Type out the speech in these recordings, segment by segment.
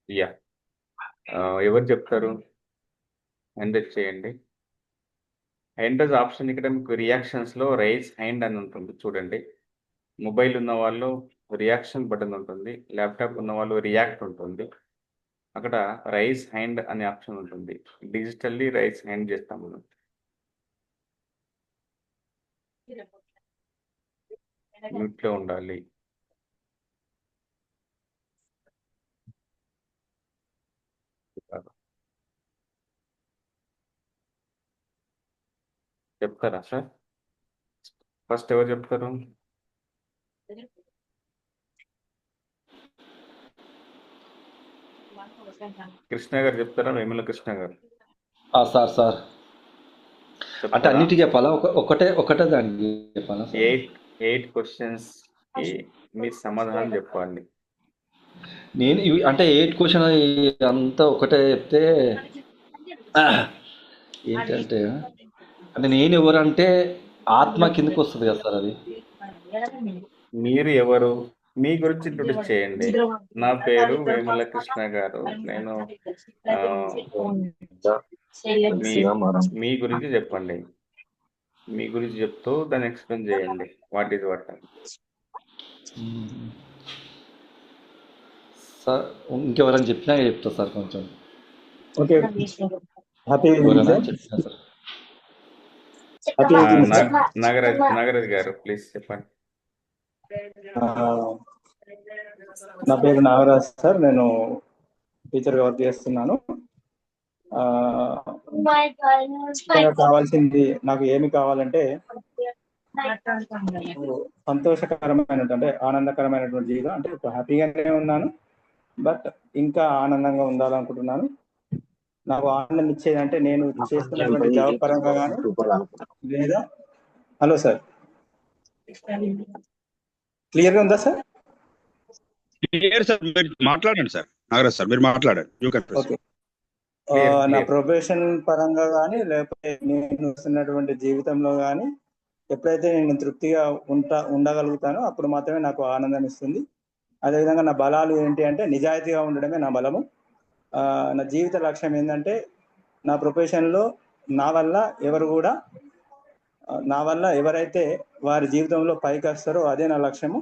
Yeah. ఎవరు చెప్తారు? Hand చేయండి. హ్యాండ్ ఆప్షన్ ఇక్కడ మీకు రియాక్షన్స్లో రైజ్ హ్యాండ్ అని ఉంటుంది చూడండి. మొబైల్ ఉన్న వాళ్ళు రియాక్షన్ బటన్ ఉంటుంది, ల్యాప్టాప్ ఉన్న వాళ్ళు రియాక్ట్ ఉంటుంది. అక్కడ రైజ్ హ్యాండ్ అనే ఆప్షన్ ఉంటుంది. డిజిటల్లీ రైజ్ హ్యాండ్ చేస్తాం మనం. మ్యూట్లో ఉండాలి. చెప్తారా సార్? ఫస్ట్ ఎవరు చెప్తారు? కృష్ణ గారు చెప్తారా? వేముల కృష్ణ గారు సార్ సార్ అంటే చెప్తారా? అన్నిటికీ చెప్పాలా? ఒకటే దానికి చెప్పాలా సార్? 8 క్వశ్చన్స్ కి మీ సమాధానం చెప్పాలి. నేను అంటే 8 క్వశ్చన్ అంతా ఒకటే చెప్తే ఏంటంటే, అంటే నేను ఎవరంటే ఆత్మ కిందకి వస్తుంది కదా సార్ అది. మీరు ఎవరు? మీ గురించి ఇంట్రొడ్యూస్ చేయండి. నా పేరు వేముల కృష్ణ గారు. నేను మీ మీ గురించి చెప్పండి. మీ గురించి చెప్తూ దాన్ని ఎక్స్ప్లెయిన్ చేయండి. వాట్ ఈజ్ వాట్ అని. సార్ ఇంకెవరైనా చెప్పినా చెప్తా సార్ కొంచెం. ఓకే, హ్యాపీ ఎవరైనా చెప్పినా సార్. నాగరాజ్ గారు ప్లీజ్ చెప్పండి. నా పేరు నాగరాజ్ సార్, నేను టీచర్గా వర్క్ చేస్తున్నాను. కావాల్సింది నాకు ఏమి కావాలంటే సంతోషకరమైనటువంటి అంటే ఆనందకరమైనటువంటి జీవితం, అంటే ఇప్పుడు హ్యాపీగానే ఉన్నాను, బట్ ఇంకా ఆనందంగా ఉండాలనుకుంటున్నాను. నాకు ఆనందం ఇచ్చేది అంటే నేను చేస్తున్నటువంటి జాబ్ పరంగా కానీ లేదా హలో సార్, క్లియర్గా ఉందా సార్? క్లియర్ సార్, మీరు మాట్లాడండి సార్. నాగరాజ్ సార్ మీరు మాట్లాడండి. ఓకే, నా ప్రొఫెషన్ పరంగా కానీ లేకపోతే నేను వస్తున్నటువంటి జీవితంలో కానీ ఎప్పుడైతే నేను తృప్తిగా ఉండగలుగుతానో అప్పుడు మాత్రమే నాకు ఆనందం ఇస్తుంది. అదేవిధంగా నా బలాలు ఏంటి అంటే నిజాయితీగా ఉండడమే నా బలము. నా జీవిత లక్ష్యం ఏంటంటే నా ప్రొఫెషన్లో నా వల్ల ఎవరైతే వారి జీవితంలో పైకి వస్తారో అదే నా లక్ష్యము.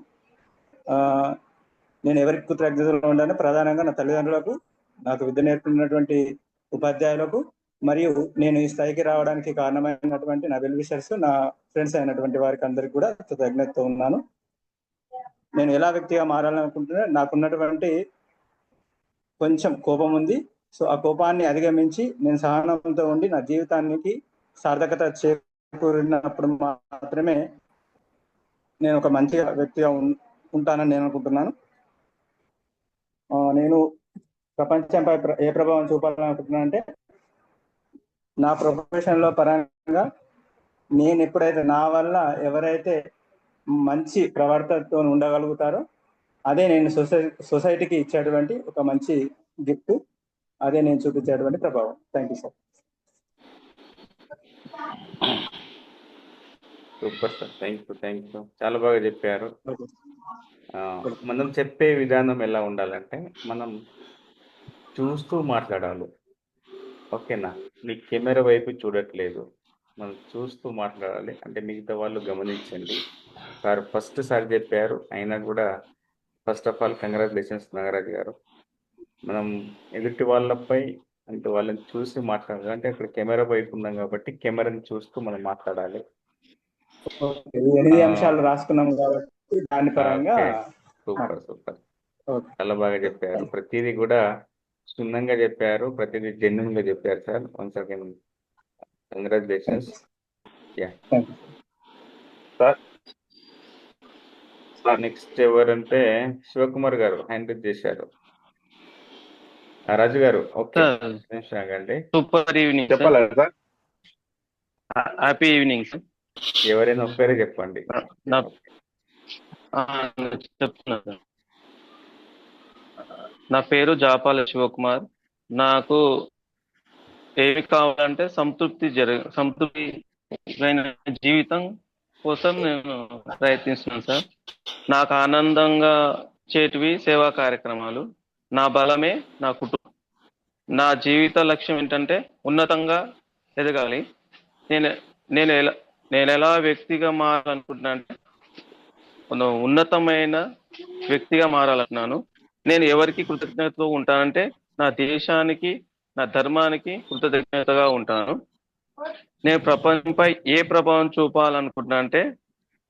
నేను ఎవరికి కృతజ్ఞతలు ఉండాలని ప్రధానంగా నా తల్లిదండ్రులకు, నాకు విద్య నేర్పినటువంటి ఉపాధ్యాయులకు, మరియు నేను ఈ స్థాయికి రావడానికి కారణమైనటువంటి నా వెల్ విషర్స్, నా ఫ్రెండ్స్ అయినటువంటి వారికి అందరికి కూడా కృతజ్ఞతతో ఉన్నాను. నేను ఎలా వ్యక్తిగా మారాలనుకుంటున్నా, నాకున్నటువంటి కొంచెం కోపం ఉంది. సో ఆ కోపాన్ని అధిగమించి నేను సహనంతో ఉండి నా జీవితానికి సార్థకత చేకూరినప్పుడు మాత్రమే నేను ఒక మంచి వ్యక్తిగా ఉంటానని నేను అనుకుంటున్నాను. నేను ప్రపంచంపై ఏ ప్రభావం చూపాలనుకుంటున్నా అంటే నా ప్రొఫెషన్లో పరంగా నేను ఎప్పుడైతే నా వల్ల ఎవరైతే మంచి ప్రవర్తనతో ఉండగలుగుతారో అదే నేను సొసైటీకి ఇచ్చేటువంటి ఒక మంచి గిఫ్ట్, అదే నేను చూపించేటువంటి ప్రభావం. Thank you sir. Super sir, thank you. చాలా బాగా చెప్పారు. మనం చెప్పే విధానం ఎలా ఉండాలంటే మనం చూస్తూ మాట్లాడాలి. ఓకేనా? మీ కెమెరా వైపు చూడట్లేదు, మనం చూస్తూ మాట్లాడాలి. అంటే మిగతా వాళ్ళు గమనించండి. సార్ ఫస్ట్ సార్ చెప్పారు, అయినా కూడా first of all congratulations Nagaraj గారు. మనం ఎదుటి వాళ్ళపై అంటే వాళ్ళని చూసి మాట్లాడాలి. అంటే అక్కడ కెమెరా వైపు ఉన్నాం కాబట్టి కెమెరాని చూస్తూ మనం మాట్లాడాలి. 8 అంశాలు రాసుకున్నాం కాబట్టి దాని పరంగా. సూపర్. చాలా బాగా చెప్పారు. ప్రతిదీ కూడా క్షుణ్ణంగా చెప్పారు, ప్రతిదీ జెన్యున్ గా చెప్పారు sir. Once again congratulations. Next ఎవరంటే శివకుమార్ గారు హ్యాండ్ రైజ్ చేశారు. రాజు గారు ఓకే అండి. సూపర్ ఈవినింగ్, చెప్పాలా సార్? Happy evening sir. ఎవరైనా ఒక్కరే చెప్పండి. చెప్తున్నా సార్. నా పేరు జాపాల శివకుమార్. నాకు ఏమి కావాలంటే సంతృప్తి జీవితం కోసం నేను ప్రయత్నిస్తున్నాను సార్. నాకు ఆనందంగా చేటివి సేవా కార్యక్రమాలు. నా బలమే నా కుటుంబం. నా జీవిత లక్ష్యం ఏంటంటే ఉన్నతంగా ఎదగాలి. నేను నేను ఎలా నేను ఎలా వ్యక్తిగా మారాలనుకుంటున్నా అంటే ఉన్నతమైన వ్యక్తిగా మారాలనుకున్నాను. నేను ఎవరికి కృతజ్ఞతతో ఉంటానంటే నా దేశానికి, నా ధర్మానికి కృతజ్ఞతగా ఉంటాను. నేను ప్రపంచంపై ఏ ప్రభావం చూపాలనుకుంటున్నా అంటే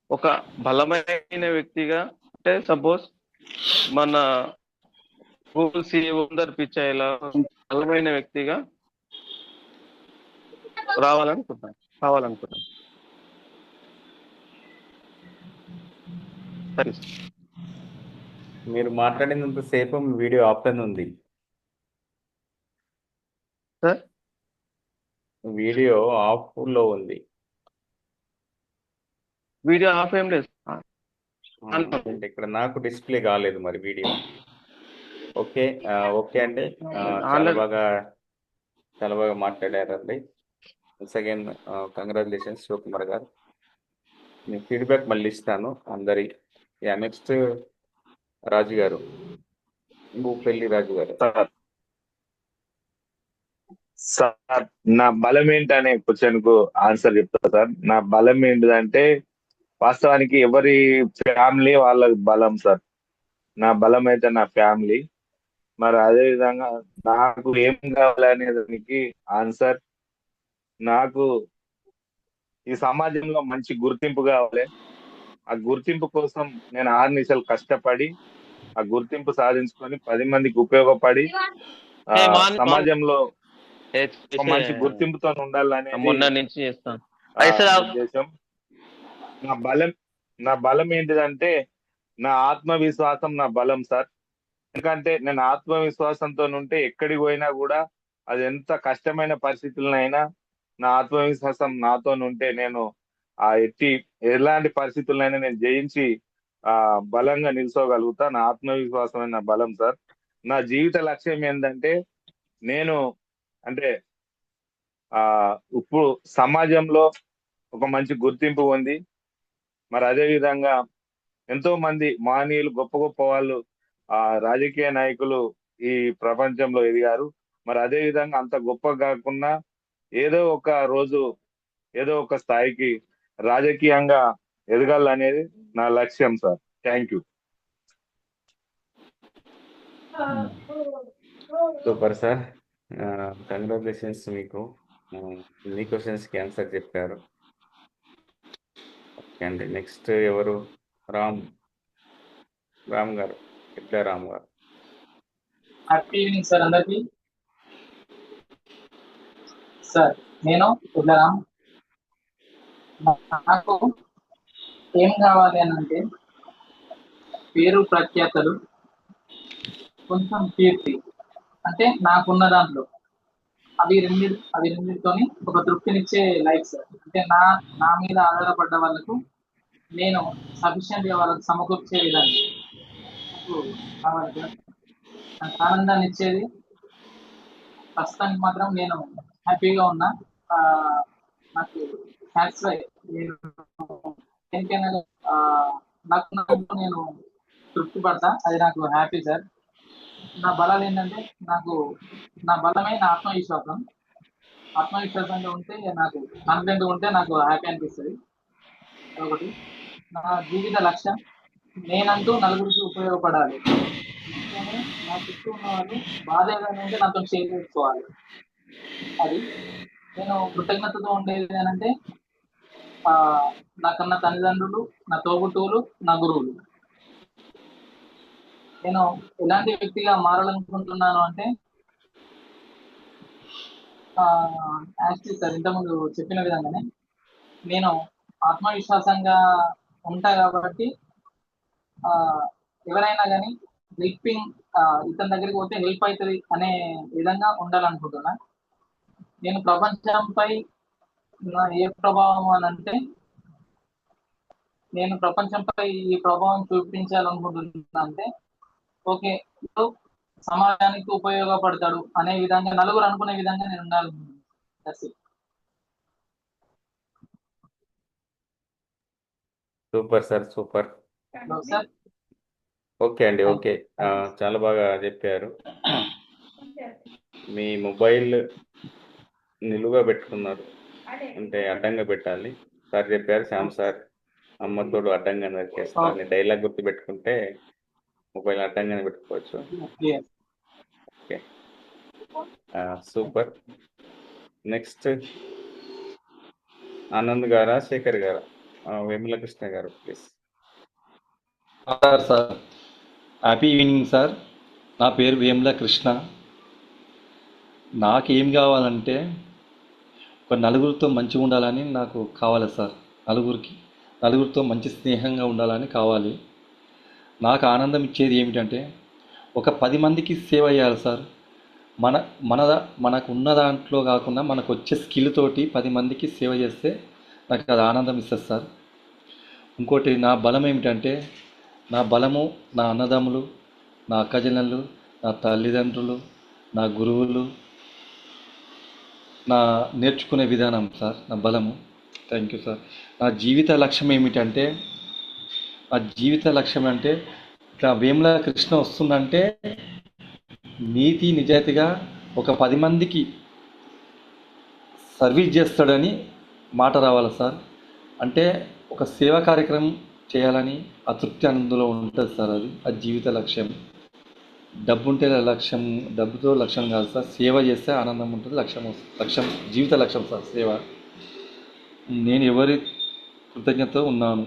ఒక బలమైన వ్యక్తిగా, అంటే సపోజ్ మన గూగుల్ CEO పిచ్చాయిలా బలమైన వ్యక్తిగా కావాలనుకుంటున్నాను. సరే మీరు మాట్లాడినంత సేపు మీ వీడియో ఆప్షన్ ఉంది. సార్. వీడియో ఆఫ్ లో ఉంది. వీడియో ఆఫ్ ఏం లేదు. అంటే ఇక్కడ నాకు డిస్ప్లే కాలేదు మరి వీడియో. ఓకే ఓకే అండి. చాలా బాగా మాట్లాడారండి. వన్స్ అగైన్ కంగ్రాచులేషన్స్ శివకుమార్ గారు. నేను ఫీడ్బ్యాక్ మళ్ళీ ఇస్తాను అందరి. నెక్స్ట్ రాజు గారు, భూపల్లి రాజు గారు. సార్ నా బలం ఏంటనే క్వశ్చన్ కు ఆన్సర్ చెప్తా సార్. నా బలం ఏంటిదంటే వాస్తవానికి ఎవరి ఫ్యామిలీ వాళ్ళ బలం సార్. నా బలం అయితే నా ఫ్యామిలీ. మరి అదే విధంగా నాకు ఏం కావాలనే దానికి ఆన్సర్, నాకు ఈ సమాజంలో మంచి గుర్తింపు కావాలి. ఆ గుర్తింపు కోసం నేను ఆర్నిశలు కష్టపడి ఆ గుర్తింపు సాధించుకొని 10 మందికి ఉపయోగపడి సమాజంలో ఒక మంచి గుర్తింపుతో ఉండాలనేది మొన్న నుంచి చేస్తాను ఉద్దేశం. నా బలం ఏంటిదంటే నా ఆత్మవిశ్వాసం నా బలం సార్. ఎందుకంటే నేను ఆత్మవిశ్వాసంతో ఉంటే ఎక్కడికి పోయినా కూడా అది ఎంత కష్టమైన పరిస్థితులనైనా నా ఆత్మవిశ్వాసం నాతో ఉంటే నేను ఎలాంటి పరిస్థితులైనా నేను జయించి బలంగా నిల్చోగలుగుతా. నా ఆత్మవిశ్వాసమైన నా బలం సార్. నా జీవిత లక్ష్యం ఏంటంటే నేను అంటే ఇప్పుడు సమాజంలో ఒక మంచి గుర్తింపు ఉంది. మరి అదే విధంగా ఎంతో మంది మహనీయులు, గొప్ప గొప్ప వాళ్ళు రాజకీయ నాయకులు ఈ ప్రపంచంలో ఎదిగారు. మరి అదే విధంగా అంత గొప్ప కాకుండా ఏదో ఒక రోజు ఏదో ఒక స్థాయికి రాజకీయంగా ఎదగాలనేది నా లక్ష్యం sir. Thank you. Super sir, congratulations మీకు. మీ క్వశ్చన్స్కి ఆన్సర్ చెప్పారు. ఓకే అండి. నెక్స్ట్ ఎవరు? రామ్ గారు, ఇట్లా రామ్ గారు. హ్యాపీ ఈవినింగ్ సార్ అందరికి. సార్ నేను ఇట్లా నాకు ఏం కావాలి అని అంటే పేరు ప్రఖ్యాతలు, కొంచెం కీర్తి, అంటే నాకున్న దాంట్లో అవి రెండింటితోని ఒక తృప్తినిచ్చే లైఫ్ సార్. అంటే నా మీద ఆధారపడ్డ వాళ్ళకు నేను సఫిషియెంట్ గా వాళ్ళకు సమకూర్చే విధానం నాకు కావాలి సార్. నాకు ఆనందాన్ని ఇచ్చేది. ప్రస్తుతానికి మాత్రం నేను హ్యాపీగా ఉన్నా. నాకు సాటిస్ఫై, నేను దేనికైనా నాకు నేను తృప్తి పడతా. అది నాకు హ్యాపీ సార్. నా బలాలు ఏంటంటే నా బలమే నా ఆత్మవిశ్వాసం. ఆత్మవిశ్వాసంగా ఉంటే నాకు కాన్ఫిడెంట్గా ఉంటే నాకు హ్యాపీ అనిపిస్తుంది. అదొకటి. నా జీవిత లక్ష్యం నేనంటూ నలుగురికి ఉపయోగపడాలి. అందుకని నా చుట్టూ ఉన్న వాళ్ళు బాధ ఏదైనా ఉంటే నాతో షేర్ చేసుకోవాలి. అది నేను కృతజ్ఞతతో ఉండేది అంటే నాకన్నా తల్లిదండ్రులు, నా తోబుట్టువులు, నా గురువులు. నేను ఎలాంటి వ్యక్తిగా మారాలనుకుంటున్నాను అంటే యాక్చువల్లీ సార్ ఇంతకుముందు చెప్పిన విధంగానే నేను ఆత్మవిశ్వాసంగా ఉంటా కాబట్టి ఎవరైనా కానీ హెల్పింగ్ ఇతని దగ్గరికి పోతే హెల్ప్ అవుతుంది అనే విధంగా ఉండాలనుకుంటున్నా. నేను ప్రపంచంపై ఏ ప్రభావం అని అంటే నేను ప్రపంచంపై ఈ ప్రభావం చూపించాలనుకుంటున్నా అంటే ఓకే సమాజానికి ఉపయోగపడతాడు అనే విధంగా నలుగురు అనుకునే విధంగా నేను ఉండాలనుకుంటున్నాను. Super sir, super. Sir okay అండి, ఓకే. చాలా బాగా చెప్పారు. మీ మొబైల్ నిలువుగా పెట్టుకున్నారు, అంటే అడ్డంగా పెట్టాలి. సార్ చెప్పారు, శ్యామ్ సార్ అమ్మ తోడు అడ్డంగా నరికేస్తా అని డైలాగ్ గుర్తు పెట్టుకుంటే మొబైల్ అడ్డంగానే పెట్టుకోవచ్చు. Okay, super. నెక్స్ట్ ఆనంద్ గారా, శేఖర్ గారా? వేముల కృష్ణ గారు please. Sir happy evening sir. నా పేరు వేముల కృష్ణ. నాకేం కావాలంటే ఒక నలుగురితో మంచిగా ఉండాలని నాకు కావాలి సార్. నలుగురితో మంచి స్నేహంగా ఉండాలని కావాలి. నాకు ఆనందం ఇచ్చేది ఏమిటంటే ఒక 10 మందికి సేవ చేయాలి సార్. మనకు ఉన్న దాంట్లో కాకుండా మనకు వచ్చే స్కిల్ తోటి 10 మందికి సేవ చేస్తే నాకు అది ఆనందం ఇస్తుంది సార్. ఇంకోటి నా బలం ఏమిటంటే నా బలము నా అన్నదమ్ములు, నా అక్కచెల్లెళ్ళు, నా తల్లిదండ్రులు, నా గురువులు, నా నేర్చుకునే విధానం సార్ నా బలము. Thank you sir. నా జీవిత లక్ష్యం ఏమిటంటే ఇట్లా వేముల కృష్ణ వస్తుందంటే నీతి నిజాయితీగా ఒక 10 మందికి సర్వీస్ చేస్తాడని మాట రావాలి సార్. అంటే ఒక సేవా కార్యక్రమం చేయాలని ఆ తృప్తి ఆనందంలో ఉంటుంది సార్. అది జీవిత లక్ష్యం. డబ్బు ఉంటే లక్ష్యం, డబ్బుతో లక్ష్యం కాదు సార్. సేవ చేస్తే ఆనందం ఉంటుంది, లక్ష్యం జీవిత లక్ష్యం సార్ సేవ. నేను ఎవరి కృతజ్ఞత ఉన్నాను?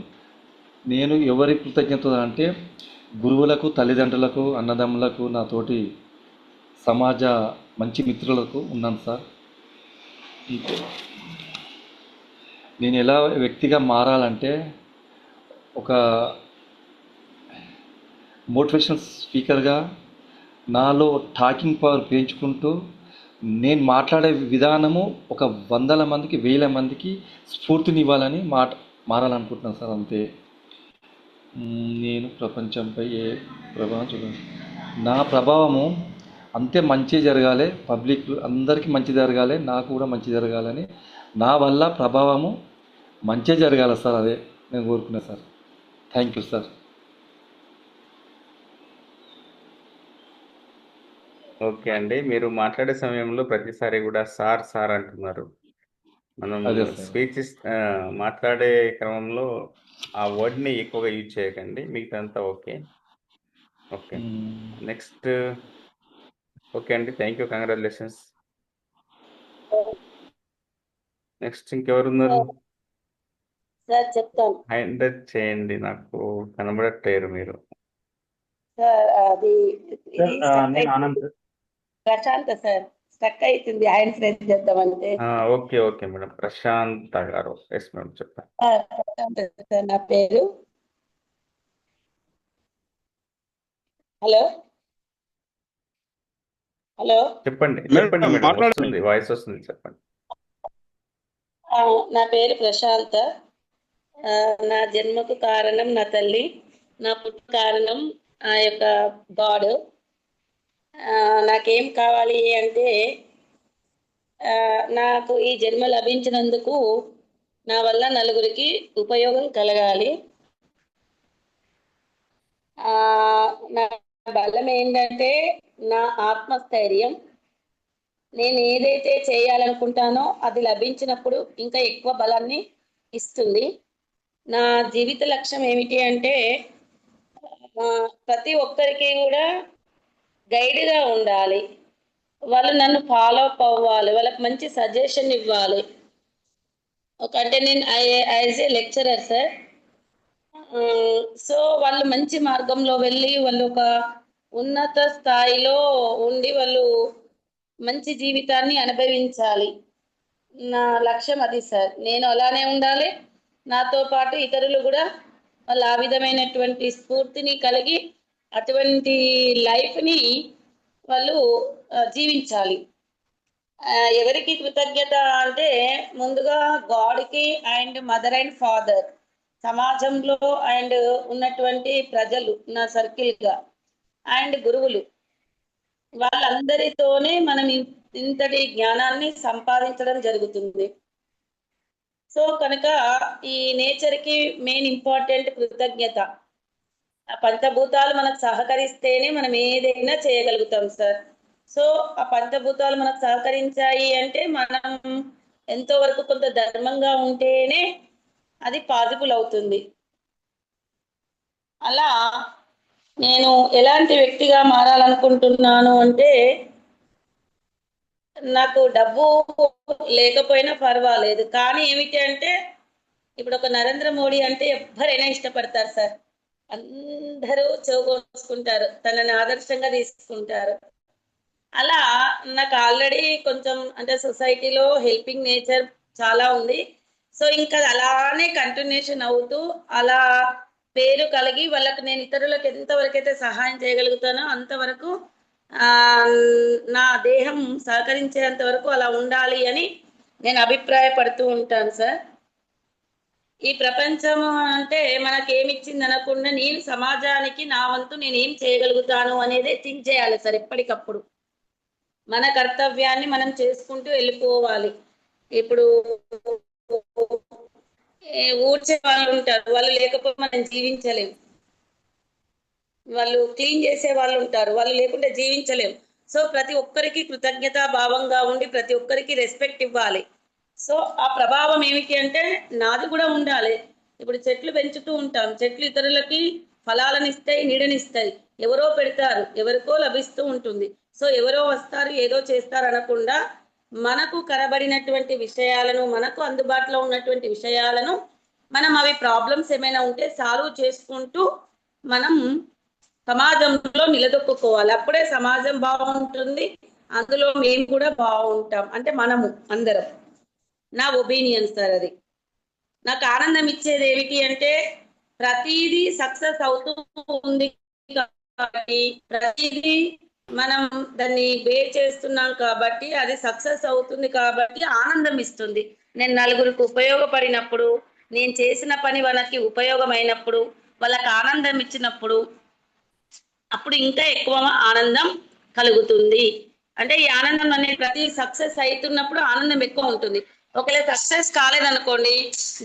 నేను ఎవరి కృతజ్ఞత అంటే గురువులకు, తల్లిదండ్రులకు, అన్నదమ్ములకు, నా తోటి సమాజ మంచి మిత్రులకు ఉన్నాను సార్. నేను ఎలా వ్యక్తిగా మారాలంటే ఒక మోటివేషనల్ స్పీకర్గా నాలో టాకింగ్ పవర్ పెంచుకుంటూ నేను మాట్లాడే విధానము ఒక 100 మందికి 1000 మందికి స్ఫూర్తినివ్వాలని మారాలనుకుంటున్నాను సార్. అంతే. నేను ప్రపంచంపై నా ప్రభావము అంతే మంచి జరగాలి, పబ్లిక్ అందరికీ మంచి జరగాలి, నాకు కూడా మంచి జరగాలని, నా వల్ల ప్రభావము మంచి జరగాలి సార్. అదే నేను కోరుకున్నా sir. Thank you sir. Okay అండి, మీరు మాట్లాడే సమయంలో ప్రతిసారి కూడా సార్ సార్ అంటున్నారు. మనం అదే సార్. స్పీచ్ మాట్లాడే క్రమంలో ఆ వర్డ్ని ఎక్కువగా యూజ్ చేయకండి, మిగతాంతా ఓకే. Okay, next. ఓకే అండి, థ్యాంక్ యూ, కంగ్రాచులేషన్స్. నెక్స్ట్ ఇంకెవరున్నారు? సార్ చెప్తాను హ్యాండ్ చేయండి, నాకు కనబడట్లేరు మీరు. సార్. అది ఇది నేను ఆనంద్. ప్రశాంత సార్ స్టక్ అవుతుంది ఆయన ఫ్రెండ్ చేద్దామంటే. ఓకే ఓకే మేడం, ప్రశాంత గారు. ఎస్ మేడం, చెప్పండి. ప్రశాంత సార్ నా పేరు. హలో హలో చెప్పండి మేడం, చెప్పండి మేడం, మాట్లాడండి. వస్తుంది, వాయిస్ వస్తుంది, చెప్పండి. నా పేరు ప్రశాంత. నా జన్మకు కారణం నా తల్లి, నా పుట్టు కారణం ఆ యొక్క గాడ్. నాకేం కావాలి అంటే నాకు ఈ జన్మ లభించినందుకు నా వల్ల నలుగురికి ఉపయోగం కలగాలి. నా బలం ఏంటంటే నా ఆత్మస్థైర్యం. నేను ఏదైతే చేయాలనుకుంటానో అది లభించినప్పుడు ఇంకా ఎక్కువ బలాన్ని ఇస్తుంది. నా జీవిత లక్ష్యం ఏమిటి అంటే ప్రతి ఒక్కరికి కూడా గైడ్గా ఉండాలి. వాళ్ళు నన్ను ఫాలో అప్ అవ్వాలి, వాళ్ళకి మంచి సజెషన్ ఇవ్వాలి. అంటే నేను as a lecturer sir. So వాళ్ళు మంచి మార్గంలో వెళ్ళి వాళ్ళు ఒక ఉన్నత స్థాయిలో ఉండి వాళ్ళు మంచి జీవితాన్ని అనుభవించాలి. నా లక్ష్యం అది సార్. నేను అలానే ఉండాలి, నాతో పాటు ఇతరులు కూడా వాళ్ళు ఆ విధమైనటువంటి స్ఫూర్తిని కలిగి అటువంటి లైఫ్ని వాళ్ళు జీవించాలి. ఎవరికి కృతజ్ఞత అంటే ముందుగా గాడ్కి అండ్ మదర్ అండ్ ఫాదర్, సమాజంలో అండ్ ఉన్నటువంటి ప్రజలు నా సర్కిల్గా, అండ్ గురువులు, వాళ్ళందరితోనే మనం ఇంతటి జ్ఞానాన్ని సంపాదించడం జరుగుతుంది. సో కనుక ఈ నేచర్కి మెయిన్ ఇంపార్టెంట్ కృతజ్ఞత. ఆ పంచభూతాలు మనకు సహకరిస్తేనే మనం ఏదైనా చేయగలుగుతాం సార్. సో ఆ పంచభూతాలు మనకు సహకరించాయి అంటే మనం ఎంతో వరకు కొంత ధర్మంగా ఉంటేనే అది పాజిబుల్ అవుతుంది. అలా నేను ఎలాంటి వ్యక్తిగా మారాలనుకుంటున్నాను అంటే, నాకు డబ్బు లేకపోయినా పర్వాలేదు, కానీ ఏమిటి అంటే ఇప్పుడు ఒక నరేంద్ర మోడీ అంటే ఎవ్వరైనా ఇష్టపడతారు సార్. అందరూ చెవుకోసుకుంటారు, తనని ఆదర్శంగా తీసుకుంటారు. అలా నాకు ఆల్రెడీ కొంచెం అంటే సొసైటీలో హెల్పింగ్ నేచర్ చాలా ఉంది. సో ఇంకా అది అలానే కంటిన్యూషన్ అవుతూ అలా పేరు కలిగి వాళ్ళకి నేను ఇతరులకు ఎంతవరకైతే సహాయం చేయగలుగుతానో అంతవరకు ఆ, నా దేహం సహకరించేంత వరకు అలా ఉండాలి అని నేను అభిప్రాయపడుతూ ఉంటాను సార్. ఈ ప్రపంచం అంటే మనకి ఏమి ఇచ్చింది అనకుండా నేను సమాజానికి నా వంతు నేను ఏం చేయగలుగుతాను అనేది థింక్ చేయాలి సార్. ఎప్పటికప్పుడు మన కర్తవ్యాన్ని మనం చేసుకుంటూ వెళ్ళిపోవాలి. ఇప్పుడు ఊడ్చే వాళ్ళు ఉంటారు, వాళ్ళు లేకపోతే మనం జీవించలేం. వాళ్ళు క్లీన్ చేసే వాళ్ళు ఉంటారు, వాళ్ళు లేకుంటే జీవించలేం. సో ప్రతి ఒక్కరికి కృతజ్ఞతా భావంగా ఉండి ప్రతి ఒక్కరికి రెస్పెక్ట్ ఇవ్వాలి. సో ఆ ప్రభావం ఏమిటి అంటే నాది కూడా ఉండాలి. ఇప్పుడు చెట్లు పెంచుతూ ఉంటాం, చెట్లు ఇతరులకి ఫలాలను ఇస్తాయి, నీడనిస్తాయి. ఎవరో పెడతారు, ఎవరికో లభిస్తూ ఉంటుంది. సో ఎవరో వస్తారు ఏదో చేస్తారు అనకుండా మనకు కనబడినటువంటి విషయాలను, మనకు అందుబాటులో ఉన్నటువంటి విషయాలను మనం అవి ప్రాబ్లమ్స్ ఏమైనా ఉంటే సాల్వ్ చేసుకుంటూ మనం సమాజంలో నిలదొక్కుకోవాలి. అప్పుడే సమాజం బాగుంటుంది, అందులో మేము కూడా బాగుంటాం. అంటే మనము అందరం, నా ఒపీనియన్ సార్. అది నాకు ఆనందం ఇచ్చేది ఏమిటి అంటే ప్రతిదీ సక్సెస్ అవుతూ ఉంది కాబట్టి, ప్రతిదీ మనం దాన్ని బేర్ చేస్తున్నాం కాబట్టి అది సక్సెస్ అవుతుంది కాబట్టి ఆనందం ఇస్తుంది. నేను నలుగురికి ఉపయోగపడినప్పుడు, నేను చేసిన పని వాళ్ళకి ఉపయోగమైనప్పుడు, వాళ్ళకి ఆనందం ఇచ్చినప్పుడు అప్పుడు ఇంకా ఎక్కువ ఆనందం కలుగుతుంది. అంటే ఈ ఆనందం అనేది ప్రతి సక్సెస్ అవుతున్నప్పుడు ఆనందం ఎక్కువ ఉంటుంది. ఒకవేళ సక్సెస్ కాలేదనుకోండి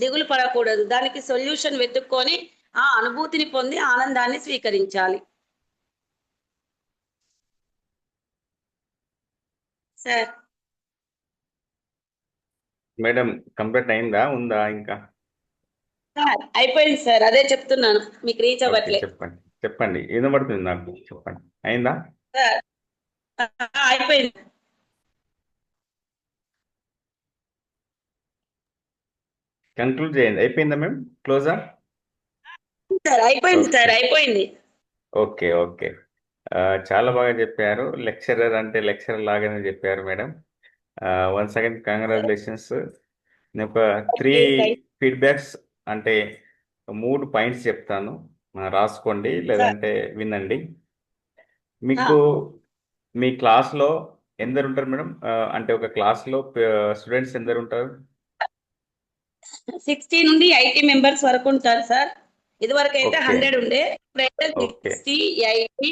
దిగులు పడకూడదు, దానికి సొల్యూషన్ వెతుక్కొని ఆ అనుభూతిని పొంది ఆనందాన్ని స్వీకరించాలి సార్. మేడం కంప్లీట్ అయిందా, ఉందా ఇంకా? సార్ అయిపోయింది సార్, అదే చెప్తున్నాను, మీకు రీచ్ ఓకే, అవ్వట్లే చెప్పండి చెప్పండి, వినబడుతుంది నాకు, చెప్పండి. అయిందా? సార్. అయిపోయింది కంక్లూడ్ చేయండి. అయిపోయిందా మేము క్లోజా? సార్, అయిపోయింది ఓకే సార్, అయిపోయింది. Okay okay. చాలా బాగా చెప్పారు. లెక్చరర్ అంటే లెక్చరర్ లాగానే చెప్పారు మేడం. Once again congratulations. నేను ఒక 3 ఫీడ్బ్యాక్స్ అంటే 3 పాయింట్స్ చెప్తాను, రాసుకోండి లేదంటే వినండి. మీకు మీ క్లాస్లో ఎందరు ఉంటారు మేడం? అంటే ఒక క్లాస్లో స్టూడెంట్స్ ఎందరు ఉంటారు? 60 నుండి 80 మెంబర్స్ వరకు ఉంటారు సార్. ఇది వరకు అయితే ఓకే 100 ఉండే, ఇప్పుడైతే ఓకే 60, 80,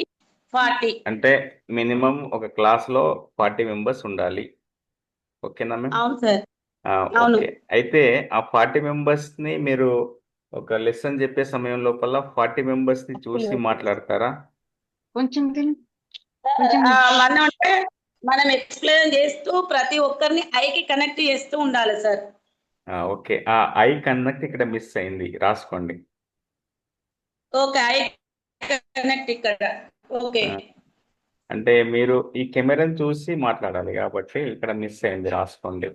40. అంటే మినిమం ఒక క్లాస్లో 40 మెంబర్స్ ఉండాలి. ఓకేనా మ్యామ్? అవును సార్, అవును. ఓకే. అయితే ఆ 40 మెంబర్స్ని మీరు ఒక లెసన్ చెప్పే సమయం లోపల 40 మెంబర్స్ని చూసి మాట్లాడతారా? మనం అంటే మనం ఎక్స్ప్లెయిన్ చేస్తూ ప్రతి ఒక్కరిని ఐకి కనెక్ట్ చేస్తూ ఉండాలి సార్. ఓకే. ఆ ఐ కనెక్ట్ ఇక్కడ మిస్ అయింది, రాసుకోండి. ఓకే, ఐ కనెక్ట్ ఇక్కడ. ఓకే ఆ, అంటే మీరు ఈ కెమెరాని చూసి మాట్లాడాలి కాబట్టి ఇక్కడ మిస్ అయింది, రాసుకోండి.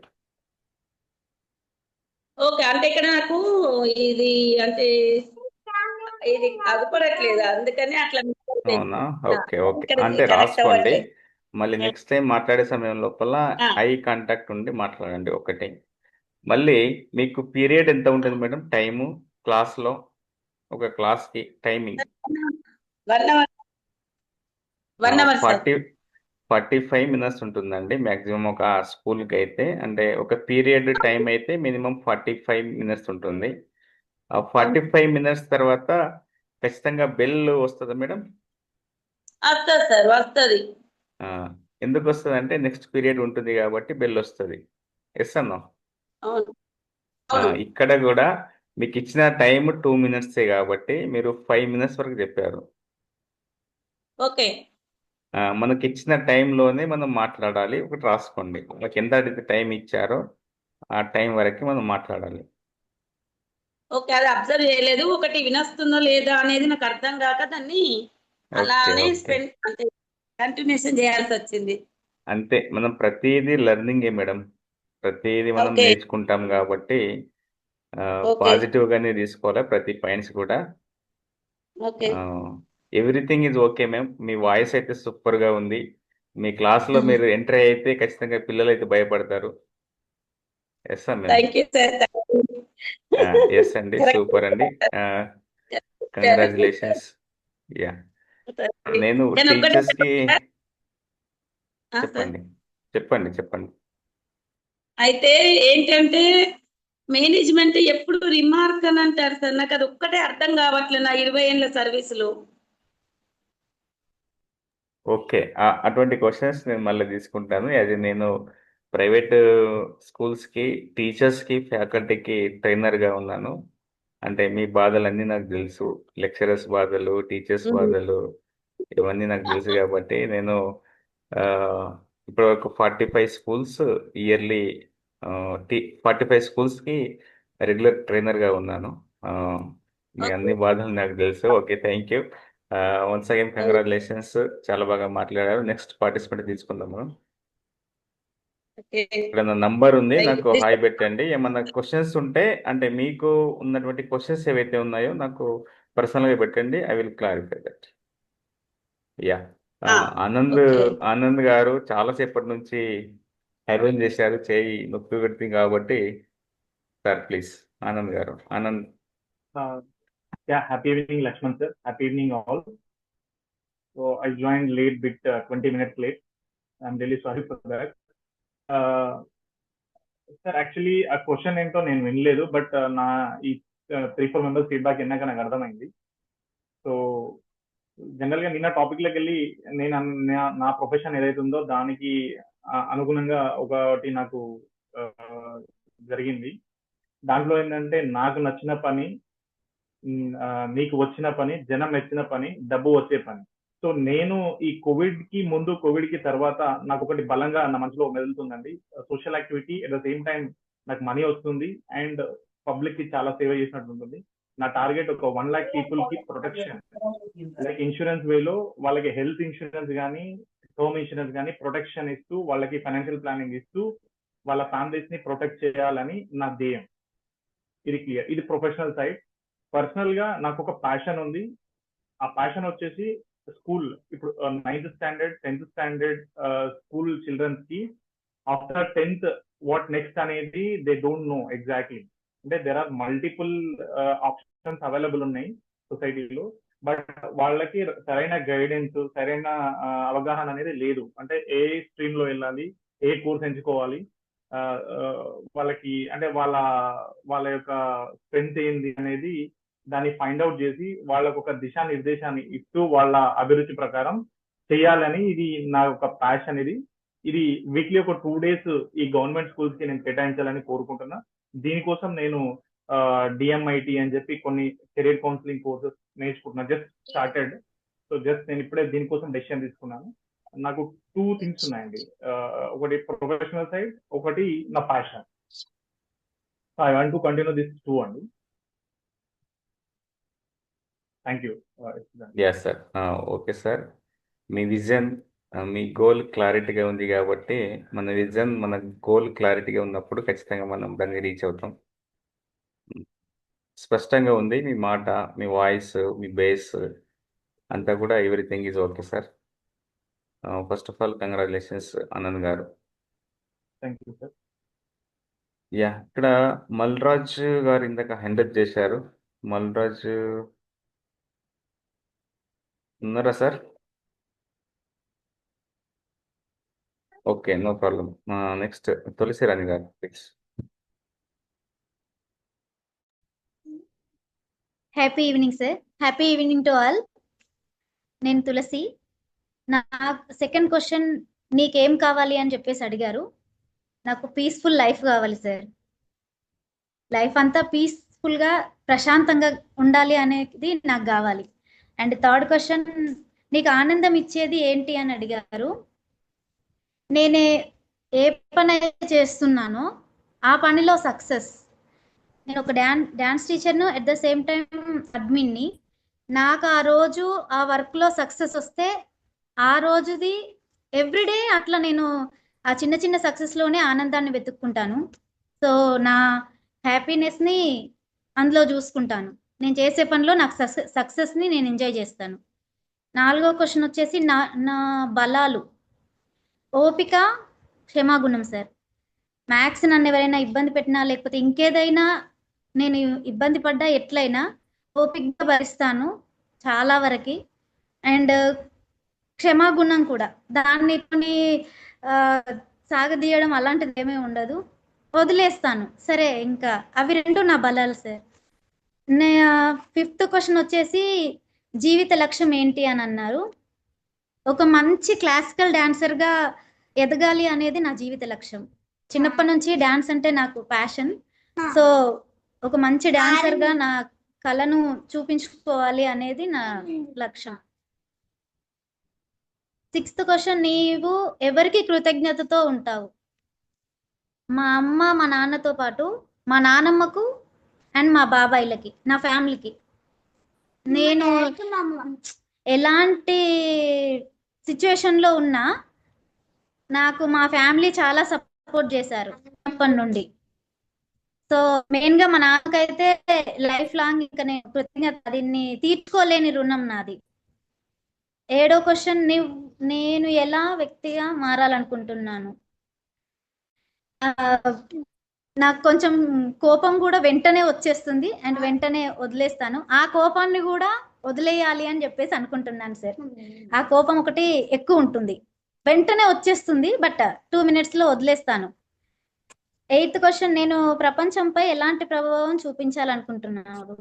ఓకే, అంటే ఇక్కడ నాకు ఇది అంటే ఇది అగుపడట్లేదు, అందుకని అట్లా miss అయిపోయింది. అవునా? Okay okay. ఇక్కడ అంటే కనెక్ట్ రాసుకోండి. అవ్వట్లేదు. మళ్ళీ నెక్స్ట్ టైం మాట్లాడే సమయం లోపల ఆ, ఐ కాంటాక్ట్ ఉండి మాట్లాడండి ఒకటి. మళ్ళీ మీకు పీరియడ్ ఎంత ఉంటుంది మేడం? టైము క్లాస్లో, ఒక క్లాస్కి timing 1 hour 1 hour sir. 45 minutes ఉంటుందండి మ్యాక్సిమం ఒక స్కూల్కి అయితే. అంటే ఒక పీరియడ్ టైం అయితే మినిమం 45 మినిట్స్ ఉంటుంది. ఆ 45 మినిట్స్ తర్వాత ఖచ్చితంగా బెల్ వస్తుందా మేడం? వస్తుంది సార్, వస్తుంది. ఆ, ఎందుకు వస్తుంది అంటే నెక్స్ట్ పీరియడ్ ఉంటుంది కాబట్టి బెల్ వస్తుంది. ఎస్ అన్నా? అవును అవును. ఇక్కడ కూడా మీకు ఇచ్చిన టైం 2 మినిట్సే కాబట్టి మీరు 5 మినిట్స్ వరకు చెప్పారు. ఓకే. మనకి ఇచ్చిన టైంలోనే మనం మాట్లాడాలి. ఒకటి రాసుకోండి. మనకి ఎంత అయితే టైం ఇచ్చారో ఆ టైం వరకు మనం మాట్లాడాలి. ఓకే. అది అబ్జర్వ్ చేయలేదు. ఒకటి వినొస్తుందో లేదా అనేది నాకు అర్థం కాక దాన్ని ఓకే అలానే ఓకే అంటే కంటిన్యూషన్ చేయాల్సి వచ్చింది. అంతే. మనం ప్రతిదీ లెర్నింగే మేడం. ప్రతిదీ మనం ఓకే. నేర్చుకుంటాం కాబట్టి ఓకే. పాజిటివ్గానే తీసుకోవాలి ప్రతి పాయింట్స్ కూడా. Okay. Everything is okay ma'am. Me voice అయితే సూపర్గా ఉంది. మీ క్లాస్లో మీరు ఎంట్రీ అయితే ఖచ్చితంగా పిల్లలు అయితే భయపడతారు. Yes ma'am. Thank you sir. Yes అండి, సూపర్ అండి. కంగ్రాచులేషన్స్. యా నేను నేను ఒక్కటే టీచర్స్కి సార్. చెప్పండి చెప్పండి చెప్పండి. అయితే ఏంటంటే మేనేజ్మెంట్ ఎప్పుడు రిమార్క్ అని అంటారు సార్. నాకు అది ఒక్కటే అర్థం కావట్లేదు నా 20 ఏళ్ళ సర్వీసులో. ఓకే. అటువంటి క్వశ్చన్స్ నేను మళ్ళీ తీసుకుంటాను. అది నేను ప్రైవేట్ స్కూల్స్కి టీచర్స్కి ఫ్యాకల్టీకి ట్రైనర్గా ఉన్నాను. అంటే మీ బాధలన్నీ నాకు తెలుసు. లెక్చరర్స్ బాధలు, టీచర్స్ బాధలు ఇవన్నీ నాకు తెలుసు కాబట్టి నేను ఇప్పుడు ఒక 45 స్కూల్స్ ఇయర్లీ 45 స్కూల్స్కి రెగ్యులర్ ట్రైనర్గా ఉన్నాను. మీ అన్ని బాధలు నాకు తెలుసు. Okay, thank you. Once again congratulations. చాలా బాగా మాట్లాడారు. నెక్స్ట్ పార్టిసిపెంట్ తీసుకుందాం మనం. ఇక్కడ నా నంబర్ ఉంది, నాకు హాయ్ పెట్టండి. ఏమన్నా క్వశ్చన్స్ ఉంటే అంటే మీకు ఉన్నటువంటి క్వశ్చన్స్ ఏవైతే ఉన్నాయో నాకు పర్సనల్గా పెట్టండి. I will clarify that. Yeah Anand గారు చాలాసేపటి నుంచి హైరోన్ చేశారు, చేయి నొప్పి పెడుతుంది కాబట్టి. సార్ ప్లీజ్, ఆనంద్ గారు. Anand. Yeah, happy evening, Lakshman sir. Happy evening, all. So I joined late, 20 minutes late. I'm really sorry for that. Sir, actually, a question ఏంటో నేను వినలేదు, బట్ నా ఈ 3-4 మెంబర్స్ ఫీడ్బ్యాక్ విన్నాక నాకు అర్థమైంది. సో జనరల్గా నిన్న టాపిక్లోకి వెళ్ళి నేను నా ప్రొఫెషన్ ఏదైతే ఉందో దానికి అనుగుణంగా ఒకటి నాకు జరిగింది. దాంట్లో ఏంటంటే నాకు నచ్చిన పని, నీకు వచ్చిన పని, జనం మెచ్చిన పని, డబ్బు వచ్చే పని. సో నేను ఈ కోవిడ్ కి ముందు, కోవిడ్ కి తర్వాత నాకు ఒకటి బలంగా నా మనసులో మెదులుతుందండి. Social activity, at the same time నాకు మనీ వస్తుంది అండ్ పబ్లిక్ కి చాలా సేవ చేసినట్టు ఉంటుంది. నా టార్గెట్ ఒక 1 lakh పీపుల్ కి ప్రొటెక్షన్, లైక్ ఇన్సూరెన్స్ వేలో వాళ్ళకి హెల్త్ ఇన్సూరెన్స్ కానీ, హోమ్ ఇన్సూరెన్స్ కానీ ప్రొటెక్షన్ ఇస్తూ, వాళ్ళకి ఫైనాన్షియల్ ప్లానింగ్ ఇస్తూ వాళ్ళ ఫ్యామిలీస్ ని ప్రొటెక్ట్ చేయాలని నా ధ్యేయం. ఇది క్లియర్. ఇది ప్రొఫెషనల్ సైడ్. పర్సనల్ గా నాకు ఒక ప్యాషన్ ఉంది. ఆ ప్యాషన్ వచ్చేసి స్కూల్, ఇప్పుడు 9th standard 10th standard school childrens కి ఆఫ్టర్ 10th వాట్ నెక్స్ట్ అనేది దే డోంట్ నో ఎగ్జాక్ట్లీ. అంటే there are multiple options available ఉన్నాయి సొసైటీలో, బట్ వాళ్ళకి సరైన గైడెన్స్, సరైన అవగాహన అనేది లేదు. అంటే ఏ స్ట్రీమ్ లో వెళ్ళాలి, ఏ కోర్స్ ఎంచుకోవాలి, వాళ్ళకి అంటే వాళ్ళ యొక్క స్ట్రెంత్ ఏంది అనేది దాన్ని ఫైండ్ అవుట్ చేసి వాళ్ళకు ఒక దిశానిర్దేశాన్ని ఇస్తూ వాళ్ళ అభిరుచి ప్రకారం చేయాలని ఇది నా ఒక ప్యాషన్. ఇది వీక్లీ ఒక 2 days ఈ గవర్నమెంట్ స్కూల్స్ కి నేను కేటాయించాలని కోరుకుంటున్నా. దీనికోసం నేను డిఎంఐటి అని చెప్పి కొన్ని కెరీర్ కౌన్సిలింగ్ కోర్సెస్ నేర్చుకుంటున్నా. Just started. సో జస్ట్ నేను ఇప్పుడే దీనికోసం డెసిషన్ తీసుకున్నాను. నాకు 2 things ఉన్నాయండి. ఒకటి ప్రొఫెషనల్ సైడ్, ఒకటి నా passion. I want to continue this 2 అండి. Thank you. Yes sir. Okay sir. మీ విజన్, మీ గోల్ క్లారిటీగా ఉంది కాబట్టి మన విజన్, మన గోల్ క్లారిటీగా ఉన్నప్పుడు ఖచ్చితంగా మనం దాన్ని రీచ్ అవుతాం. స్పష్టంగా ఉంది మీ మాట, మీ వాయిస్, మీ బేస్ అంతా కూడా everything is okay sir. First of all congratulations Anand గారు. Thank you sir. యా, ఇక్కడ మల్రాజ్ గారు ఇందాక హ్యాండ్ చేశారు. మల్రాజ్ ఉన్నారా sir? Okay, no problem. Next Tulasirani గారు please. Happy evening sir. Happy evening to all. నేను తులసి. నా సెకండ్ క్వశ్చన్, నీకేం కావాలి అని చెప్పేసి అడిగారు. నాకు పీస్ఫుల్ లైఫ్ కావాలి సార్. లైఫ్ అంతా పీస్ఫుల్గా ప్రశాంతంగా ఉండాలి అనేది నాకు కావాలి. అండ్ థర్డ్ క్వశ్చన్, నీకు ఆనందం ఇచ్చేది ఏంటి అని అడిగారు. నేనే ఏ పని అయితే చేస్తున్నానో ఆ పనిలో సక్సెస్. నేను ఒక డ్యాన్స్ టీచర్ను, అట్ ద సేమ్ టైం అడ్మిన్ని. నాకు ఆ రోజు ఆ వర్క్లో సక్సెస్ వస్తే ఆ రోజుది ఎవ్రీడే అట్లా నేను ఆ చిన్న చిన్న సక్సెస్లోనే ఆనందాన్ని వెతుక్కుంటాను. సో నా హ్యాపీనెస్ని అందులో చూసుకుంటాను. నేను చేసే పనిలో నాకు సక్సెస్ని నేను ఎంజాయ్ చేస్తాను. 4వ క్వశ్చన్ వచ్చేసి నా నా బలాలు ఓపిక, క్షమాగుణం సార్. మ్యాథ్స్ నన్ను ఎవరైనా ఇబ్బంది పెట్టినా లేకపోతే ఇంకేదైనా నేను ఇబ్బంది పడ్డా ఎట్లయినా ఓపికగా భరిస్తాను చాలా వరకు. అండ్ క్షమాగుణం కూడా, దాన్ని కొన్ని సాగదీయడం అలాంటిది ఏమీ ఉండదు, వదిలేస్తాను. సరే, ఇంకా అవి 2 నా బలాలు సార్. 5th క్వశ్చన్ వచ్చేసి జీవిత లక్ష్యం ఏంటి అని అన్నారు. ఒక మంచి క్లాసికల్ డాన్సర్గా ఎదగాలి అనేది నా జీవిత లక్ష్యం. చిన్నప్పటి నుంచి డాన్స్ అంటే నాకు ప్యాషన్. సో ఒక మంచి డాన్సర్గా నా కళను చూపించుకోవాలి అనేది నా లక్ష్యం. 6th క్వశ్చన్, నీవు ఎవరికి కృతజ్ఞతతో ఉంటావు? మా అమ్మ మా నాన్నతో పాటు మా నానమ్మకు అండ్ మా బాబాయిలకి, నా ఫ్యామిలీకి. నేను ఎలాంటి సిచ్యువేషన్లో ఉన్నా నాకు మా ఫ్యామిలీ చాలా సపోర్ట్ చేశారు చిన్నప్పటి నుండి. సో మెయిన్గా మా నాన్నకైతే లైఫ్ లాంగ్ ఇంకా నేను కృతజ్ఞత, దీన్ని తీర్చుకోలేని రుణం నాది. 7వ క్వశ్చన్, నేను ఎలా వ్యక్తిగా మారాలనుకుంటున్నాను? నాకు కొంచెం కోపం కూడా వెంటనే వచ్చేస్తుంది అండ్ వెంటనే వదిలేస్తాను. ఆ కోపాన్ని కూడా వదిలేయాలి అని చెప్పేసి అనుకుంటున్నాను సార్. ఆ కోపం ఒకటి ఎక్కువ ఉంటుంది, వెంటనే వచ్చేస్తుంది, బట్ 2 minutesలో వదిలేస్తాను. 8th క్వశ్చన్, నేను ప్రపంచంపై ఎలాంటి ప్రభావం చూపించాలనుకుంటున్నాను?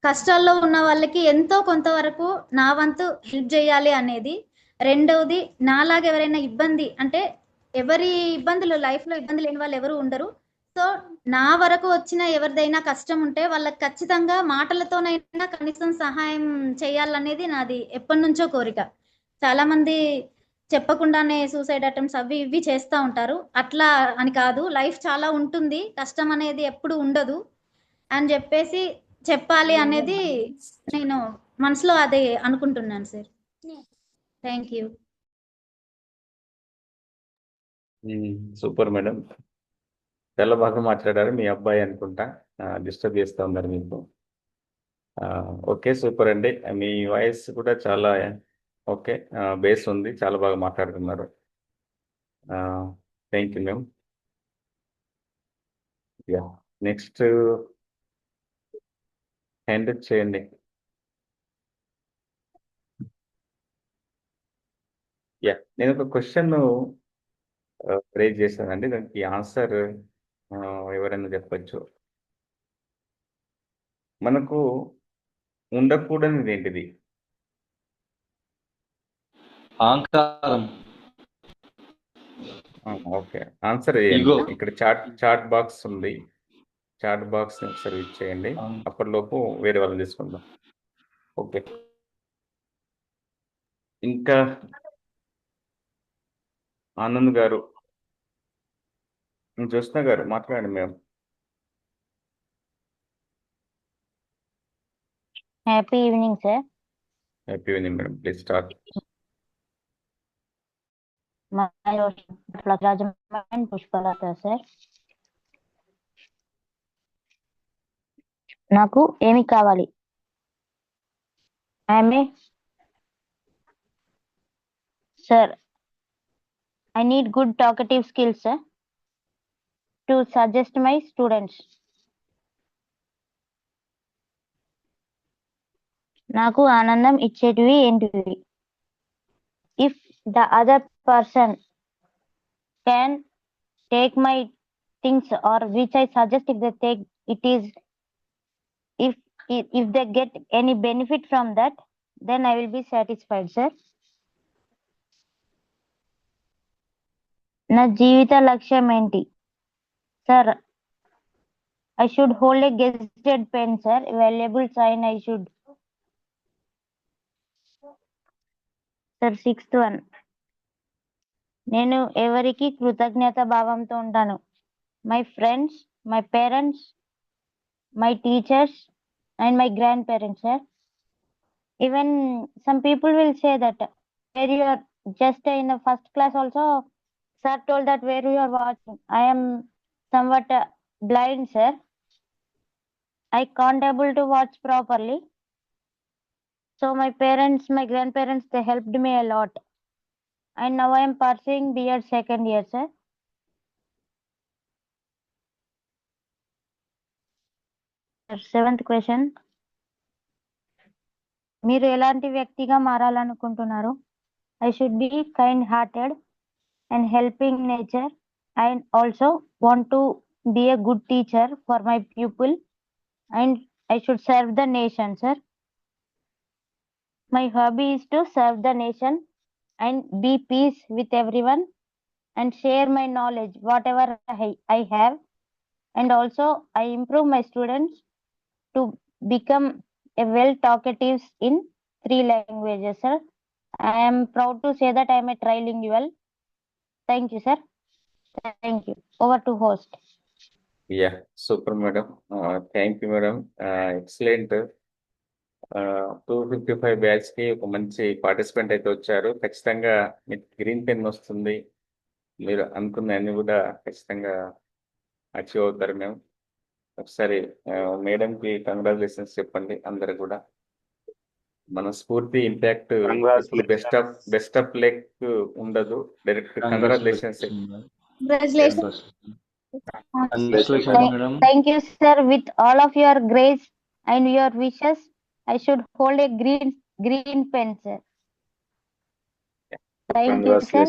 కష్టాల్లో ఉన్న వాళ్ళకి ఎంతో కొంతవరకు నా వంతు హెల్ప్ చేయాలి అనేది. 2వది, నాలాగా ఎవరైనా ఇబ్బంది అంటే ఎవరి ఇబ్బందులు, లైఫ్లో ఇబ్బంది లేని వాళ్ళు ఎవరు ఉండరు. సో నా వరకు వచ్చిన ఎవరిదైనా కష్టం ఉంటే వాళ్ళకి ఖచ్చితంగా మాటలతోనైనా కనీసం సహాయం చేయాలనేది నాది ఎప్పటి నుంచో కోరిక. చాలామంది చెప్పకుండానే సూసైడ్ అటెంప్ట్స్ అవి ఇవి చేస్తూ ఉంటారు. అట్లా అని కాదు, లైఫ్ చాలా ఉంటుంది, కష్టం అనేది ఎప్పుడు ఉండదు అని చెప్పేసి చెప్పాలి అనేది నేను మనసులో అదే అనుకుంటున్నాను sir. Thank you. Super madam, చాలా బాగా మాట్లాడారు. మీ అబ్బాయి అనుకుంటా డిస్టర్బ్ చేస్తూ ఉన్నారు మీకు. ఓకే, సూపర్ అండి. మీ వాయిస్ కూడా చాలా ఓకే, బేస్ ఉంది, చాలా బాగా మాట్లాడుతున్నారు. Thank you ma'am. Yeah, next hand చేయండి. యా, నేను ఒక క్వశ్చన్ రేజ్ చేశానండి, దానికి ఆన్సర్ ఎవరైనా చెప్పచ్చు. మనకు ఉండకూడనిది ఏంటిది? అహంకారం. ఓకే, ఆన్సర్ చేయండి. ఇక్కడ చాట్ బాక్స్ ఉంది, చాట్ బాక్స్ ఒకసారి ఇచ్చేయండి, అప్పటిలోపు వేరే వాళ్ళని తీసుకుందాం. ఓకే, ఇంకా ఆనంద్ గారు, జ్యోత్స్న గారు మాట్లాడండి మేము. Happy evening sir. Happy evening madam, please start. Pushpalatha sir. నాకు ఏమి కావాలి? Sir, I need good talkative skills, sir, to suggest my students. నాకు ఆనందం ఇచ్చేటివి ఏంటివి? If the other person can take my things or which I suggest, if they take it is, if they get any benefit from that, then I will be satisfied, sir. నా జీవిత లక్ష్యం ఏంటి? Sir, I should hold a gazetted pen, sir. Valuable sign I should. Sir, 6th one. నేను ఎవరికి కృతజ్ఞత భావంతో ఉంటాను. My friends, my parents, my teachers and my grand parents, sir. Even some people will say that where you are just in the first class also, sir told that where you are watching. I am somewhat blind, sir. I can't able to watch properly. So my parents, my grandparents, they helped me a lot. And now I am pursuing B.Ed second year, sir. Seventh question. మీరు ఎలాంటి వ్యక్తిగా మారాలనుకుంటున్నారు? I should be kind hearted and helping nature, and also want to be a good teacher for my pupil, and I should serve the nation, sir. My hobby is to serve the nation and be peace with everyone and share my knowledge whatever I have, and also I improve my students to become a well talkatives in 3 languages, sir. I am proud to say that I am a trilingual. Thank you, sir. Thank you. Over to host. Yeah super madam. Thank you madam. Excellent. 255 batch కి ఒక మంచి participant అయితే వచ్చారు. ఖచ్చితంగా మీకు green pen వస్తుంది. మీరు అనుకున్న అన్ని కూడా ఖచ్చితంగా అచీవ్ అవుతారు మేము. ఒకసారి మేడంకి కంగ్రాచులేషన్స్ చెప్పండి అందరు కూడా. మన స్ఫూర్తి ఇంపాక్ట్ ఇప్పుడు బెస్ట్ ఆఫ్ లెక్ ఉండదు, direct congratulations. Congratulations. Thank you, sir. With all of your grace and your wishes, I should hold a green pen, sir. Thank you, sir.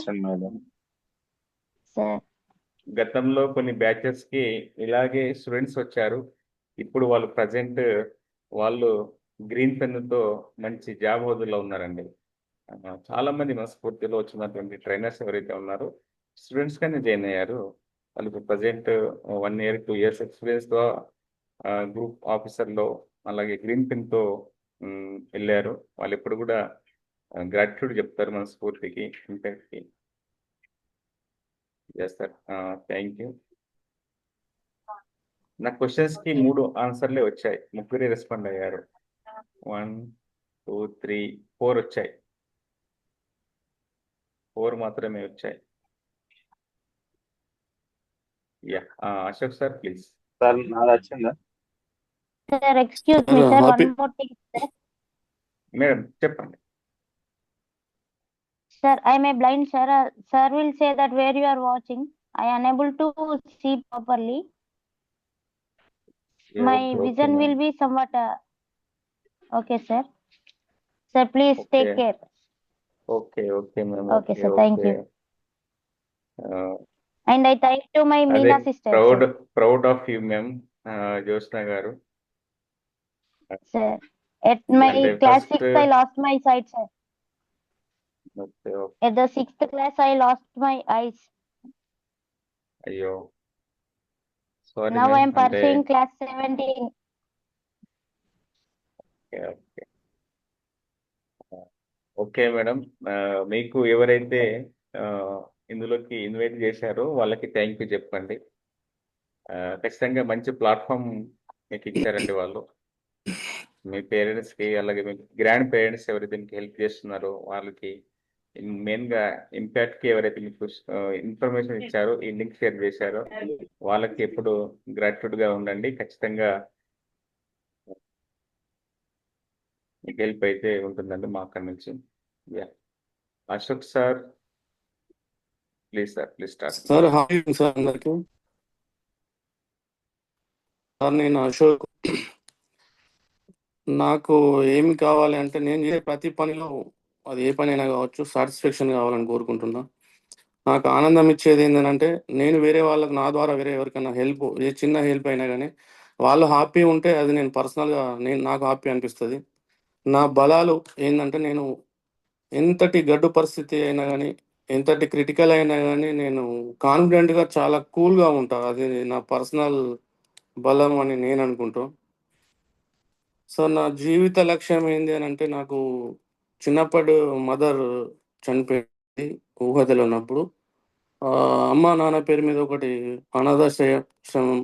Sir. గతంలో కొన్ని బ్యాచెస్ కి ఇలాగే స్టూడెంట్స్ వచ్చారు. ఇప్పుడు వాళ్ళు ప్రజెంట్ వాళ్ళు గ్రీన్ పెన్ తో మంచి జాబ్ హోదాలో ఉన్నారండి. చాలా మంది మన స్ఫూర్తిలో వచ్చినటువంటి ట్రైనర్స్ ఎవరైతే ఉన్నారో స్టూడెంట్స్ కానీ జాయిన్ అయ్యారు. వాళ్ళకి ప్రజెంట్ 1 year 2 years ఎక్స్పీరియన్స్ తో గ్రూప్ ఆఫీసర్ లో అలాగే గ్రీన్ పెన్ తో వెళ్ళారు. వాళ్ళు ఎప్పుడు కూడా గ్రాటిట్యూడ్ చెప్తారు మన స్ఫూర్తికి, ఇంపాక్ట్ కి. Sir thank you. నా క్వశ్చన్స్ కి 3 ఆన్సర్లే వచ్చాయి, 3 రెస్పాండ్ అయ్యారు. 1 2 3 4 వచ్చాయి. 4 మాత్రమే వచ్చాయి. Yeah Ashok sir please. Sir నాది వచ్చిందా? Sir, excuse me, sir. One more thing, sir. Madam చెప్పండి. Sir, I am a blind, sir. Sir will say that where you are watching, I am unable to see properly. My vision will be somewhat. Okay, sir. Sir, please take care. Okay, ma'am. Okay, sir. Thank you. And I thank to my Meena sister. Proud of you, ma'am. Jyotsna garu. Sir, at my class 6th, I lost my sight, sir. Okay. At the 6th class, I lost my eyes. Ayyo. Sorry, now ma'am. I am pursuing class 17. Okay madam. మీకు ఎవరైతే ఇందులోకి invite చేశారో వాళ్ళకి thank you చెప్పండి. ఖచ్చితంగా మంచి platform మీకు ఇచ్చారండి వాళ్ళు. మీ పేరెంట్స్కి అలాగే మీ గ్రాండ్ పేరెంట్స్ ఎవరైతే దీనికి హెల్ప్ చేస్తున్నారో వాళ్ళకి, మెయిన్గా ఇంపాక్ట్కి ఎవరైతే మీకు ఇన్ఫర్మేషన్ ఇచ్చారో, ఈ లింక్ షేర్ చేశారో వాళ్ళకి ఎప్పుడు గ్రాటిట్యూడ్గా ఉండండి. ఖచ్చితంగా మీకు హెల్ప్ అయితే ఉంటుందండి మా అక్కడి నుంచి. Ashok sir please start. Sir hi sir అందరికి. సార్ నేను అశోక్. నాకు ఏమి కావాలి అంటే నేను చేసే ప్రతి పనిలో, అది ఏ పని అయినా కావచ్చు, సాటిస్ఫాక్షన్ కావాలని కోరుకుంటున్నా. నాకు ఆనందం ఇచ్చేది ఏంటంటే నేను వేరే వాళ్ళకి, నా ద్వారా వేరే ఎవరికైనా హెల్ప్, ఏ చిన్న హెల్ప్ అయినా కానీ వాళ్ళు హ్యాపీ ఉంటే అది నేను పర్సనల్గా నాకు హ్యాపీ అనిపిస్తుంది. నా బలాలు ఏంటంటే నేను ఎంతటి గడ్డు పరిస్థితి అయినా కానీ, ఎంతటి క్రిటికల్ అయినా కానీ నేను కాన్ఫిడెంట్గా చాలా కూల్గా ఉంటాను. అది నా పర్సనల్ బలం అని నేను అనుకుంటాను. సో నా జీవిత లక్ష్యం ఏంది అని అంటే, నాకు చిన్నప్పుడు మదర్ చనిపోయింది ఊహదలో ఉన్నప్పుడు. అమ్మ నాన్న పేరు మీద ఒకటి అనాథాశ్రమం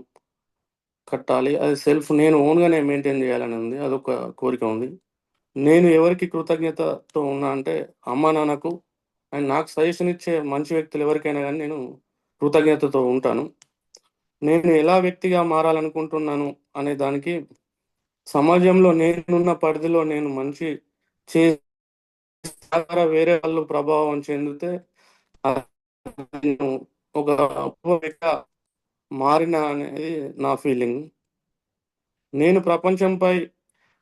కట్టాలి. అది సెల్ఫ్ నేను ఓన్గానే మెయింటైన్ చేయాలని ఉంది. అదొక కోరిక ఉంది. నేను ఎవరికి కృతజ్ఞతతో ఉన్నా అంటే అమ్మ నాన్నకు అండ్ నాకు సజెషన్ ఇచ్చే మంచి వ్యక్తులు ఎవరికైనా కానీ నేను కృతజ్ఞతతో ఉంటాను. నేను ఎలా వ్యక్తిగా మారాలనుకుంటున్నాను అనే దానికి సమాజంలో నేనున్న పరిధిలో నేను మంచి చే ద్వారా వేరే వాళ్ళు ప్రభావం చెందితే నేను ఒక గొప్ప వ్యక్తిగా మారిన అనేది నా ఫీలింగ్. నేను ప్రపంచంపై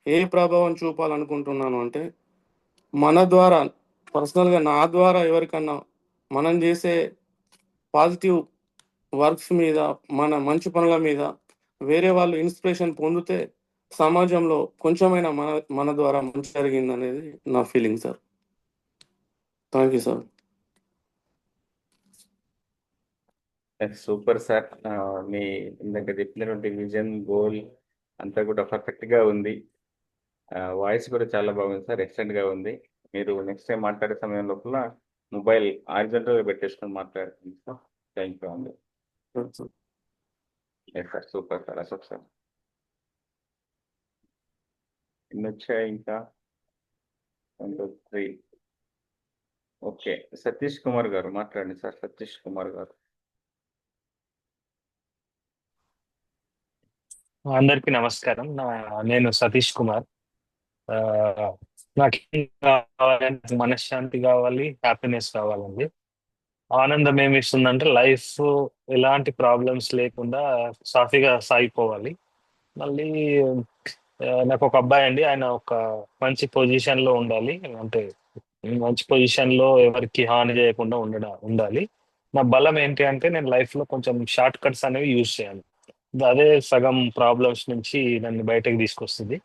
ఏ ప్రభావం చూపాలనుకుంటున్నాను అంటే, మన ద్వారా పర్సనల్గా నా ద్వారా ఎవరికన్నా మనం చేసే పాజిటివ్ వర్క్స్ మీద, మన మంచి పనుల మీద వేరే వాళ్ళు ఇన్స్పిరేషన్ పొందితే సమాజంలో కొంచెమైనా మన మన ద్వారా మంచి జరిగిందనేది నా feeling sir. Thank you sir. Super sir. మీ ఇందాక చెప్పినటువంటి విజన్ గోల్ అంతా కూడా పర్ఫెక్ట్గా ఉంది. వాయిస్ కూడా చాలా బాగుంది సార్, ఎక్సలెంట్గా ఉంది. మీరు నెక్స్ట్ టైం మాట్లాడే సమయం లోపల మొబైల్ హారిజాంటల్గా పెట్టేసుకొని మాట్లాడుతుంది సార్. థ్యాంక్ యూ అండి. Yes sir, super sir, Ashok sir. ఎన్ని వచ్చాయి ఇంకా? 1 2 3. ఓకే, సతీష్ కుమార్ గారు మాట్లాడండి సార్. సతీష్ కుమార్ గారు. అందరికీ నమస్కారం. నేను సతీష్ కుమార్. ఆ, నాకు ఏం కావాలంటే మనశ్శాంతి కావాలి, హ్యాపీనెస్ కావాలండి. ఆనందం ఏమి ఇస్తుందంటే లైఫ్ ఎలాంటి ప్రాబ్లమ్స్ లేకుండా సాఫీగా సాగిపోవాలి. మళ్ళీ నాకు ఒక అబ్బాయి అండి, ఆయన ఒక మంచి పొజిషన్ లో ఉండాలి. అంటే మంచి పొజిషన్ లో ఎవరికి హాని చేయకుండా ఉండాలి. నా బలం ఏంటి అంటే నేను లైఫ్ లో కొంచెం షార్ట్ కట్స్ అనేవి యూజ్ చేయాలి. అదే సగం ప్రాబ్లమ్స్ నుంచి నన్ను బయటకు తీసుకొస్తుంది.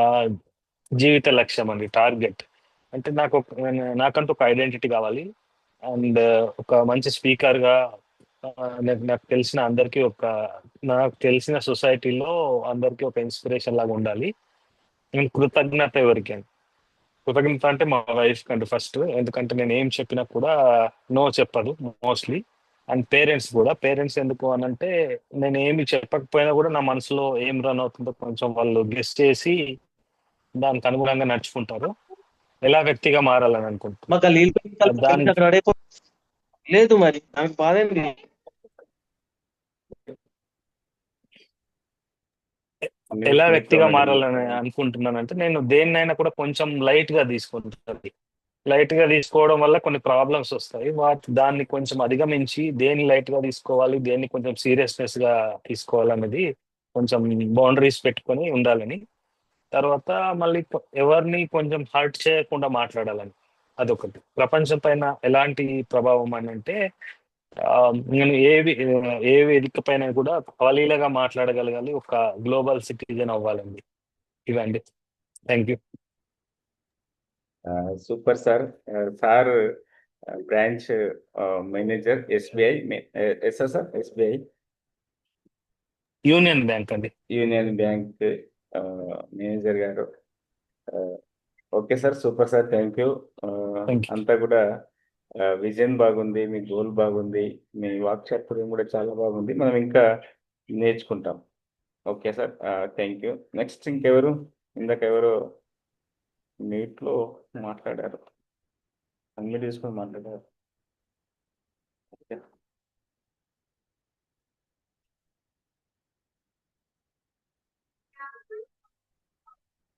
ఆ, జీవిత లక్ష్యం అండి, టార్గెట్ అంటే నాకంటూ ఒక ఐడెంటిటీ కావాలి. అండ్ ఒక మంచి స్పీకర్గా నాకు తెలిసిన అందరికీ నాకు తెలిసిన సొసైటీలో అందరికీ ఒక ఇన్స్పిరేషన్ లాగా ఉండాలి. నేను కృతజ్ఞత ఎవరికి కృతజ్ఞత అంటే మా వైఫ్ కంటే ఫస్ట్, ఎందుకంటే నేను ఏం చెప్పినా కూడా నో చెప్పదు మోస్ట్లీ. అండ్ పేరెంట్స్ ఎందుకు అని అంటే నేను ఏమి చెప్పకపోయినా కూడా నా మనసులో ఏం రన్ అవుతుందో కొంచెం వాళ్ళు గెస్ట్ చేసి దానికి అనుగుణంగా నడుచుకుంటారు. ఎలా వ్యక్తిగా మారాలని అనుకుంటున్నాను దాని లేదు మరి నాకు బాధ ఎలా వ్యక్తిగా మారాలని అనుకుంటున్నానంటే నేను దేన్నైనా కూడా కొంచెం లైట్ గా తీసుకుంటాను. లైట్ గా తీసుకోవడం వల్ల కొన్ని ప్రాబ్లమ్స్ వస్తాయి. దాన్ని కొంచెం అధిగమించి దేన్ని లైట్ గా తీసుకోవాలి, దేన్ని కొంచెం సీరియస్నెస్ గా తీసుకోవాలనేది కొంచెం బౌండరీస్ పెట్టుకొని ఉండాలని. తర్వాత మళ్ళీ ఎవరిని కొంచెం హర్ట్ చేయకుండా మాట్లాడాలని, అదొకటి. ప్రపంచం పైన ఎలాంటి ప్రభావం అని అంటే నేను ఏ వేదిక పైన కూడా అవలీలగా మాట్లాడగలగాలి, ఒక గ్లోబల్ సిటిజన్ అవ్వాలండి. ఇవండి. Thank you. Super sir. Sir branch manager SBI. SR sir, SBI Union Bank అండి. యూనియన్ బ్యాంక్ మేనేజర్ గారు. Okay sir, super sir, thank you. అంతా కూడా విజన్ బాగుంది, మీ గోల్ బాగుంది, మీ వాక్చాతుర్యం కూడా చాలా బాగుంది. మనం ఇంకా నేర్చుకుంటాం. Okay sir, thank you. Next ఇంకెవరు? ఇందాక ఎవరు మీట్లో మాట్లాడారు, అన్ని తీసుకొని మాట్లాడారు. ఓకే,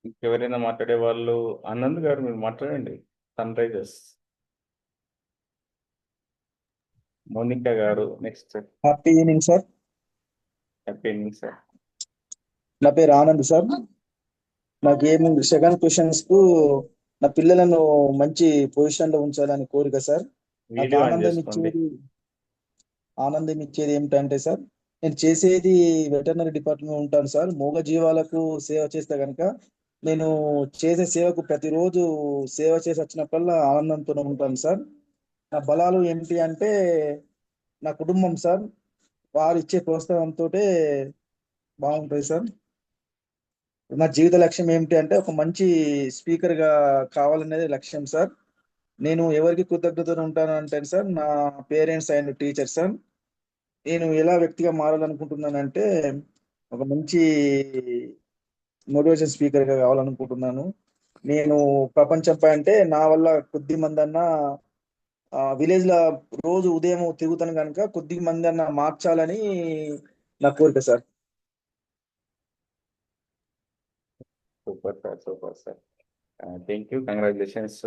ఇంకెవరైనా మాట్లాడే వాళ్ళు? ఆనంద్ గారు మీరు మాట్లాడండి. Sun risers. మోనికా గారు next. Happy evening sir. Happy evening sir. నా పేరు ఆనంద్ సార్. నాకేమి సెకండ్ క్వశ్చన్స్ కు నా పిల్లలను మంచి పొజిషన్ లో ఉంచాలని కోరిక సార్. నాకు ఆనందం ఇచ్చేది ఏమిటంటే సార్, నేను చేసేది వెటర్నరీ డిపార్ట్మెంట్ ఉంటాను సార్. మూగ జీవాలకు సేవ చేస్తే కనుక నేను చేసే సేవకు ప్రతిరోజు సేవ చేసి వచ్చినప్పుడల్లా ఆనందంతో ఉంటాను సార్. నా బలాలు ఏమిటి అంటే నా కుటుంబం సార్. వారు ఇచ్చే ప్రోత్సాహంతో బాగుంటుంది సార్. నా జీవిత లక్ష్యం ఏమిటి అంటే ఒక మంచి స్పీకర్ గా కావాలనేది లక్ష్యం సార్. నేను ఎవరికి కృతజ్ఞతలు ఉంటాను అంటే సార్, నా పేరెంట్స్ అండ్ టీచర్ సార్. నేను ఎలా వ్యక్తిగా మారాలనుకుంటున్నానంటే ఒక మంచి మోటివేషన్ స్పీకర్ గా కావాలనుకుంటున్నాను. నేను ప్రపంచంపై అంటే నా వల్ల కొద్ది మంది అన్న విలేజ్ లో రోజు ఉదయం తిరుగుతాను కనుక కొద్ది మంది అన్న మార్చాలని నా కోరిక sir. Super sir, super sir. Thank you, congratulations.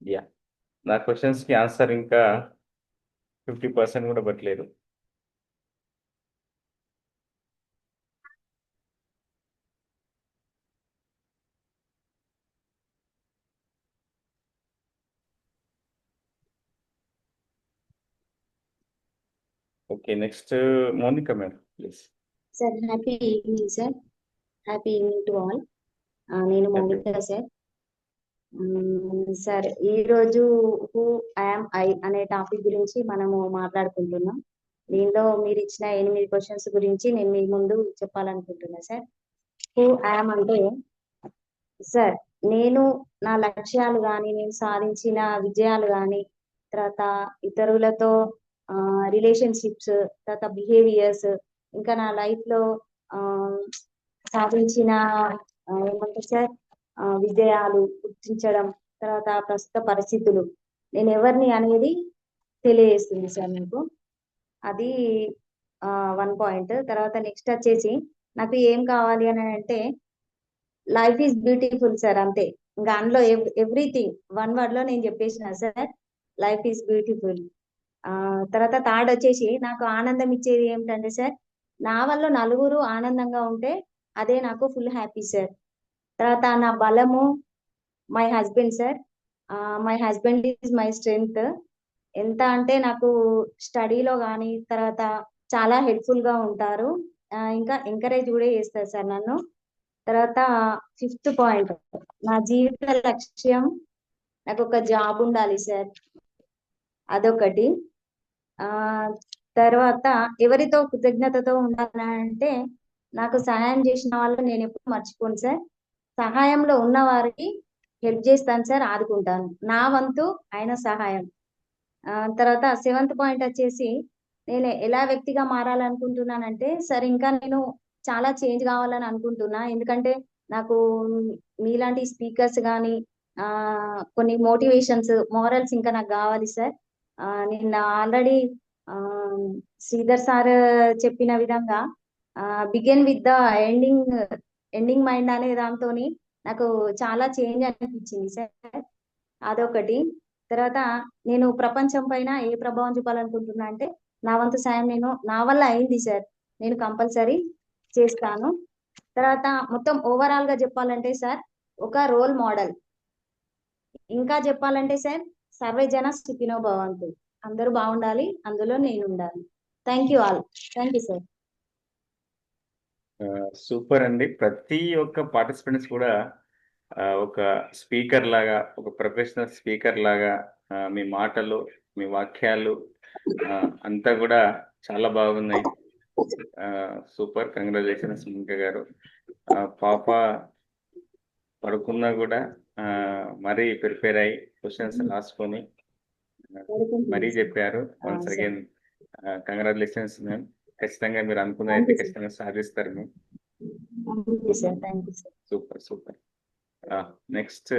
Yeah, నా క్వశ్చన్స్కి ఆన్సర్ ఇంకా 50% కూడా పట్టలేదు. Okay, next Monika madam please. Sir happy evening sir. Happy evening to all. నేను మౌనిక సార్. సార్ ఈరోజు హూ ఐఎమ్ ఐ అనే టాపిక్ గురించి మనము మాట్లాడుకుంటున్నాం. దీనిలో మీరు ఇచ్చిన 8 క్వశ్చన్స్ గురించి నేను మీ ముందు చెప్పాలనుకుంటున్నా సార్. హూ ఐఎమ్ అంటే సార్, నేను నా లక్ష్యాలు కానీ, నేను సాధించిన విజయాలు కానీ, తర్వాత ఇతరులతో రిలేషన్షిప్స్, తర్వాత బిహేవియర్స్, ఇంకా నా లైఫ్ లో సాధించిన ఏమంటారు సార్ విజయాలు గుర్తించడం, తర్వాత ప్రస్తుత పరిస్థితులు, నేను ఎవరిని అనేది తెలియజేస్తుంది సార్ మీకు. అది 1 పాయింట్. తర్వాత నెక్స్ట్ వచ్చేసి నాకు ఏం కావాలి అని అంటే లైఫ్ ఈజ్ బ్యూటిఫుల్ సార్, అంతే. ఇంకా అందులో ఎవ్రీథింగ్ 1 word లో నేను చెప్పేసిన సార్, లైఫ్ ఈజ్ బ్యూటిఫుల్. తర్వాత థర్డ్ వచ్చేసి నాకు ఆనందం ఇచ్చేది ఏమిటంటే సార్, నా వల్ల నలుగురు ఆనందంగా ఉంటే అదే నాకు ఫుల్ హ్యాపీ సార్. తర్వాత నా బలము my husband sir. My husband is my strength. ఎంత అంటే నాకు స్టడీలో కానీ తర్వాత చాలా హెల్ప్ఫుల్ గా ఉంటారు, ఇంకా ఎంకరేజ్ కూడా చేస్తారు సార్ నన్ను. తర్వాత 5th పాయింట్, నా జీవిత లక్ష్యం నాకు ఒక జాబ్ ఉండాలి సార్, అదొకటి. తర్వాత ఎవరితో కృతజ్ఞతతో ఉండాలంటే నాకు సహాయం చేసిన వాళ్ళు నేను ఎప్పుడు మర్చిపోను సార్. సహాయంలో ఉన్న వారికి హెల్ప్ చేస్తాను సార్, ఆదుకుంటాను, నా వంతు ఆయన సహాయం. తర్వాత 7th పాయింట్ వచ్చేసి నేను ఎలా వ్యక్తిగా మారాలనుకుంటున్నానంటే సార్, ఇంకా నేను చాలా చేంజ్ కావాలని అనుకుంటున్నా. ఎందుకంటే నాకు మీలాంటి స్పీకర్స్ కానీ కొన్ని మోటివేషన్స్, మోరల్స్ ఇంకా నాకు కావాలి సార్. నిన్న ఆల్రెడీ శ్రీధర్ సార్ చెప్పిన విధంగా begin with the ending mind అనే దాంతో నాకు చాలా చేంజ్ అనిపించింది సార్, అదొకటి. తర్వాత నేను ప్రపంచం పైన ఏ ప్రభావం చూపాలనుకుంటున్నా అంటే నా వంతు సాయం నేను నా వల్ల అయింది సార్, నేను కంపల్సరీ చేస్తాను. తర్వాత మొత్తం ఓవరాల్ గా చెప్పాలంటే సార్ ఒక రోల్ మోడల్. ఇంకా చెప్పాలంటే సార్ సర్వే జన సుఖినో భవంతు, అందరూ బాగుండాలి, అందులో నేను ఉండాలి. Thank you all. Thank you sir. Super అండి. ప్రతి ఒక్క పార్టిసిపెంట్స్ కూడా ఒక స్పీకర్ లాగా, ఒక ప్రొఫెషనల్ స్పీకర్ లాగా మీ మాటలు, మీ వాక్యాలు అంతా కూడా చాలా బాగున్నాయి. సూపర్, కంగ్రాచులేషన్స్ మోనికా గారు. పాప పడుకున్నా కూడా మరీ ప్రిపేర్ అయ్యి క్వశ్చన్స్ రాసుకొని మరీ చెప్పారు. Once again congratulations ma'am. ఖచ్చితంగా మీరు అనుకున్నది అయితే ఖచ్చితంగా సాధిస్తారు ma'am. Super super. Next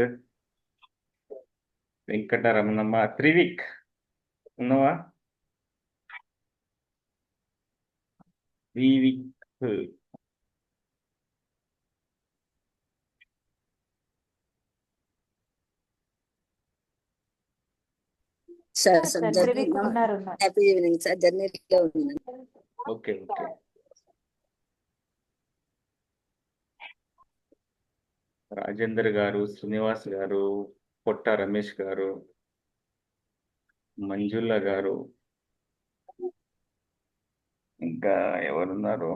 Venkataramanamma. Trivik ఉన్నావా? Trivik sir happy evening sir. జర్నీలో ఉన్నాను. Okay okay. రాజేందర్ గారు, శ్రీనివాస్ గారు, పొట్ట రమేష్ గారు, మంజుల గారు, ఇంకా ఎవరున్నారు?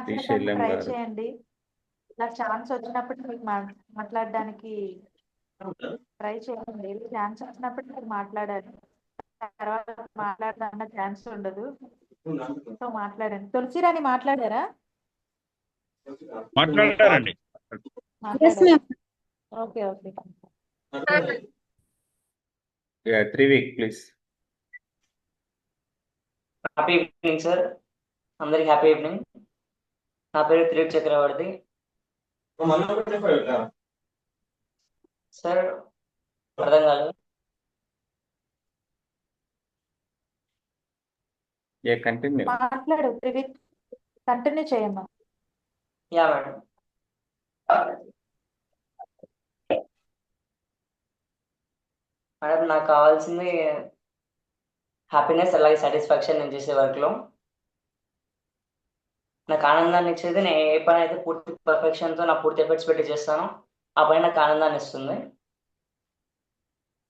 శ్రీశైలం ట్రై గారు. చేయండి. నాకు ఛాన్స్ వచ్చినప్పుడు మీకు మాట్లాడడానికి ట్రై చేయండి. ఛాన్స్ వచ్చినప్పుడు మీరు మాట్లాడాలి. తర్వాత మాట్లాడదామన్న ఛాన్స్ ఉండదు. సో మాట్లాడండి. తులసిరాణి మాట్లాడారా? మాట్లాడారండి. మాట్లాడారు. Okay okay. Trivik please. Happy evening sir, అందరికి హ్యాపీ ఈవినింగ్. నా పేరు త్రివిక్ చక్రవర్తి సార్. అర్థం కాలేదు. కంటిన్యూ. మాట్లాడు త్రివిక్, కంటిన్యూ చేయమ్మా. Yeah madam. మేడం నాకు కావాల్సింది హ్యాపీనెస్, అలాగే సాటిస్ఫాక్షన్ నేను చేసే వర్క్లో. నాకు ఆనందాన్ని ఇచ్చేది నేను ఏ పని అయితే పూర్తి పర్ఫెక్షన్తో నా పూర్తి ఎఫర్ట్స్ పెట్టి చేస్తానో ఆ పని నాకు ఆనందాన్ని ఇస్తుంది.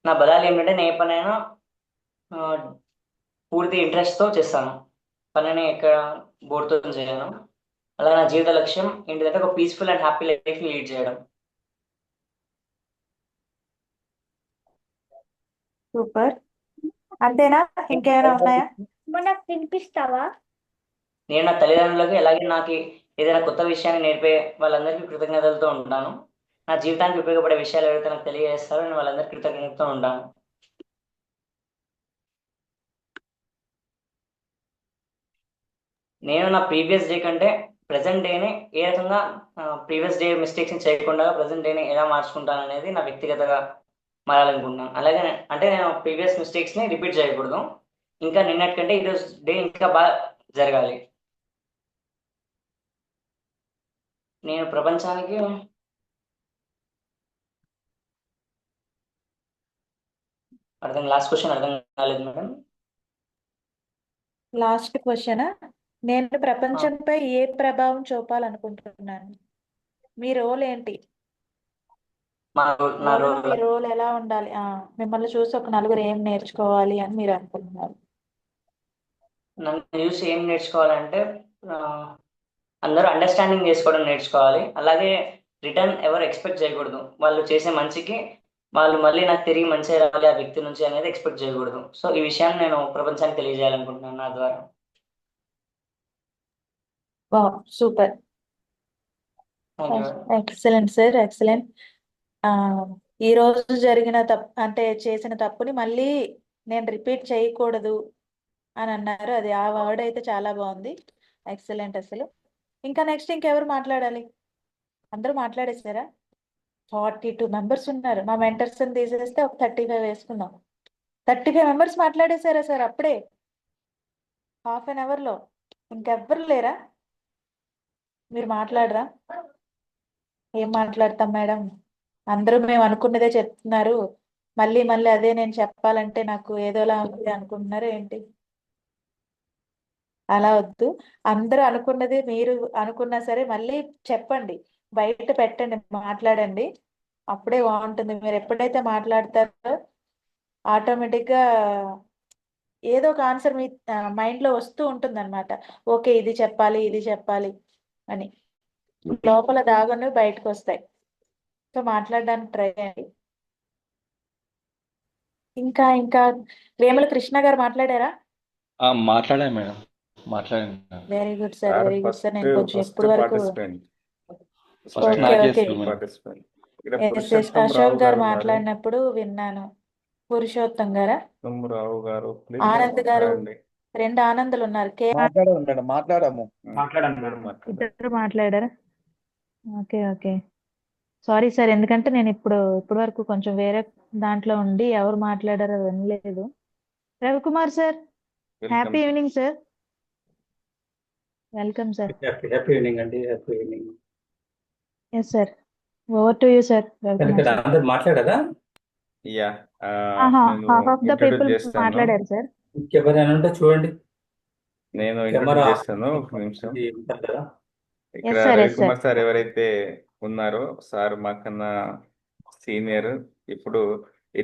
నా బలాలు ఏమిటంటే నేను ఏ పనైనా పూర్తి ఇంట్రెస్ట్తో చేస్తాను, పనిని ఎక్కడ బోర్తో చేయను. అలాగే నా జీవిత లక్ష్యం ఏంటిదంటే ఒక peaceful and happy life lead చేయడం. సూపర్. అంతేనా? ఇంకేమైనా ఉన్నాయా? నాకు వినిపిస్తావా? నేను నా తల్లిదండ్రులకు అలాగే నాకు ఏదైనా కొత్త విషయాన్ని నేర్పే వాళ్ళందరికీ కృతజ్ఞతలతో ఉంటాను. నా జీవితానికి ఉపయోగపడే విషయాలు ఎవరైతే నాకు తెలియజేస్తారో నేను వాళ్ళందరికీ కృతజ్ఞతతో ఉంటాను. నేను నా ప్రీవియస్ డే కంటే ప్రజెంట్ డేని ఏ రకంగా ప్రీవియస్ డే మిస్టేక్స్ని చేయకుండా ప్రజెంట్ డేని ఎలా మార్చుకుంటాను అనేది నా వ్యక్తిగతంగా మారాలనుకుంటున్నాను. అలాగే అంటే నేను ప్రీవియస్ మిస్టేక్స్ని రిపీట్ చేయకూడదు, ఇంకా నిన్నటి కంటే ఈరోజు డే ఇంకా బాగా జరగాలి. నేను ప్రపంచానికి లాస్ట్ క్వశ్చన్ అర్థం కాలేదు మేడం. లాస్ట్ క్వశ్చన్, నేను ప్రపంచంపై ఏ ప్రభావం చూపాలనుకుంటున్నాను? మీ రోల్ ఏంటి? మీ రోల్ ఎలా ఉండాలి? మిమ్మల్ని చూసి ఒక నలుగురు ఏం నేర్చుకోవాలి అని మీరు అనుకుంటున్నారు? నన్ను చూసి ఏం నేర్చుకోవాలంటే అందరూ అండర్స్టాండింగ్ చేసుకోవడం నేర్చుకోవాలి. అలాగే రిటర్న్ ఎవరు ఎక్స్పెక్ట్ చేయకూడదు. వాళ్ళు చేసే మంచికి వాళ్ళు మళ్ళీ నాకు తిరిగి మంచి రావాలి ఆ వ్యక్తి నుంచి అనేది ఎక్స్పెక్ట్ చేయకూడదు. సో ఈ విషయాన్ని నేను ప్రపంచానికి తెలియజేయాలనుకుంటున్నాను నా ద్వారా. Super, excellent sir, excellent. ఈ రోజు జరిగిన అంటే చేసిన తప్పుని మళ్ళీ నేను రిపీట్ చేయకూడదు అని అన్నారు. అది ఆ వర్డ్ అయితే చాలా బాగుంది, ఎక్సలెంట్ అసలు. ఇంకా నెక్స్ట్ ఇంకెవరు మాట్లాడాలి? అందరూ మాట్లాడేసారా? 42 మెంబర్స్ ఉన్నారు. మా మెంటర్స్ తీసేస్తే ఒక 35 వేసుకుందాం. 35 మెంబర్స్ మాట్లాడేశారా సార్ అప్పుడే? హాఫ్ అన్ అవర్లో ఇంకెవ్వరు లేరా? మీరు మాట్లాడరా? ఏం మాట్లాడతాం మేడం, అందరూ మేము అనుకున్నదే చెప్తున్నారు, మళ్ళీ మళ్ళీ అదే నేను చెప్పాలంటే నాకు ఏదోలా ఉంది అనుకుంటున్నారు ఏంటి? అలా వద్దు. అందరూ అనుకున్నది మీరు అనుకున్నా సరే మళ్ళీ చెప్పండి, బయట పెట్టండి, మాట్లాడండి, అప్పుడే బాగుంటుంది. మీరు ఎప్పుడైతే మాట్లాడతారో ఆటోమేటిక్గా ఏదో ఒక ఆన్సర్ మీ మైండ్లో వస్తూ ఉంటుంది అనమాట. ఓకే ఇది చెప్పాలి ఇది చెప్పాలి అని లోపల దాగను బయటకు వస్తాయి. సో మాట్లాడడానికి ట్రై చేయండి. ఇంకా ఇంకా వేముల కృష్ణ గారు మాట్లాడారా? మాట్లాడా మేడం, మాట్లాడండి. Very good sir, very good sir. నేను కొంచెం ఎప్పటి వరకు అశోక్ గారు మాట్లాడినప్పుడు విన్నాను. పురుషోత్తం గారా? రావు గారు, ఆనంద్ గారు, 2 ఆనందులు ఉన్నారు. ఇద్దరు మాట్లాడారా? ఓకే ఓకే, సారీ సార్, ఎందుకంటే నేను ఇప్పటి వరకు కొంచెం వేరే దాంట్లో ఉండి ఎవరు మాట్లాడారో వినలేదు. Ravikumar sir, happy evening sir. Welcome sir. Happy evening అండి. Happy evening. Yes sir, over to you sir. అందరు మాట్లాడారా? Yeah, half of the people మాట్లాడారు సార్. ఇంకెవరైనా ఉంటే చూడండి. నేను ఇంట్రడ్యూస్ చేస్తాను, ఒక నిమిషం. ఇక్కడ రవికుమార్ సార్ ఎవరైతే ఉన్నారో సార్ మాకన్నా సీనియర్. ఇప్పుడు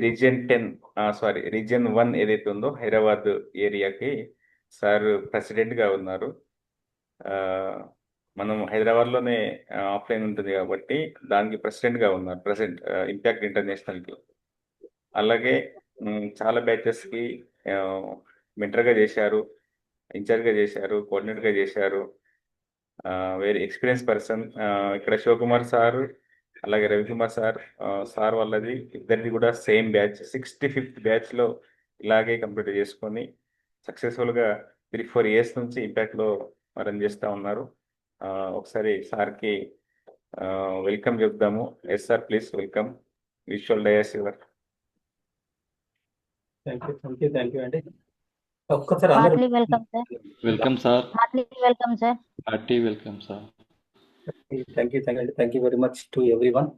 రీజియన్ 1 ఏదైతే ఉందో హైదరాబాద్ ఏరియాకి సార్ ప్రెసిడెంట్ గా ఉన్నారు. మనం హైదరాబాద్లోనే ఆఫ్లైన్ ఉంటుంది కాబట్టి దానికి ప్రెసిడెంట్ గా ఉన్నారు, ప్రెసిడెంట్ ఇంపాక్ట్ ఇంటర్నేషనల్ కి. అలాగే చాలా బ్యాచెస్ కి మెంటర్గా చేశారు, ఇన్ఛార్జ్గా చేశారు, కోఆర్డినేటర్గా చేశారు. Very experience person. ఇక్కడ శివకుమార్ సార్ అలాగే రవికుమార్ సార్, సార్ వాళ్ళది ఇద్దరిది కూడా సేమ్ బ్యాచ్, 65th బ్యాచ్లో ఇలాగే కంప్లీట్ చేసుకొని సక్సెస్ఫుల్గా 3-4 years నుంచి ఇంపాక్ట్లో రన్ చేస్తూ ఉన్నారు. ఒకసారి సార్కి వెల్కమ్ చెప్దాము. Yes sir, please welcome. Visual dais your. Thank you అండి. ఒక్కసారి అందరూ heartly welcome sir. Welcome sir. Heartly welcome sir. Hearty welcome sir. Thank you very much to every one.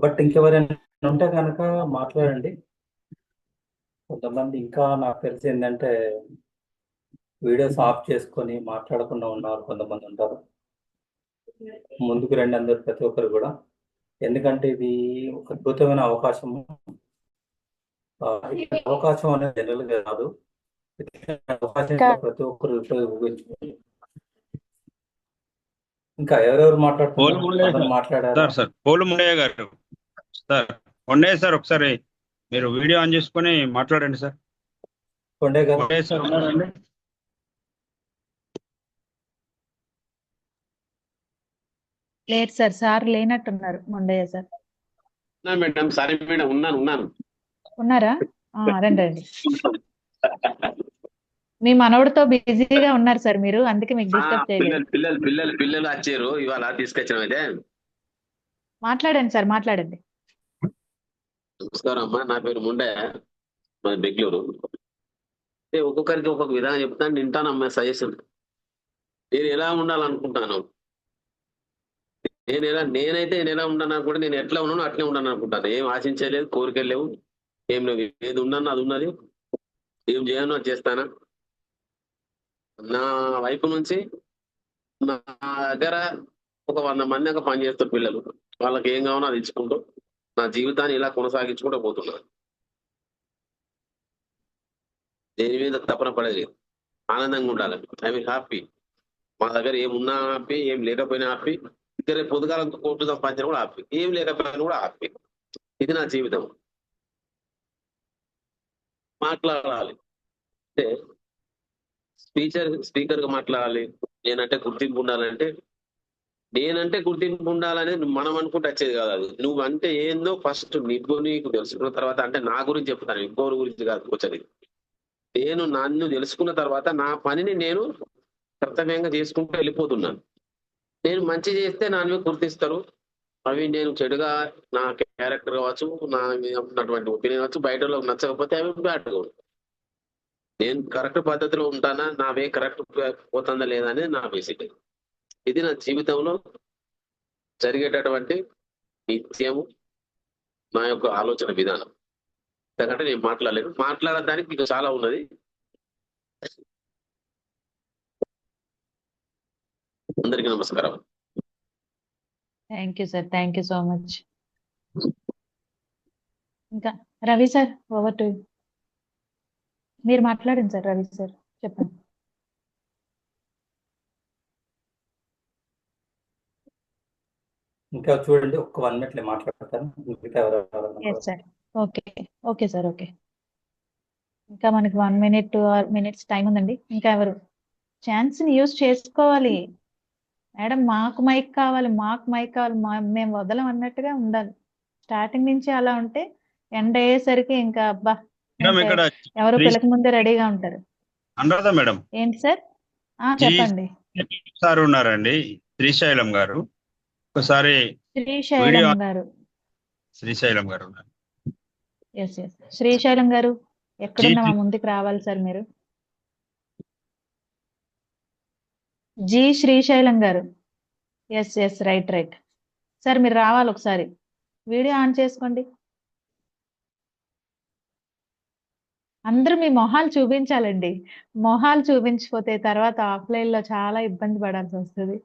But ఇంకెవరైనా ఉంటే కనుక మాట్లాడండి. కొంతమంది ఇంకా నాకు తెలిసి ఏంటంటే వీడియోస్ ఆఫ్ చేసుకొని మాట్లాడకుండా ఉన్నారు, కొంతమంది ఉంటారు. ముందుకు రండి అందరు, ప్రతి ఒక్కరు కూడా. ఎందుకంటే ఇది ఒక అద్భుతమైన అవకాశము. అవకాశం అనేది జనరల్గా కాదు, అవకాశం ప్రతి ఒక్కరు ఉపయోగించుకోండి. ఇంకా ఎవరెవరు మాట్లాడారు? సార్ పోలు ముండయ్య గారు. సార్ కొండయ్య సార్, ఒకసారి మీరు వీడియో ఆన్ చేసుకొని మాట్లాడండి సార్. కొండయ్య సార్ ఉన్నారండి? లేదు సార్, సార్ లేనట్టున్నారు. Mondayya sir madam. Sorry madam, ఉన్నాను. ఉన్నారా? రండి రండి. మీ మనవడితో బిజీగా ఉన్నారు సార్ మీరు, అందుకే మీకు డిస్టర్బ్ చేయలేదు. పిల్లలు వచ్చారు ఇవాళ, తీసుకొచ్చాం. అయితే మాట్లాడండి సార్, మాట్లాడండి. నమస్కారం అమ్మా, నా పేరు ముండయ్య, మాది బెంగళూరు. ఒక్కొక్కరికి ఒక్కొక్క విధానం చెప్తాను, వింటానమ్మా సజెషన్. నేను ఎలా ఉండాలనుకుంటాను, నేనైతే ఎలా ఉన్నాను అనుకుంటే, నేను ఎట్లా ఉన్నాను అట్లే ఉన్నాను అనుకుంటాను. ఏం ఆశించలేదు, కోరికలు లేవు, ఏం లేవు. ఏది ఉన్నాను అది ఉన్నది, ఏం చేయను అది చేస్తానా. నా వైపు నుంచి నా దగ్గర ఒక 100 మంది దాకా పనిచేస్తారు పిల్లలు. వాళ్ళకి ఏం కావాలో అది ఇచ్చుకుంటూ నా జీవితాన్ని ఇలా కొనసాగించుకుంటూ పోతున్నాను. దేని మీద తపన పడలేదు, ఆనందంగా ఉండాలి. I mean happy. మా దగ్గర ఏమున్నా హ్యాపీ, ఏం లేకపోయినా హ్యాపీ. ఇక్కడ పొద్దుగాలంతో కోర్టు సంపాదించిన కూడా హ్యాపీ, ఏం లేకపోయినా కూడా హ్యాపీ. ఇది నా జీవితం. మాట్లాడాలి అంటే స్పీకర్ గా మాట్లాడాలి. నేనంటే గుర్తింపు ఉండాలంటే, గుర్తింపు ఉండాలనేది మనం అనుకుంటే వచ్చేది కాదు. అది నువ్వు అంటే ఏందో ఫస్ట్ నీకు తెలుసుకున్న తర్వాత, అంటే నా గురించి చెప్తాను, ఇంకోరి గురించి కాదు వచ్చేది. నేను నన్ను తెలుసుకున్న తర్వాత నా పనిని నేను కర్తవ్యంగా చేసుకుంటూ వెళ్ళిపోతున్నాను. నేను మంచి చేస్తే నా మీద గుర్తిస్తారు. అవి నేను చెడుగా, నా క్యారెక్టర్ కావచ్చు, నా మీద ఉన్నటువంటి ఒపీనియన్ కావచ్చు, బయటలో నచ్చకపోతే అవి బ్యాడ్గా ఉంటాయి. నేను కరెక్ట్ పద్ధతిలో ఉంటానా, నా వే కరెక్ట్ పోతుందా లేదా అనేది నా బేసిక్. ఇది నా జీవితంలో జరిగేటటువంటి నిత్యము నా యొక్క ఆలోచన విధానం. ఎందుకంటే నేను మాట్లాడడానికి మీకు చాలా ఉన్నది. అందరికీ నమస్కారం. Thank you sir, thank you so much. ఇంకా Ravi sir, over to you. మీరు మాట్లాడండి సార్. రవి సార్ చెప్పండి. ఇంకా చూడండి, ఒక్క 1 minute మాట్లాడతాను. Yes sir. Okay sir, okay. ఇంకా మనకి 1 minute 2 minutes టైం ఉందండి. ఇంకా ఎవరు ఛాన్స్ని యూజ్ చేసుకోవాలి. మేడం మాకు మైక్ కావాలి, మేము వదలం అన్నట్టుగా ఉండాలి. స్టార్టింగ్ నుంచి అలా ఉంటే ఎండ్ అయ్యేసరికి ఇంకా అబ్బా, ఎవరు పిల్లక ముందే రెడీగా ఉంటారు. అనురాధ మేడం. ఏంటి సార్? చెప్పండి సార్. ఉన్నారండి శ్రీశైలం గారు. ఒకసారి శ్రీశైలం గారు ఉన్నారు. ఎస్ శ్రీశైలం గారు ఎక్కడున్నా మా ముందుకు రావాలి సార్ మీరు. జి శ్రీశైలం గారు. ఎస్ రైట్ సార్, మీరు రావాలి. ఒకసారి వీడియో ఆన్ చేసుకోండి. అందరూ మీ మొహాలు చూపించాలండి. మొహాలు చూపించకపోతే తర్వాత ఆఫ్లైన్ లో చాలా ఇబ్బంది పడాల్సి వస్తుంది.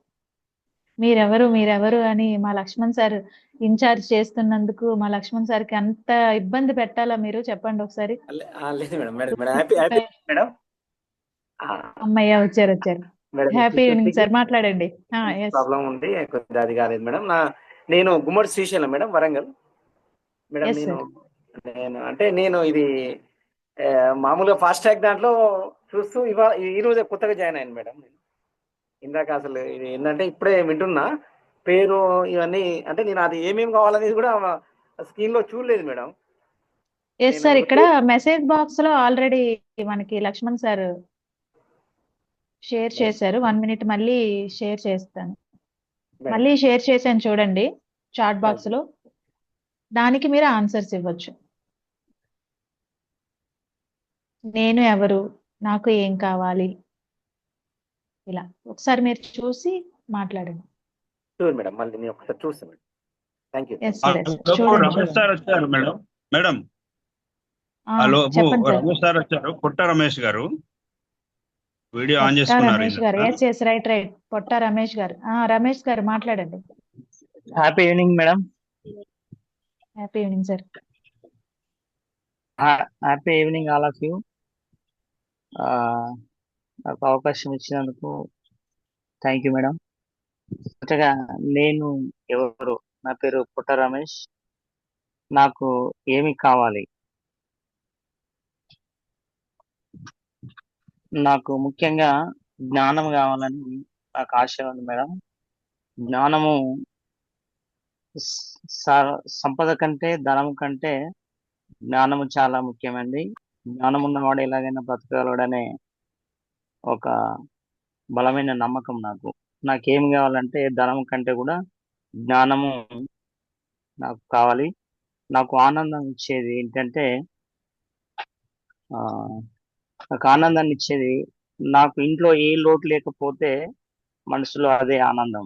మీరెవరు అని మా లక్ష్మణ్ సార్ ఇన్ఛార్జ్ చేస్తున్నందుకు మా లక్ష్మణ్ సార్కి అంత ఇబ్బంది పెట్టాలా మీరు? చెప్పండి ఒకసారి. అమ్మయ్య వచ్చారు. హ్యాపీ ఈవినింగ్ సార్, మాట్లాడండి. ప్రాబ్లం ఉంది, కొద్దిగా అది కాలేదు మేడం. నేను గుమ్మడి శ్రీశైలం మేడం, వరంగల్ మేడం. నేను ఇది మామూలుగా ఫాస్ట్ ట్రాక్ దాంట్లో చూస్తూ ఈ రోజే కొత్తగా జాయిన్ అయ్యాను మేడం. ఇందాక అసలు ఇది ఏంటంటే ఇప్పుడే వింటున్నా పేరు ఇవన్నీ. అంటే నేను అది ఏమేమి కావాలనేది కూడా స్క్రీన్ లో చూడలేదు మేడం. ఎస్ సార్, ఇక్కడ మెసేజ్ బాక్స్ లో ఆల్రెడీ మనకి లక్ష్మణ్ సార్ షేర్ చేశారు. 1 మినిట్ మళ్ళీ షేర్ చేస్తాను. మళ్ళీ షేర్ చేశాను చూడండి చాట్ బాక్స్ లో. దానికి మీరు ఆన్సర్స్ ఇవ్వచ్చు. నేను ఎవరు, నాకు ఏం కావాలి, ఇలా ఒకసారి మీరు చూసి మాట్లాడండి. చూడు మేడం, మళ్ళీ నేను ఒకసారి చూస్తాను madam. Thank you. Yes sir, చూడండి రమేష్ సార్ వచ్చారు మేడం. మేడం చెప్పండి సార్. రమేష్ సార్ వచ్చారు. పుట్ట రమేష్ గారు వీడియో ఆన్ పొట్ట చేసుకున్నారు. రమేష్ గారు, ఎస్ రైట్. పొట్ట రమేష్ గారు, రమేష్ గారు మాట్లాడండి. Happy evening madam. Happy evening sir. Happy evening all of you. నాకు అవకాశం ఇచ్చినందుకు థ్యాంక్ యూ మేడం. మొదటగా నేను ఎవరు, నా పేరు పుట్ట రమేష్. నాకు ఏమి కావాలి? నాకు ముఖ్యంగా జ్ఞానం కావాలని నాకు ఆశ ఉంది మేడం. జ్ఞానము సంపద కంటే, ధనం కంటే జ్ఞానము చాలా ముఖ్యమండి. జ్ఞానం ఉన్నవాడు ఎలాగైనా బ్రతకగలడనే ఒక బలమైన నమ్మకం నాకు. నాకేం కావాలంటే ధనం కంటే కూడా జ్ఞానము నాకు కావాలి. నాకు ఆనందం ఇచ్చేది ఏంటంటే నాకు ఆనందాన్ని ఇచ్చేది, నాకు ఇంట్లో ఏ లోటు లేకపోతే మనసులో అదే ఆనందం.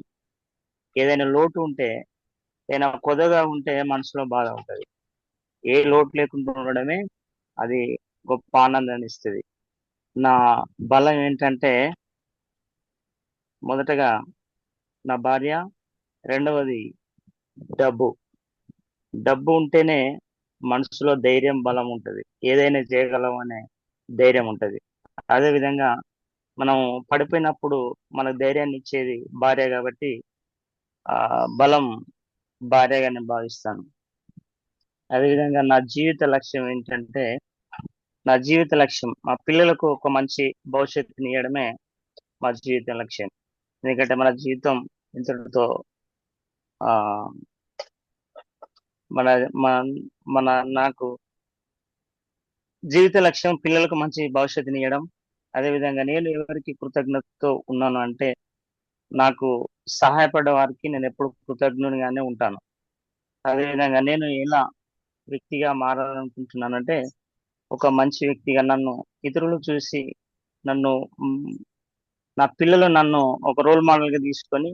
ఏదైనా లోటు ఉంటే, ఏదైనా కొదగా ఉంటే మనసులో బాధ ఉంటుంది. ఏ లోటు లేకుండా ఉండడమే అది గొప్ప ఆనందాన్ని ఇస్తుంది. నా బలం ఏంటంటే మొదటగా నా భార్య, రెండవది డబ్బు. డబ్బు ఉంటేనే మనసులో ధైర్యం, బలం ఉంటుంది. ఏదైనా చేయగలం అనే ధైర్యం ఉంటుంది. అదేవిధంగా మనం పడిపోయినప్పుడు మనకు ధైర్యాన్ని ఇచ్చేది భార్య కాబట్టి బలం భార్యగానే భావిస్తాను. అదేవిధంగా నా జీవిత లక్ష్యం ఏంటంటే, నా జీవిత లక్ష్యం మా పిల్లలకు ఒక మంచి భవిష్యత్తుని ఇవ్వడమే మా జీవిత లక్ష్యం. ఎందుకంటే మన జీవితం ఇంతటితో మన మన నాకు జీవిత లక్ష్యం పిల్లలకు మంచి భవిష్యత్తుని ఇవ్వడం. అదేవిధంగా నేను ఎవరికి కృతజ్ఞతతో ఉన్నాను అంటే, నాకు సహాయపడ్డ వారికి నేను ఎప్పుడు కృతజ్ఞునిగానే ఉంటాను. అదేవిధంగా నేను ఎలా వ్యక్తిగా మారాలనుకుంటున్నానంటే, ఒక మంచి వ్యక్తిగా నన్ను ఇతరులు చూసి నా పిల్లలు నన్ను ఒక రోల్ మోడల్గా తీసుకొని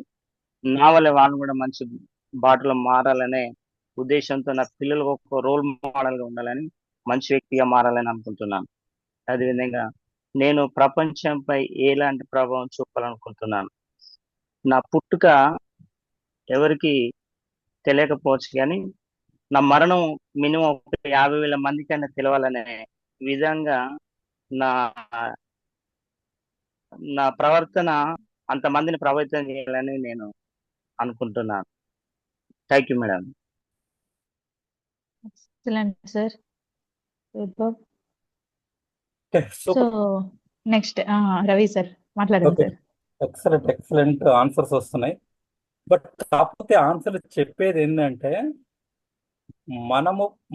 నా వల్ల వాళ్ళు కూడా మంచి బాటలో మారాలనే ఉద్దేశంతో నా పిల్లలకు ఒక రోల్ మోడల్గా ఉండాలని, మంచి వ్యక్తిగా మారాలని అనుకుంటున్నాను. అదేవిధంగా నేను ప్రపంచంపై ఎలాంటి ప్రభావం చూపాలనుకుంటున్నాను. నా పుట్టుక ఎవరికి తెలియకపోవచ్చు కానీ నా మరణం మినిమం 50,000 మందికైనా తెలవాలనే విధంగా నా ప్రవర్తన అంతమందిని ప్రభావితం చేయాలని నేను అనుకుంటున్నాను. Thank you madam. Excellent sir. So next Ravi sir మాట్లాడండి సార్. ఎక్సలెంట్ ఆన్సర్స్ వస్తున్నాయి. బట్ కాకపోతే ఆన్సర్లు చెప్పేది ఏంటంటే,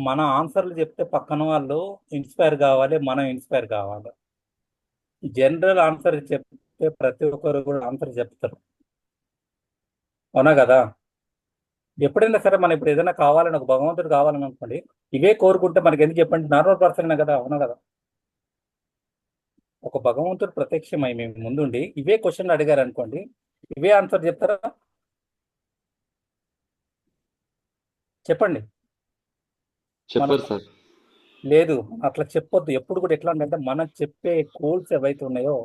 మన ఆన్సర్లు చెప్తే పక్కన వాళ్ళు ఇన్స్పైర్ కావాలి, మనం ఇన్స్పైర్ కావాలి. జనరల్ ఆన్సర్ చెప్తే ప్రతి ఒక్కరు కూడా ఆన్సర్ చెప్తారు, అవునా కదా? ఎప్పుడైనా సరే మనం ఇప్పుడు ఏదైనా కావాలని, ఒక భగవంతుడు కావాలని అనుకోండి, ఇవే కోరుకుంటే మనకి ఎందుకు చెప్పండి, నార్మల్ పర్సన్ కదా, అవునా కదా? ఒక భగవంతుడు ప్రత్యక్షమై మేము ముందుండి ఇవే క్వశ్చన్లు అడిగారు అనుకోండి, ఇవే ఆన్సర్ చెప్తారా? చెప్పండి. చెప్పారు సార్. లేదు, అట్లా చెప్పొద్దు. ఎప్పుడు కూడా ఎట్లా అంటే, మనం చెప్పే కోల్స్ ఏవైతే ఉన్నాయో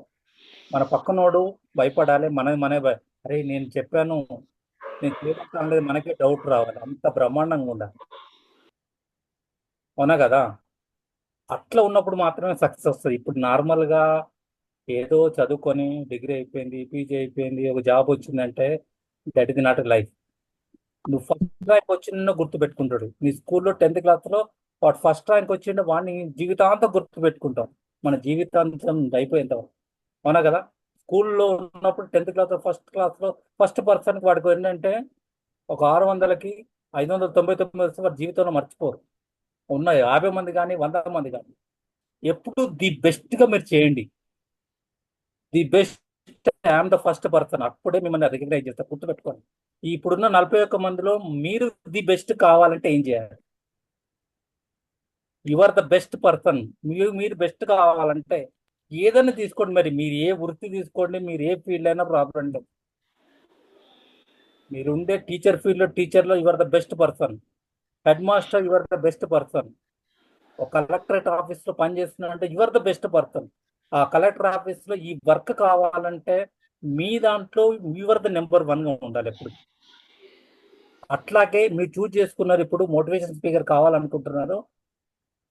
మన పక్కనోడు భయపడాలి, మనమే అరే నేను చెప్పాను, నేను చేయడం లేదు, మనకే డౌట్ రావాలి. అంత బ్రహ్మాండంగా ఉండాలి, అవునా కదా? అట్లా ఉన్నప్పుడు మాత్రమే సక్సెస్ వస్తుంది. ఇప్పుడు నార్మల్గా ఏదో చదువుకొని డిగ్రీ అయిపోయింది, పీజీ అయిపోయింది, ఒక జాబ్ వచ్చిందంటే దట్ ఇస్ నాట్ లైఫ్. నువ్వు ఫస్ట్ ర్యాంక్ వచ్చిన గుర్తు పెట్టుకుంటాడు. నీ స్కూల్లో 10th క్లాస్లో వాడు ఫస్ట్ ర్యాంక్ వచ్చిండే వాడిని జీవితాంతం గుర్తుపెట్టుకుంటాం, మన జీవితాంతం అయిపోయేంత వరకు. అవునా కదా? స్కూల్లో ఉన్నప్పుడు 10th క్లాస్ ఫస్ట్ క్లాస్లో ఫస్ట్ పర్సన్కి వాడికి ఏంటంటే ఒక 600కి 599 వస్తే వాడి జీవితంలో మర్చిపోరు. ఉన్న 50 మంది కానీ 100 మంది కానీ ఎప్పుడు ది బెస్ట్గా మీరు చేయండి. The best, I'm the first person, అప్పుడే మిమ్మల్ని రికగ్నైజ్ చేస్తారు. గుర్తుపెట్టుకోండి. ఇప్పుడున్న 41 మందిలో మీరు ది బెస్ట్ కావాలంటే ఏం చేయాలి? You are the best person. మీరు బెస్ట్ కావాలంటే ఏదైనా తీసుకోండి, మరి మీరు ఏ వృత్తి తీసుకోండి, మీరు ఏ ఫీల్డ్ అయినా ప్రాబ్లం లేదు. మీరు ఉండే టీచర్ ఫీల్డ్లో టీచర్లో you are the best person, head master you are the best person, ఒక కలెక్టరేట్ ఆఫీస్లో పనిచేస్తున్నారంటే you are the best person. ఆ కలెక్టర్ ఆఫీస్లో ఈ వర్క్ కావాలంటే మీ దాంట్లో యు ఆర్ ద నెంబర్ 1గా ఉండాలి ఎప్పుడు. అట్లాగే మీరు చూజ్ చేసుకున్నారు, ఇప్పుడు మోటివేషన్ స్పీకర్ కావాలనుకుంటున్నారు,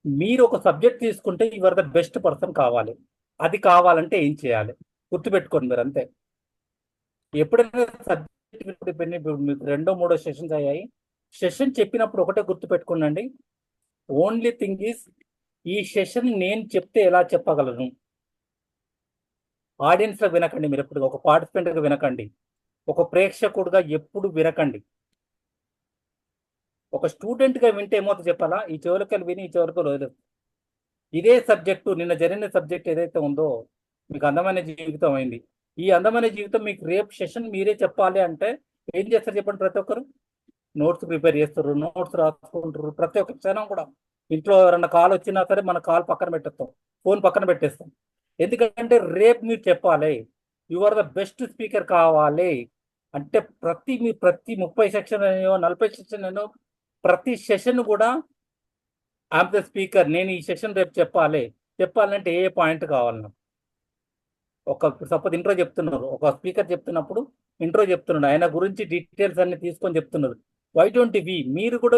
మీరు ఒక సబ్జెక్ట్ తీసుకుంటే you are the best person కావాలి. అది కావాలంటే ఏం చేయాలి? గుర్తుపెట్టుకోండి మీరు అంతే. ఎప్పుడైనా సబ్జెక్ట్ ఇప్పుడు మీకు 2వ 3వ సెషన్స్ అయ్యాయి, సెషన్ చెప్పినప్పుడు ఒకటే గుర్తుపెట్టుకోండి, ఓన్లీ థింగ్ ఈజ్ ఈ సెషన్ నేను చెప్తే ఎలా చెప్పగలను. ఆడియన్స్లో వినకండి, మీరు ఎప్పుడు ఒక పార్టిసిపెంట్గా వినకండి, ఒక ప్రేక్షకుడుగా ఎప్పుడు వినకండి. ఒక స్టూడెంట్గా వింటే ఏమవుతుంది చెప్పాలా? ఈ చివరికి విని ఈ చివరికి వదిలేదు. ఇదే సబ్జెక్టు, నిన్న జరిగిన సబ్జెక్ట్ ఏదైతే ఉందో మీకు అందమైన జీవితం అయింది. ఈ అందమైన జీవితం మీకు రేపు సెషన్ మీరే చెప్పాలి అంటే ఏం చేస్తారు చెప్పండి? ప్రతి ఒక్కరు నోట్స్ ప్రిపేర్ చేస్తారు, నోట్స్ రాసుకుంటారు. ప్రతి ఒక్క క్షణం కూడా ఇంట్లో ఎవరన్నా కాల్ వచ్చినా సరే మన కాల్ పక్కన పెట్టేస్తాం, ఫోన్ పక్కన పెట్టేస్తాం. ఎందుకంటే రేపు మీరు చెప్పాలి, you are the best speaker కావాలి అంటే ప్రతి 30 సెక్షన్ అయినో 40 సెక్షన్ అయినో ప్రతి సెషన్ కూడా ఐఎమ్ ద స్పీకర్, నేను ఈ సెషన్ రేపు చెప్పాలంటే ఏ పాయింట్ కావాలి నాకు? ఒక సపోజ్ ఇంట్రో చెప్తున్నారు, ఒక స్పీకర్ చెప్తున్నప్పుడు ఇంట్రో చెప్తున్నాడు, ఆయన గురించి డీటెయిల్స్ అన్ని తీసుకొని చెప్తున్నారు. వై డోంట్ వి మీరు కూడా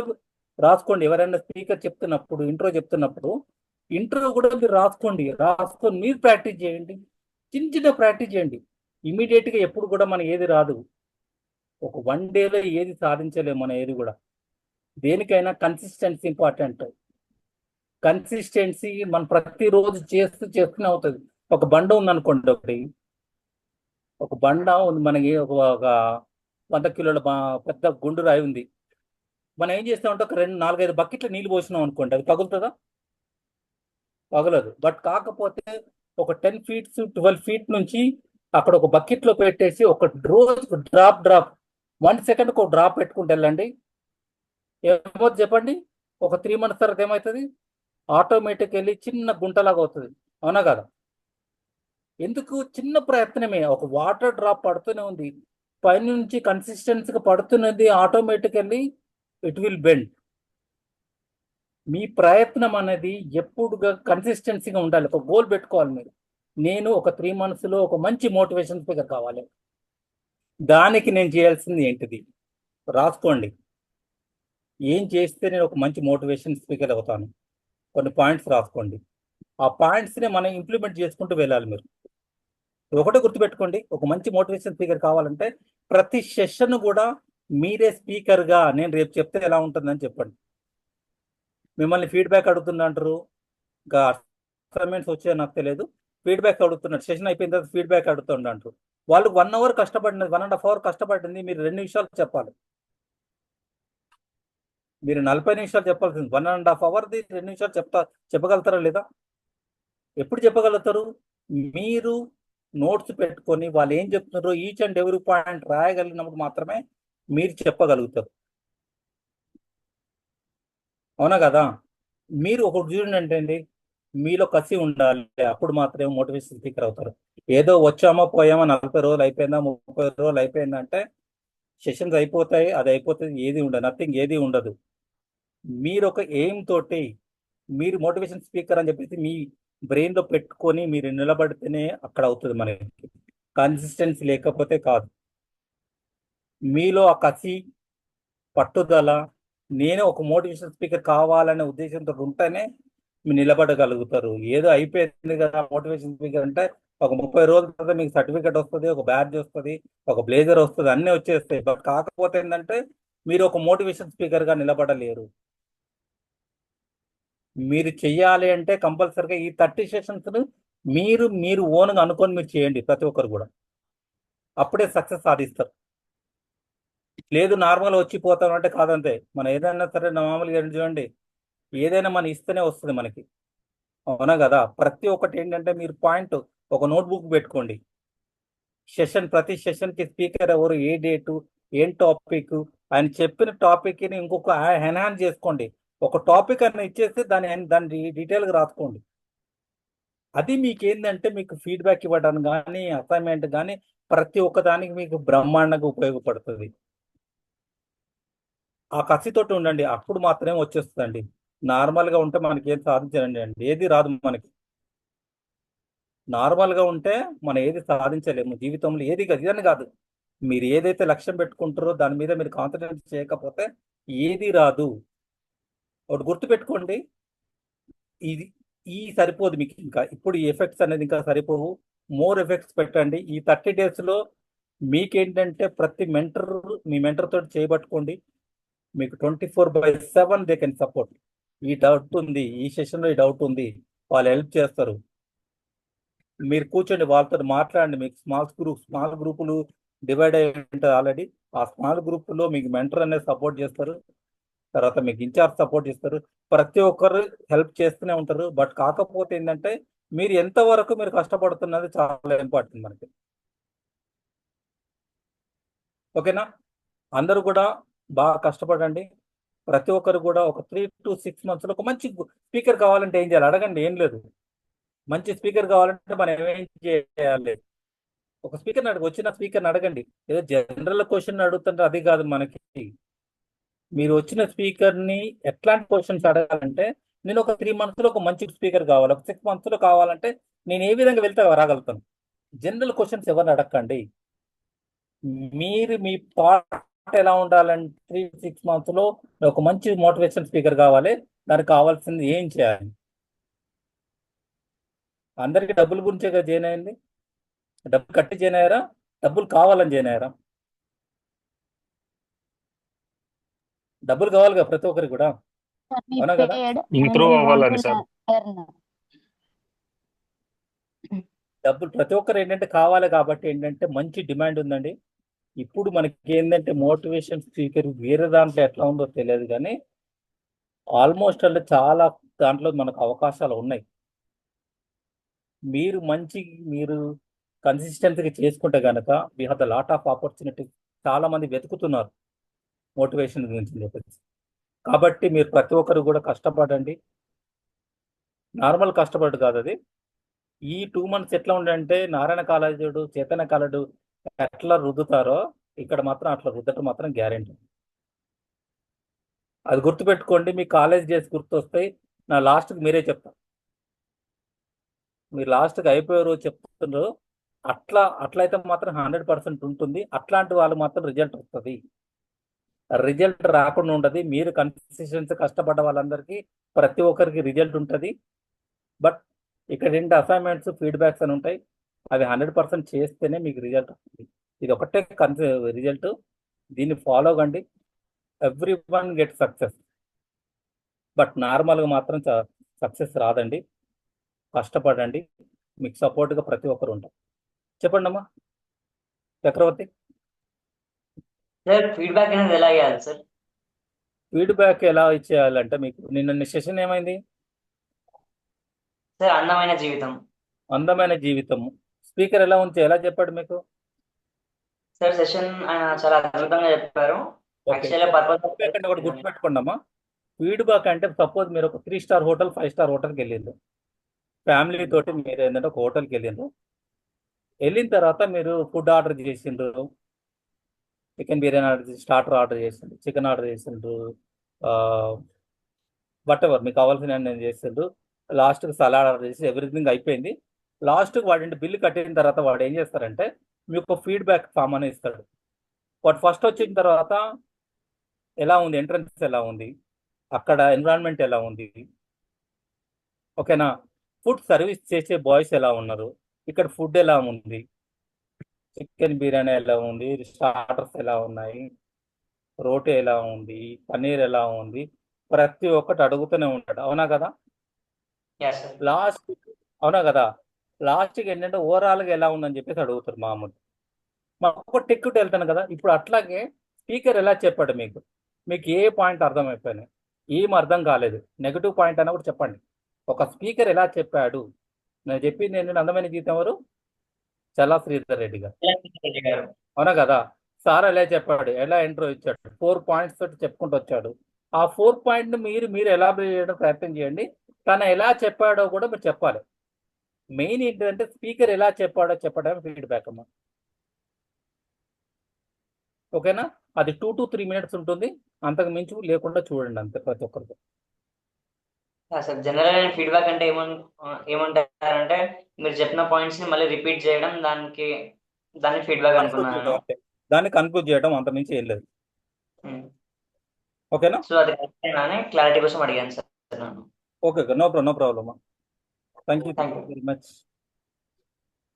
రాసుకోండి. ఎవరైనా స్పీకర్ చెప్తున్నప్పుడు ఇంట్రో చెప్తున్నప్పుడు ఇంట్రో కూడా మీరు రాసుకొని మీరు ప్రాక్టీస్ చేయండి. చిన్న ప్రాక్టీస్ చేయండి. ఇమీడియట్గా ఎప్పుడు కూడా మన ఏది రాదు, ఒక 1 డేలో ఏది సాధించలేము మన ఏది కూడా. దేనికైనా కన్సిస్టెన్సీ ఇంపార్టెంట్. కన్సిస్టెన్సీ మనం ప్రతిరోజు చేస్తూనే అవుతుంది. ఒక బండ ఉందనుకోండి, ఒక బండ ఉంది మనకి, ఒక 100 కిలోల పెద్ద గుండు రాయి ఉంది. మనం ఏం చేస్తామంటే ఒక 4-5 బకెట్ల నీళ్ళు పోసినాం అనుకోండి, అది పగులుతుందా? పగలదు. బట్ కాకపోతే ఒక 10 feet 12 feet నుంచి అక్కడ ఒక బకెట్లో పెట్టేసి ఒక రోజు డ్రాప్ 1 సెకండ్కి ఒక డ్రాప్ పెట్టుకుంటూ వెళ్ళండి, ఏమవుతుంది చెప్పండి? ఒక 3 months తర్వాత ఏమవుతుంది? ఆటోమేటిక్ వెళ్ళి చిన్న గుంటలాగా అవుతుంది. అవునా కదా? ఎందుకు? చిన్న ప్రయత్నమే. ఒక వాటర్ డ్రాప్ పడుతూనే ఉంది, పైనుంచి కన్సిస్టెన్సీగా పడుతున్నది, ఆటోమేటికల్లీ ఇట్ విల్ బెండ్. మీ ప్రయత్నం అనేది ఎప్పుడుగా కన్సిస్టెన్సీగా ఉండాలి. ఒక గోల్ పెట్టుకోవాలి మీరు. నేను ఒక 3 monthsలో ఒక మంచి మోటివేషన్ స్పీకర్ కావాలి. దానికి నేను చేయాల్సింది ఏంటిది రాసుకోండి. ఏం చేస్తే నేను ఒక మంచి మోటివేషన్ స్పీకర్ అవుతాను, కొన్ని పాయింట్స్ రాసుకోండి. ఆ పాయింట్స్ని మనం ఇంప్లిమెంట్ చేసుకుంటూ వెళ్ళాలి. మీరు ఒకటే గుర్తుపెట్టుకోండి, ఒక మంచి మోటివేషన్ స్పీకర్ కావాలంటే ప్రతి సెషన్ కూడా మీరే స్పీకర్గా నేను రేపు చెప్తే ఎలా ఉంటుందని చెప్పండి. మిమ్మల్ని ఫీడ్బ్యాక్ అడుగుతుందంటారు, ఇంకా అసైన్మెంట్స్ వచ్చాయో నాకు తెలియదు, ఫీడ్బ్యాక్ అడుగుతున్నారు. సెషన్ అయిపోయిన తర్వాత ఫీడ్బ్యాక్ అడుగుతుండంటారు. వాళ్ళు 1 hour కష్టపడినది, 1.5 hour కష్టపడింది మీరు 2 నిమిషాలు చెప్పాలి. మీరు 40 నిమిషాలు చెప్పాల్సింది 1.5 hourది 2 నిమిషాలు చెప్పగలుగుతారా లేదా? ఎప్పుడు చెప్పగలుగుతారు? మీరు నోట్స్ పెట్టుకొని వాళ్ళు ఏం చెప్తున్నారో ఈచ్ అండ్ ఎవ్రీ పాయింట్ రాయగలిగినప్పుడు మాత్రమే మీరు చెప్పగలుగుతారు. అవునా కదా? మీరు ఒకటి చూడండి అండి, మీలో కసి ఉండాలి, అప్పుడు మాత్రమే మోటివేషన్ స్పీకర్ అవుతారు. ఏదో వచ్చామో పోయామో 40 రోజులు అయిపోయిందా 30 రోజులు అయిపోయిందంటే సెషన్స్ అయిపోతాయి, అది అయిపోతుంది, ఏది ఉండదు, నథింగ్, ఏది ఉండదు. మీరు ఒక ఎయిమ్ తోటి మీరు మోటివేషన్ స్పీకర్ అని చెప్పేసి మీ బ్రెయిన్లో పెట్టుకొని మీరు నిలబడితేనే అక్కడ అవుతుంది. మనకి కన్సిస్టెన్సీ లేకపోతే కాదు. మీలో ఆ కసి, పట్టుదల, నేనే ఒక మోటివేషన్ స్పీకర్ కావాలనే ఉద్దేశంతో ఉంటేనే మీరు నిలబడగలుగుతారు. ఏదో అయిపోయింది కదా మోటివేషన్ స్పీకర్ అంటే ఒక 30 రోజుల తర్వాత మీకు సర్టిఫికేట్ వస్తుంది, ఒక బ్యాడ్జ్ వస్తుంది, ఒక బ్లేజర్ వస్తుంది, అన్నీ వచ్చేస్తాయి. బట్ కాకపోతే ఏంటంటే మీరు ఒక మోటివేషన్ స్పీకర్గా నిలబడలేరు. మీరు చెయ్యాలి అంటే కంపల్సరిగా ఈ 30 సెషన్స్ మీరు ఓన్గా అనుకొని మీరు చేయండి ప్రతి ఒక్కరు కూడా. అప్పుడే సక్సెస్ సాధిస్తారు. లేదు నార్మల్ వచ్చిపోతాం అంటే కాదంతే. మనం ఏదైనా సరే మామూలుగా చూడండి, ఏదైనా మనం ఇస్తేనే వస్తుంది మనకి, అవునా కదా? ప్రతి ఒక్కటి ఏంటంటే మీరు పాయింట్ ఒక నోట్బుక్ పెట్టుకోండి. ప్రతి సెషన్కి స్పీకర్ ఎవరు, ఏ డేటు, ఏం టాపిక్, ఆయన చెప్పిన టాపిక్ని ఇంకొక ఎన్హాన్స్ చేసుకోండి. ఒక టాపిక్ అని ఇచ్చేస్తే దాని డీటెయిల్గా రాసుకోండి. అది మీకు ఏంటంటే మీకు ఫీడ్బ్యాక్ ఇవ్వడానికి కానీ అసైన్మెంట్ కానీ ప్రతి ఒక్కదానికి మీకు బ్రహ్మాండంగా ఉపయోగపడుతుంది. ఆ కసితోటి ఉండండి, అప్పుడు మాత్రమే వచ్చేస్తుందండి. నార్మల్గా ఉంటే మనకి ఏం సాధించండి అండి, ఏది రాదు మనకి. నార్మల్గా ఉంటే మనం ఏది సాధించలేము జీవితంలో, ఏది ఇదని కాదు. మీరు ఏదైతే లక్ష్యం పెట్టుకుంటారో దాని మీద మీరు కాన్సన్ట్రేట్ చేయకపోతే ఏది రాదు. ఒకటి గుర్తుపెట్టుకోండి, ఈ సరిపోదు మీకు. ఇంకా ఇప్పుడు ఈ ఎఫెక్ట్స్ అనేది ఇంకా సరిపోవు. మోర్ ఎఫెక్ట్స్ పెట్టండి. ఈ 30 డేస్లో మీకేంటంటే ప్రతి మీ మెంటర్ తోటి చేయబట్టుకోండి. మీకు 24/7 దే కెన్ సపోర్ట్. ఈ డౌట్ ఉంది, ఈ సెషన్లో ఈ డౌట్ ఉంది, వాళ్ళు హెల్ప్ చేస్తారు. మీరు కూర్చోండి, వాళ్ళతో మాట్లాడండి. మీకు స్మాల్ గ్రూపులు డివైడ్ అయ్యి ఉంటుంది ఆల్రెడీ. ఆ స్మాల్ గ్రూపులో మీకు మెంటర్ అనేది సపోర్ట్ చేస్తారు, తర్వాత మీకు ఇన్ఛార్జ్ సపోర్ట్ చేస్తారు. ప్రతి ఒక్కరు హెల్ప్ చేస్తూనే ఉంటారు. బట్ కాకపోతే ఏంటంటే మీరు ఎంతవరకు మీరు కష్టపడుతున్నది చాలా ఇంపార్టెంట్ మనకి. ఓకేనా? అందరూ కూడా బాగా కష్టపడండి. ప్రతి ఒక్కరు కూడా ఒక 3 to 6 months ఒక మంచి స్పీకర్ కావాలంటే ఏం చేయాలి అడగండి. ఏం లేదు, మంచి స్పీకర్ కావాలంటే మనం ఏం చేయాలి? ఒక స్పీకర్ని వచ్చిన స్పీకర్ని అడగండి. ఏదో జనరల్ క్వశ్చన్ అడుగుతుంటే అది కాదు మనకి. మీరు వచ్చిన స్పీకర్ని ఎట్లాంటి క్వశ్చన్స్ అడగాలంటే, నేను ఒక 3 months ఒక మంచి స్పీకర్ కావాలి, ఒక 6 months కావాలంటే నేను ఏ విధంగా వెళ్తే రాగలుగుతాను. జనరల్ క్వశ్చన్స్ ఎవరిని అడగండి. మీరు మీ పార్ట్ ఎలా ఉండాలంటే 3-6 months ఒక మంచి మోటివేషన్ స్పీకర్ కావాలి. దానికి కావాల్సింది ఏం చేయాలి? అందరికీ డబ్బుల గురించే కదా జాయిన్ అయింది. డబ్బులు కట్టి జాయిన్ అయ్యారా, డబ్బులు కావాలని జాయిన్ అయ్యారా? డబ్బులు కావాలి కదా ప్రతి ఒక్కరికి కూడా, అవునా కదా? ఇంప్రూవ్ అవ్వాలని సార్. డబ్బులు ప్రతి ఒక్కరు ఏంటంటే కావాలి కాబట్టి ఏంటంటే మంచి డిమాండ్ ఉందండి. ఇప్పుడు మనకి ఏంటంటే మోటివేషన్ స్పీకర్ వేరే దాంట్లో ఎట్లా ఉందో తెలియదు కానీ ఆల్మోస్ట్ అంటే చాలా దాంట్లో మనకు అవకాశాలు ఉన్నాయి. మీరు కన్సిస్టెన్సీగా చేసుకుంటే కనుక we have the lot of opportunities. చాలా మంది వెతుకుతున్నారు మోటివేషన్ గురించి చెప్పేసి. కాబట్టి మీరు ప్రతి ఒక్కరు కూడా కష్టపడండి. నార్మల్ కష్టపడు కాదు అది. ఈ 2 months ఎట్లా ఉండంటే నారాయణ కాలేజుడు, చైతన్య కాలేజు ఎట్లా రుద్దుతారో ఇక్కడ మాత్రం అట్లా రుద్దటం మాత్రం గ్యారెంటీ. అది గుర్తుపెట్టుకోండి. మీ కాలేజ్ డేస్ గుర్తొస్తాయి. నా లాస్ట్కి మీరే చెప్తాను. మీరు లాస్ట్కి అయిపోయే రోజు చెప్తున్నారు. అట్లయితే మాత్రం 100% ఉంటుంది. అట్లాంటి వాళ్ళు మాత్రం రిజల్ట్ వస్తుంది. రిజల్ట్ రాకుండా ఉండదు. మీరు కన్సిస్టెన్సీ కష్టపడ్డ వాళ్ళందరికీ ప్రతి ఒక్కరికి రిజల్ట్ ఉంటుంది. బట్ ఇక్కడ ఏంటి అసైన్మెంట్స్, ఫీడ్బ్యాక్స్ అని ఉంటాయి. అవి 100% చేస్తేనే మీకు రిజల్ట్ వస్తుంది. ఇది ఒకటే రిజల్ట్. దీన్ని ఫాలో కండి. Everyone get success. బట్ నార్మల్గా మాత్రం సక్సెస్ రాదండి. కష్టపడండి. మీకు సపోర్ట్గా ప్రతి ఒక్కరు ఉంటారు. చెప్పండి అమ్మా చక్రవర్తి. సార్ ఫీడ్బ్యాక్ అనేది ఎలా ఇవ్వాలి సార్? ఫీడ్బ్యాక్ ఎలా ఇచ్చేయాలంటే మీకు నిన్న సెషన్ ఏమైంది సార్? అందమైన జీవితం. స్పీకర్ ఎలా ఉంది, ఎలా చెప్పాడు మీకు? సార్ సెషన్ చాలా అద్భుతంగా చెప్పారు. ఒకటి గుర్తుపెట్టుకోండి అమ్మా. ఫీడ్బ్యాక్ అంటే సపోజ్ మీరు ఒక 3 star హోటల్, 5 star హోటల్కి వెళ్ళిండ్రు, ఫ్యామిలీ తోటి మీరు ఏంటంటే ఒక హోటల్కి వెళ్ళిండ్రు. వెళ్ళిన తర్వాత మీరు ఫుడ్ ఆర్డర్ చేసిండ్రు, చికెన్ బిర్యానీ ఆర్డర్ చేసి, స్టార్టర్ ఆర్డర్ చేసిండ్రు, చికెన్ ఆర్డర్ చేసిండ్రు, వాటెవర్ మీకు కావాల్సిన నేను చేసిండ్రు. లాస్ట్కి సలాడ్ ఆర్డర్ చేసి ఎవ్రీథింగ్ అయిపోయింది. లాస్ట్కి వాడి బిల్లు కట్టిన తర్వాత వాడు ఏం చేస్తారంటే మీకు ఫీడ్బ్యాక్ ఫామ్ అని ఇస్తాడు. వాడు ఫస్ట్ వచ్చిన తర్వాత ఎలా ఉంది, ఎంట్రన్స్ ఎలా ఉంది, అక్కడ ఎన్విరాన్మెంట్ ఎలా ఉంది, ఓకేనా, ఫుడ్ సర్వీస్ చేసే బాయ్స్ ఎలా ఉన్నారు, ఇక్కడ ఫుడ్ ఎలా ఉంది, చికెన్ బిర్యానీ ఎలా ఉంది, స్టార్టర్స్ ఎలా ఉన్నాయి, రోటీ ఎలా ఉంది, పన్నీర్ ఎలా ఉంది, ప్రతి ఒక్కటి అడుగుతూనే ఉంటాడు, అవునా కదా? Yes, sir. లాస్ట్ అవునా కదా, లాస్ట్కి ఏంటంటే ఓవరాల్గా ఎలా ఉందని చెప్పేసి అడుగుతారు మామూలు. ఒక టెక్కు వెళ్తాను కదా, ఇప్పుడు అట్లాగే స్పీకర్ ఎలా చెప్పాడు మీకు, మీకు ఏ పాయింట్ అర్థమైపోయినాయి, ఏం అర్థం కాలేదు, నెగటివ్ పాయింట్ అన్న కూడా చెప్పండి. ఒక స్పీకర్ ఎలా చెప్పాడు, నేను చెప్పి నేను అందమైన జీతం ఎవరు, చల్లా శ్రీధర్ రెడ్డి గారు, రెడ్డి గారు. అవునా కదా. సార్ ఎలా చెప్పాడు, ఎలా ఎంట్రో ఇచ్చాడు, 4 పాయింట్స్ తోటి చెప్పుకుంటూ వచ్చాడు. ఆ 4 పాయింట్ మీరు ఎలాబరేట్ చేయడం ప్రయత్నం చేయండి. తను ఎలా చెప్పాడో కూడా మీరు చెప్పాలి. మెయిన్ ఏంటంటే స్పీకర్ ఎలా చెప్పాడో చెప్పడం ఫీడ్బ్యాక్ అమ్మా. ఓకేనా, అది 2 to 3 minutes ఉంటుంది, అంతకు మించి లేకుండా చూడండి అంతే ప్రతి ఒక్కరికి. సార్ జనరల్ ఫీడ్బ్యాక్ అంటే ఏమంటారంటే మీరు చెప్పిన పాయింట్స్ ని మళ్ళీ రిపీట్ చేయడం, దాన్ని ఫీడ్బ్యాక్ అనుకున్నాను. దాన్ని కన్క్లూడ్ చేయడం, అంత మించి ఏం లేదు. ఓకేనా, సో అది కరెక్టేనా అని క్లారిటీ కోసం అడిగాను సార్ నేను. Okay, no problem. Thank you very much.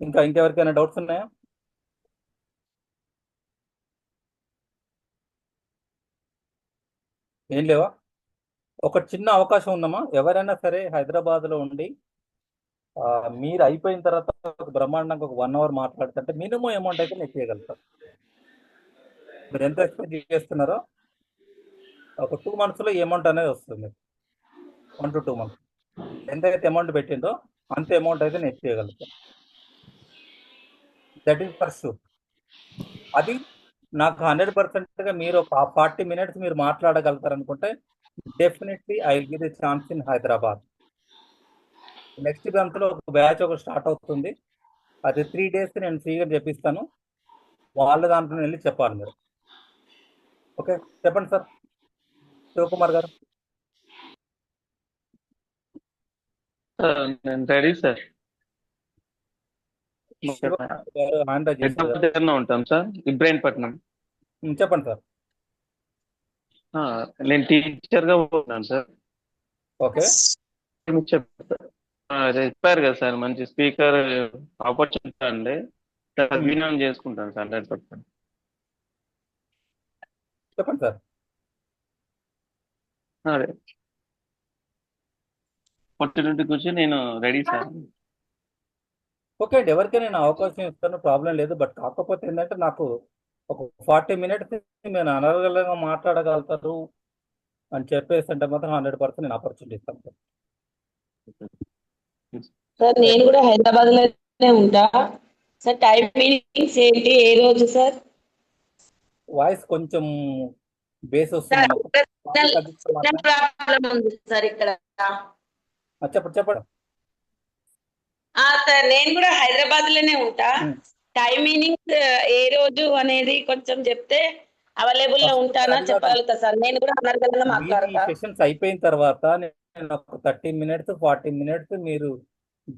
ఇంకెవరికైనా డౌట్స్ ఉన్నాయా? ఏం లేవా? ఒక చిన్న అవకాశం ఉందమ్మా, ఎవరైనా సరే హైదరాబాద్లో ఉండి మీరు అయిపోయిన తర్వాత ఒక బ్రహ్మాండంగా ఒక 1 hour మాట్లాడుతుంటే మినిమం అమౌంట్ అయితే నేను చేయగలుగుతాను. మీరు ఎంత ఎక్స్పెక్ట్ చేస్తున్నారో ఒక 2 months అమౌంట్ అనేది వస్తుంది. 1 to 2 months ఎంతైతే అమౌంట్ పెట్టిందో అంతే అమౌంట్ అయితే నేను చేయగలుగుతాను. That is for sure. అది నాకు 100%గా మీరు ఒక 40 minutes మీరు మాట్లాడగలుగుతారు అనుకుంటే definitely I will give the chance in Hyderabad. Next మంత్లో ఒక బ్యాచ్ స్టార్ట్ అవుతుంది, అది 3 days నేను ఫ్రీగా చెప్పిస్తాను. వాళ్ళ దాంట్లో వెళ్ళి చెప్పాలి మీరు. ఓకే, చెప్పండి సార్ శివకుమార్ గారు. నేను రెడీ సార్. ఉంటాం సార్, ఇబ్రాహీంపట్నం. చెప్పండి సార్. నేను టీచర్గా ఉన్నాను సార్. ఓకే, చెప్పారు కదా సార్, మంచి స్పీకర్ ఆపర్చునిటీ అండి, వినియోగం చేసుకుంటాను సార్ 100%. చెప్పండి సార్. అదే ఆపర్చునిటీ గురించి నేను రెడీ సార్. ఓకే అండి, ఎవరికైనా నేను అవకాశం ఇస్తాను, ప్రాబ్లం లేదు. బట్ కాకపోతే ఏంటంటే నాకు ఒక 40 minutes నేను అనర్గళంగా మాట్లాడగలుగుతారు అని చెప్పేసి అంటే మాత్రం 100% నేను ఆపర్చునిటీ ఇస్తాను సార్. సార్ నేను కూడా హైదరాబాద్ లోనే ఉంటా సార్. టైమింగ్స్ ఏంటి, ఏ రోజు సార్? వాయిస్ కొంచెం బేస్ వస్తుంది. ప్రాబ్లం ఉంది సార్ ఇక్కడ. చెప్పండి. సార్ నేను కూడా హైదరాబాద్ లోనే ఉంటా. టైమింగ్స్ ఏ రోజు అనేది కొంచెం చెప్తే అవైలబుల్ లో ఉంటానా చెప్పగలుగుతా సార్. నేను కూడా అనర్గళంగా మాట్లాడతా. సెషన్స్ అయిపోయిన తర్వాత నేను ఒక 30 minutes 40 minutes మీరు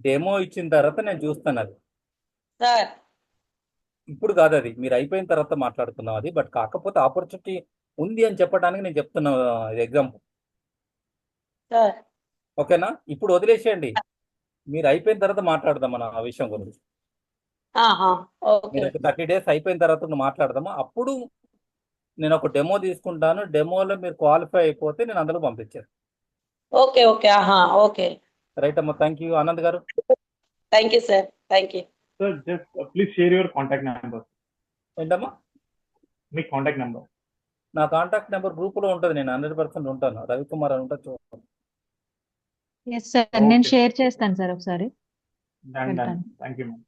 డెమో ఇచ్చిన తర్వాత నేను చూస్తాను. అది సార్ ఇప్పుడు కాదు, అది మీరు అయిపోయిన తర్వాత మాట్లాడుతున్నాం అది. బట్ కాకపోతే ఆపర్చునిటీ ఉంది అని చెప్పడానికి నేను చెప్తున్నా ఎగ్జాంపుల్. ఓకేనా, ఇప్పుడు వదిలేసేయండి, మీరు అయిపోయిన తర్వాత మాట్లాడదాం మన ఆ విషయం గురించి. మీరు 30 days అయిపోయిన తర్వాత మాట్లాడదాము. అప్పుడు నేను ఒక డెమో తీసుకుంటాను, డెమోలో మీరు క్వాలిఫై అయిపోతే నేను అందులో పంపించాను. ఓకే ఓకే ఓకే రైట్ అమ్మా, థ్యాంక్ యూ. ఆనంద్ గారు. Thank you sir. Thank you sir. Just please share your contact number. ఏంటమ్మా? మీ కాంటాక్ట్ నెంబర్. నా కాంటాక్ట్ నెంబర్ గ్రూప్లో ఉంటుంది, నేను 100% ఉంటాను. రవికుమార్ అని ఉంటుంది, చూడండి. ఎస్ సార్, నేను షేర్ చేస్తాను సార్ ఒకసారి. Thank you ma'am.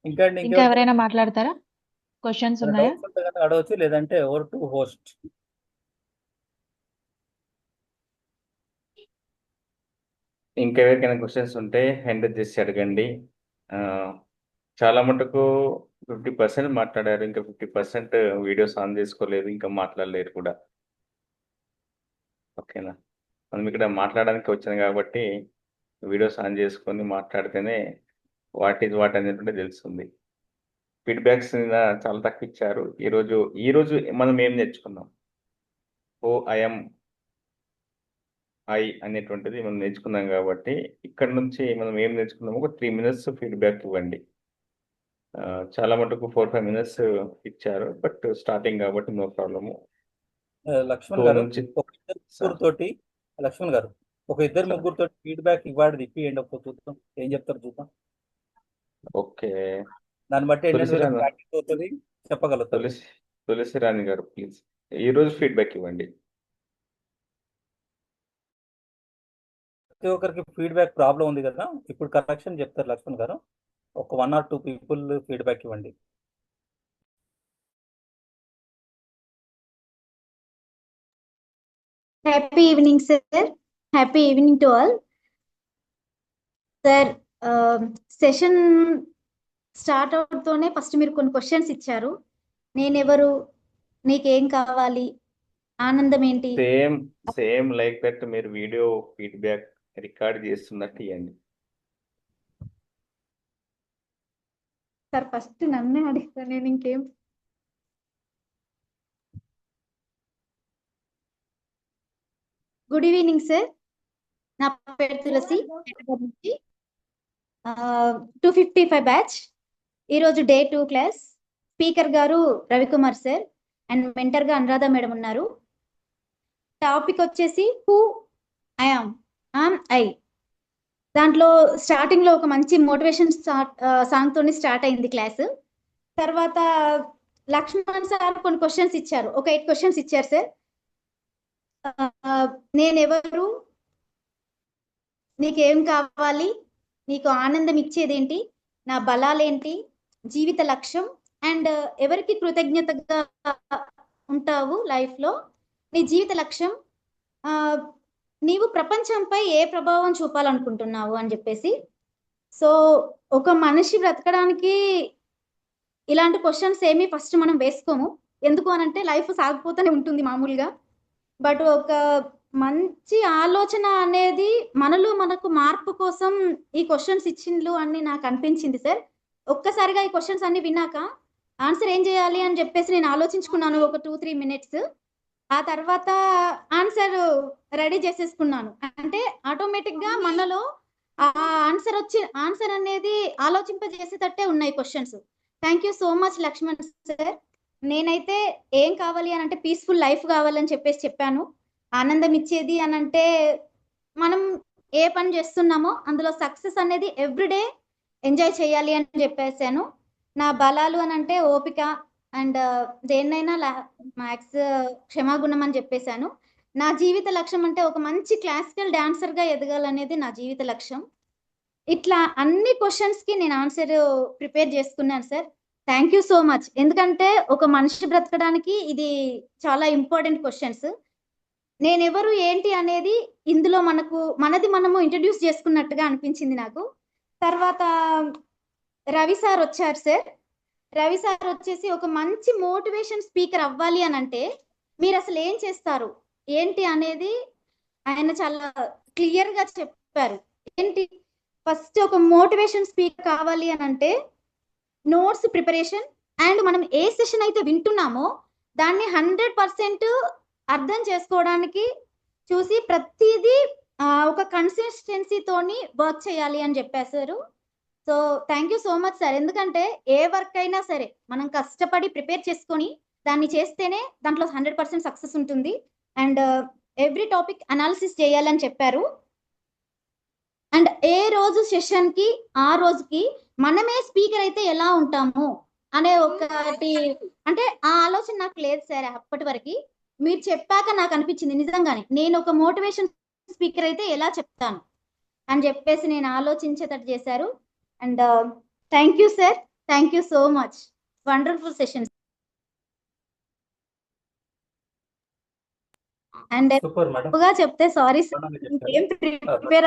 ఇంకా ఎవరైనా మాట్లాడతారా? క్వశ్చన్స్ ఉన్నాయా? అడవచ్చు, లేదంటే ఓవర్ టు హోస్ట్. ఇంకెవరికైనా క్వశ్చన్స్ ఉంటే హ్యాండ్ చేసి అడగండి. చాలా మటుకు 50% మాట్లాడారు, ఇంకా 50% వీడియోస్ ఆన్ చేసుకోలేదు, ఇంకా మాట్లాడలేరు కూడా. ఓకేనా, మనం ఇక్కడ మాట్లాడడానికి వచ్చాను కాబట్టి వీడియోస్ ఆన్ చేసుకొని మాట్లాడితేనే వాట్ ఈజ్ వాట్ అనేటువంటి తెలుస్తుంది. ఫీడ్బ్యాక్స్ చాలా తక్కువ ఇచ్చారు. ఈరోజు మనం ఏం నేర్చుకున్నాం? ఐ అనేటువంటిది మనం నేర్చుకున్నాం కాబట్టి ఇక్కడ నుంచి మనం ఏం నేర్చుకున్నాము, ఒక 3 minutes ఫీడ్బ్యాక్ ఇవ్వండి. చాలా మటుకు 4-5 minutes ఇచ్చారు, బట్ స్టార్టింగ్ కాబట్టి నో ప్రాబ్లము. లక్ష్మణ్ టూ గారు నుంచి ఒక ఇద్దరు ముగ్గురుతోటి లక్ష్మణ్ గారు ఒక ఇద్దరు ముగ్గురుతో ఫీడ్బ్యాక్ ఇవ్వడం ఇప్పియండి ఒక చూద్దాం ఏం చెప్తారు చూద్దాం. ఓకే. దాన్ని బట్టి ఏంటంటే తులసిరాణి ప్రాక్టీస్ అవుతుంది, చెప్పగలుగుతారు. తులసిరాణి గారు ప్లీజ్ ఈరోజు ఫీడ్బ్యాక్ ఇవ్వండి. ప్రతి ఒక్కరికి ఫీడ్బ్యాక్ ప్రాబ్లం ఉంది కదా, ఇప్పుడు కరెక్షన్ చెప్తారు లక్ష్మణ్ గారు. ఒక 1 or 2 పీపుల్ ఫీడ్బ్యాక్ ఇవ్వండి. Happy evening sir. Happy evening to all. Sir session start అవుతూనే ఫస్ట్ మీరు కొన్ని క్వశ్చన్స్ ఇచ్చారు. నేనెవరు, నీకేం కావాలి, ఆనందం ఏంటి? సేమ్ లైక్ దట్ మీరు వీడియో ఫీడ్బ్యాక్ రికార్డ్ చేస్తున్నట్టు ఇవ్వండి. సార్ ఫస్ట్ నన్నే అడిగాను, నేను ఇంకేం. Good evening sir. నా పేరు తులసి, 255 బ్యాచ్. ఈరోజు డే 2 క్లాస్. స్పీకర్ గారు రవికుమార్ సార్ అండ్ మెంటర్ గా అనురాధ మేడం ఉన్నారు. టాపిక్ వచ్చేసి హూ ఐ ఆమ్ ఐ. దాంట్లో స్టార్టింగ్ లో ఒక మంచి మోటివేషన్ సాంగ్ తోని స్టార్ట్ అయింది క్లాస్. తర్వాత లక్ష్మణ్ సార్ కొన్ని క్వశ్చన్స్ ఇచ్చారు, ఒక 8 క్వశ్చన్స్ ఇచ్చారు సార్. నేనెవరు, నీకేం కావాలి, నీకు ఆనందం ఇచ్చేదేంటి, నా బలాలేంటి, జీవిత లక్ష్యం అండ్ ఎవరికి కృతజ్ఞతగా ఉంటావు లైఫ్ లో, నీ జీవిత లక్ష్యం, నీవు ప్రపంచంపై ఏ ప్రభావం చూపాలనుకుంటున్నావు అని చెప్పేసి. సో ఒక మనిషి బ్రతకడానికి ఇలాంటి క్వశ్చన్స్ ఏమి ఫస్ట్ మనం వేసుకోము. ఎందుకు అనంటే లైఫ్ సాగిపోతూనే ఉంటుంది మామూలుగా. బట్ ఒక మంచి ఆలోచన అనేది మనలో మనకు మార్పు కోసం ఈ క్వశ్చన్స్ ఇచ్చిండ్లు అని నాకు అనిపించింది సార్. ఒక్కసారిగా ఈ క్వశ్చన్స్ అన్ని విన్నాక ఆన్సర్ ఏం చేయాలి అని చెప్పేసి నేను ఆలోచించుకున్నాను ఒక 2-3 మినిట్స్. ఆ తర్వాత ఆన్సర్ రెడీ చేసేసుకున్నాను. అంటే ఆటోమేటిక్ గా మనలో ఆ ఆన్సర్ అనేది ఆలోచింపజేసేటట్టే ఉన్నాయి questions. Thank you so much Lakshman sir. నేనైతే ఏం కావాలి అని అంటే పీస్ఫుల్ లైఫ్ కావాలని చెప్పేసి చెప్పాను. ఆనందం ఇచ్చేది అని అంటే మనం ఏ పని చేస్తున్నామో అందులో సక్సెస్ అనేది ఎవ్రీడే ఎంజాయ్ చేయాలి అని చెప్పేసాను. నా బలాలు అని అంటే ఓపిక అండ్ దేన్నైనా మ్యాథ్స్ క్షమాగుణం అని చెప్పేశాను. నా జీవిత లక్ష్యం అంటే ఒక మంచి క్లాసికల్ డాన్సర్ గా ఎదగాలనేది నా జీవిత లక్ష్యం. ఇట్లా అన్ని క్వశ్చన్స్ కి నేను ఆన్సర్ ప్రిపేర్ చేసుకున్నాను sir. Thank you so much. ఎందుకంటే ఒక మనిషి బ్రతకడానికి ఇది చాలా ఇంపార్టెంట్ క్వశ్చన్స్. నేనెవరు ఏంటి అనేది ఇందులో మనది మనము ఇంట్రడ్యూస్ చేసుకున్నట్టుగా అనిపించింది నాకు. తర్వాత రవి సార్ వచ్చారు సార్. రవి సార్ వచ్చేసి ఒక మంచి మోటివేషన్ స్పీకర్ అవ్వాలి అని అంటే మీరు అసలు ఏం చేస్తారు ఏంటి అనేది ఆయన చాలా క్లియర్ గా చెప్పారు. ఏంటి ఫస్ట్ ఒక మోటివేషన్ స్పీకర్ కావాలి అని అంటే నోట్స్ ప్రిపరేషన్ అండ్ మనం ఏ సెషన్ అయితే వింటున్నామో దాన్ని 100% అర్థం చేసుకోవడానికి చూసి ప్రతిదీ ఒక కన్సిస్టెన్సీతోని వర్క్ చేయాలి అని చెప్పేశారు. So thank you so much sir. ఎందుకంటే ఏ వర్క్ అయినా సరే మనం కష్టపడి ప్రిపేర్ చేసుకొని దాన్ని చేస్తేనే దాంట్లో 100% సక్సెస్ ఉంటుంది. అండ్ ఎవ్రీ టాపిక్ అనాలిసిస్ చేయాలని చెప్పారు. అండ్ ఏ రోజు సెషన్ కి ఆ రోజుకి మనమే స్పీకర్ అయితే ఎలా ఉంటాము అనే ఒకటి అంటే ఆ ఆలోచన నాకు లేదు సార్ అప్పటి వరకు. మీరు చెప్పాక నాకు అనిపించింది నిజంగానే నేను ఒక మోటివేషన్ స్పీకర్ అయితే ఎలా చెప్తాను అని చెప్పేసి నేను ఆలోచించేటట్టు చేశారు. And thank you sir. Thank you so much. Wonderful session. And ఎక్కువగా చెప్తే సారీ సార్.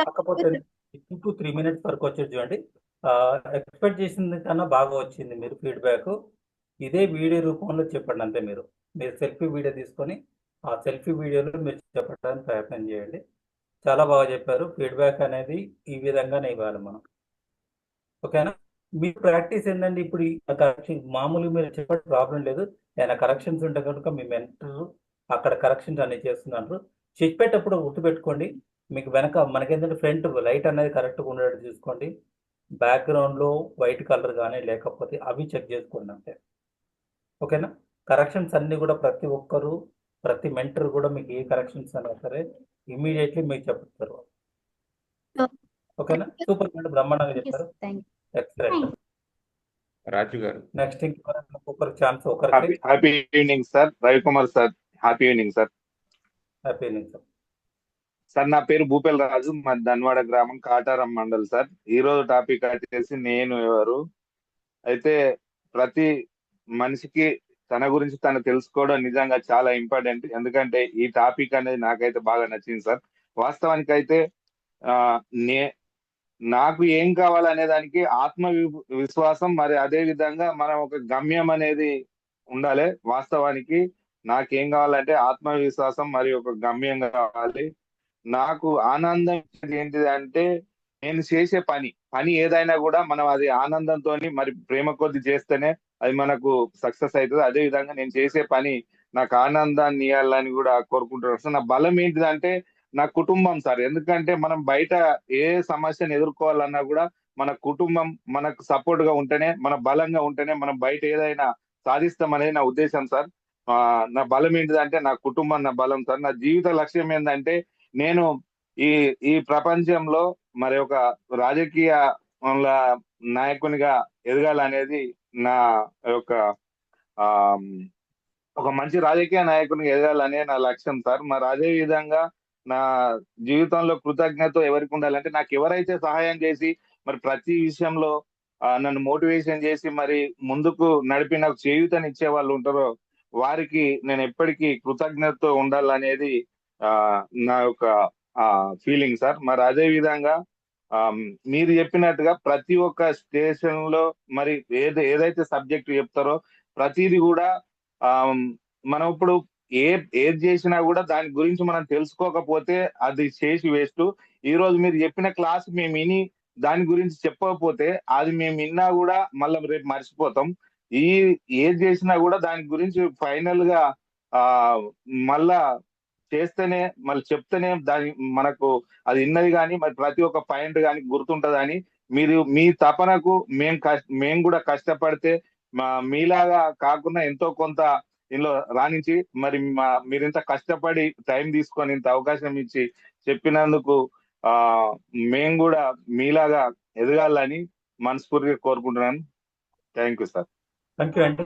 కాకపోతే 2-3 మినిట్స్ వరకు వచ్చేది చూడండి. ఎక్స్పెక్ట్ చేసింది కన్నా బాగా వచ్చింది మీరు ఫీడ్బ్యాక్. ఇదే వీడియో రూపంలో చెప్పండి అంతే. మీరు సెల్ఫీ వీడియో తీసుకొని ఆ సెల్ఫీ వీడియోలో మీరు చెప్పడానికి ప్రయత్నం చేయండి. చాలా బాగా చెప్పారు. ఫీడ్బ్యాక్ అనేది ఈ విధంగానే ఇవ్వాలి మనం. ఓకేనా? మీ ప్రాక్టీస్ ఏంటంటే ఇప్పుడు కరెక్షన్ మామూలుగా మీరు చెప్పే ప్రాబ్లం లేదు. ఏదైనా కరెక్షన్స్ ఉంటే కనుక మీ మెంటర్ అక్కడ కరెక్షన్స్ అన్ని చేస్తున్నారు. చెప్పేటప్పుడు గుర్తుపెట్టుకోండి, మీకు వెనక మనకేంటంటే ఫ్రంట్ లైట్ అనేది కరెక్ట్గా ఉండేట్టు చూసుకోండి. బ్యాక్గ్రౌండ్లో వైట్ కలర్ కానీ లేకపోతే అవి చెక్ చేసుకోండి అంతే. ఓకేనా? కరెక్షన్స్ అన్నీ కూడా ప్రతి ఒక్కరూ ప్రతి మెంటర్ కూడా మీకు ఏ కరెక్షన్స్ అయినా సరే ఇమీడియట్లీ మీకు చెప్తారు. ఓకేనా? సూపర్ మేడం, బ్రహ్మాండంగా చెప్పారు. ఎక్సలెంట్. రాజు గారు నెక్స్ట్ ఒక్కొక్కరికి ఛాన్స్, ఒకరికి. Happy evening sir. Ravikumar sir, happy evening sir. Happy evening sir. Sir నా పేరు భూపేల్ రాజు, మా ధన్వాడ గ్రామం, కాటారం మండల్ సార్. ఈ రోజు టాపిక్ వచ్చేసి నేను ఎవరు. అయితే ప్రతి మనిషికి తన గురించి తను తెలుసుకోవడం నిజంగా చాలా ఇంపార్టెంట్. ఎందుకంటే ఈ టాపిక్ అనేది నాకైతే బాగా నచ్చింది సార్. వాస్తవానికి అయితే నాకు ఏం కావాలనే దానికి ఆత్మ విశ్వాసం, మరి అదే విధంగా మనం ఒక గమ్యం అనేది ఉండాలి. వాస్తవానికి నాకేం కావాలంటే ఆత్మవిశ్వాసం మరియు ఒక గమ్యం కావాలి. నాకు ఆనందం ఏంటిది అంటే నేను చేసే పని ఏదైనా కూడా మనం అది ఆనందంతో మరి ప్రేమ కొద్ది చేస్తేనే అది మనకు సక్సెస్ అవుతుంది. అదే విధంగా నేను చేసే పని నాకు ఆనందాన్ని ఇవ్వాలని కూడా కోరుకుంటున్నాను సార్. నా బలం ఏంటిదంటే నా కుటుంబం సార్. ఎందుకంటే మనం బయట ఏ సమస్యను ఎదుర్కోవాలన్నా కూడా మన కుటుంబం మనకు సపోర్ట్ గా ఉంటేనే, మన బలంగా ఉంటేనే మనం బయట ఏదైనా సాధిస్తామనేది నా ఉద్దేశం సార్. నా బలం ఏంటిదంటే నా కుటుంబం నా బలం సార్. నా జీవిత లక్ష్యం ఏంటంటే నేను ఈ ప్రపంచంలో మరి ఒక రాజకీయ నాయకునిగా ఎదగాలనేది నా యొక్క ఒక మంచి రాజకీయ నాయకునిగా ఎదగాలనే నా లక్ష్యం సార్. మరి అదే విధంగా నా జీవితంలో కృతజ్ఞత ఎవరికి ఉండాలంటే నాకు ఎవరైతే సహాయం చేసి మరి ప్రతి విషయంలో నన్ను మోటివేషన్ చేసి మరి ముందుకు నడిపి నాకు చేయూతనిచ్చే వాళ్ళు ఉంటారో వారికి నేను ఎప్పటికీ కృతజ్ఞతతో ఉండాలనేది నా యొక్క ఫీలింగ్ సార్. మరి అదే విధంగా మీరు చెప్పినట్టుగా ప్రతి ఒక్క స్టేషన్ లో మరి ఏదైతే సబ్జెక్ట్ చెప్తారో ప్రతిది కూడా మనం ఇప్పుడు ఏది చేసినా కూడా దాని గురించి మనం తెలుసుకోకపోతే అది చేసి వేస్ట్. ఈ రోజు మీరు చెప్పిన క్లాస్ మేము విని దాని గురించి చెప్పకపోతే అది మేము విన్నా కూడా మళ్ళీ రేపు మర్చిపోతాం. ఏది చేసినా కూడా దాని గురించి ఫైనల్ గా మళ్ళా చేస్తేనే మళ్ళీ చెప్తేనే దాని మనకు అది విన్నది కానీ మరి ప్రతి ఒక్క పాయింట్ కానీ గుర్తుంటదని మీరు మీ తపనకు మేము కూడా కష్టపడితే మీలాగా కాకుండా ఎంతో కొంత ఇందులో రాణించి మరి మీరు ఇంత కష్టపడి టైం తీసుకొని ఇంత అవకాశం ఇచ్చి చెప్పినందుకు మేము కూడా మీలాగా ఎదగాలని మనస్ఫూర్తిగా కోరుకుంటున్నాను. Thank you sir. Thank you అండి.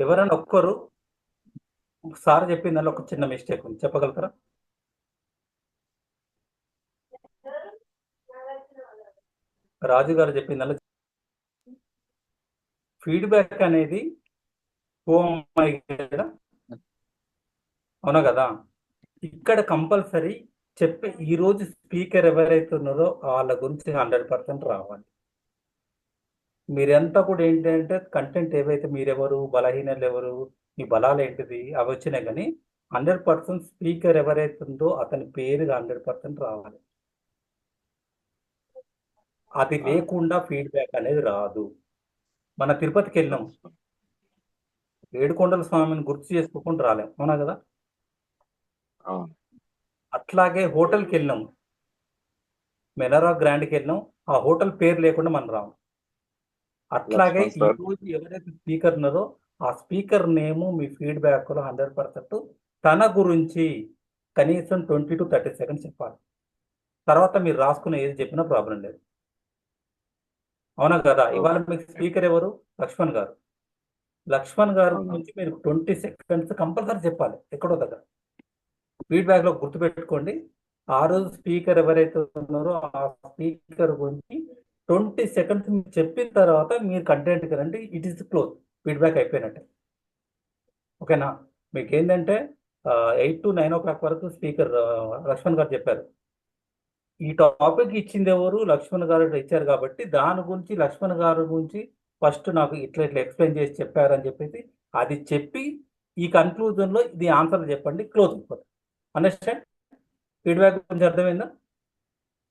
ఎవరైనా ఒక్కరు సార్ చెప్పిన దానిలో ఒక చిన్న మిస్టేక్ ఉంది, చెప్పగలుగుతారా? రాజు గారు చెప్పిన దానిలో ఫీడ్బ్యాక్ అనేది అవునా కదా? ఇక్కడ కంపల్సరీ చెప్పే ఈరోజు స్పీకర్ ఎవరైతే ఉన్నారో వాళ్ళ గురించి 100% రావాలి. మీరంతా కూడా ఏంటంటే కంటెంట్ ఏవైతే మీరెవరు, బలహీనలు ఎవరు, మీ బలాలు ఏంటిది అవి వచ్చినాయి, కానీ 100% స్పీకర్ ఎవరైతే ఉందో అతని పేరు 100% రావాలి. అది లేకుండా ఫీడ్బ్యాక్ అనేది రాదు. మన తిరుపతికి వెళ్ళాం, ఏడుకొండల స్వామిని గుర్తు చేసుకోకుండా రాలేం, అవునా కదా? అట్లాగే హోటల్కి వెళ్ళాం, మెనరా గ్రాండ్కి వెళ్ళాం, ఆ హోటల్ పేరు లేకుండా మనం రాము. అట్లాగే ఈరోజు ఎవరైతే స్పీకర్ ఉన్నారో ఆ స్పీకర్ నేము మీ ఫీడ్బ్యాక్ లో 100% తన గురించి కనీసం 20 to 30 seconds చెప్పాలి. తర్వాత మీరు రాసుకునే ఏది చెప్పినా ప్రాబ్లం లేదు, అవునా కదా? ఇవాళ మీకు స్పీకర్ ఎవరు? లక్ష్మణ్ గారు. లక్ష్మణ్ గారు గురించి మీరు 20 seconds కంపల్సరీ చెప్పాలి ఎక్కడో దగ్గర. ఫీడ్బ్యాక్ లో గుర్తుపెట్టుకోండి, ఆ రోజు స్పీకర్ ఎవరైతే ఉన్నారో ఆ స్పీకర్ గురించి 20 seconds మీరు చెప్పిన తర్వాత మీరు కంటెంట్ కదండి, ఇట్ ఈస్ క్లోజ్, ఫీడ్బ్యాక్ అయిపోయినట్టే. ఓకేనా? మీకు ఏంటంటే 8 to 9 o'clock వరకు స్పీకర్ లక్ష్మణ్ గారు చెప్పారు. ఈ టాపిక్ ఇచ్చింది ఎవరు? లక్ష్మణ్ గారు ఇచ్చారు కాబట్టి దాని గురించి లక్ష్మణ్ గారి గురించి ఫస్ట్ నాకు ఇట్లా ఎక్స్ప్లెయిన్ చేసి చెప్పారని చెప్పేసి అది చెప్పి ఈ కన్క్లూజన్ లో ఇది ఆన్సర్ చెప్పండి, క్లోజ్ అయిపోతుంది. అండర్స్టాండ్? ఫీడ్బ్యాక్ గురించి అర్థమైందా?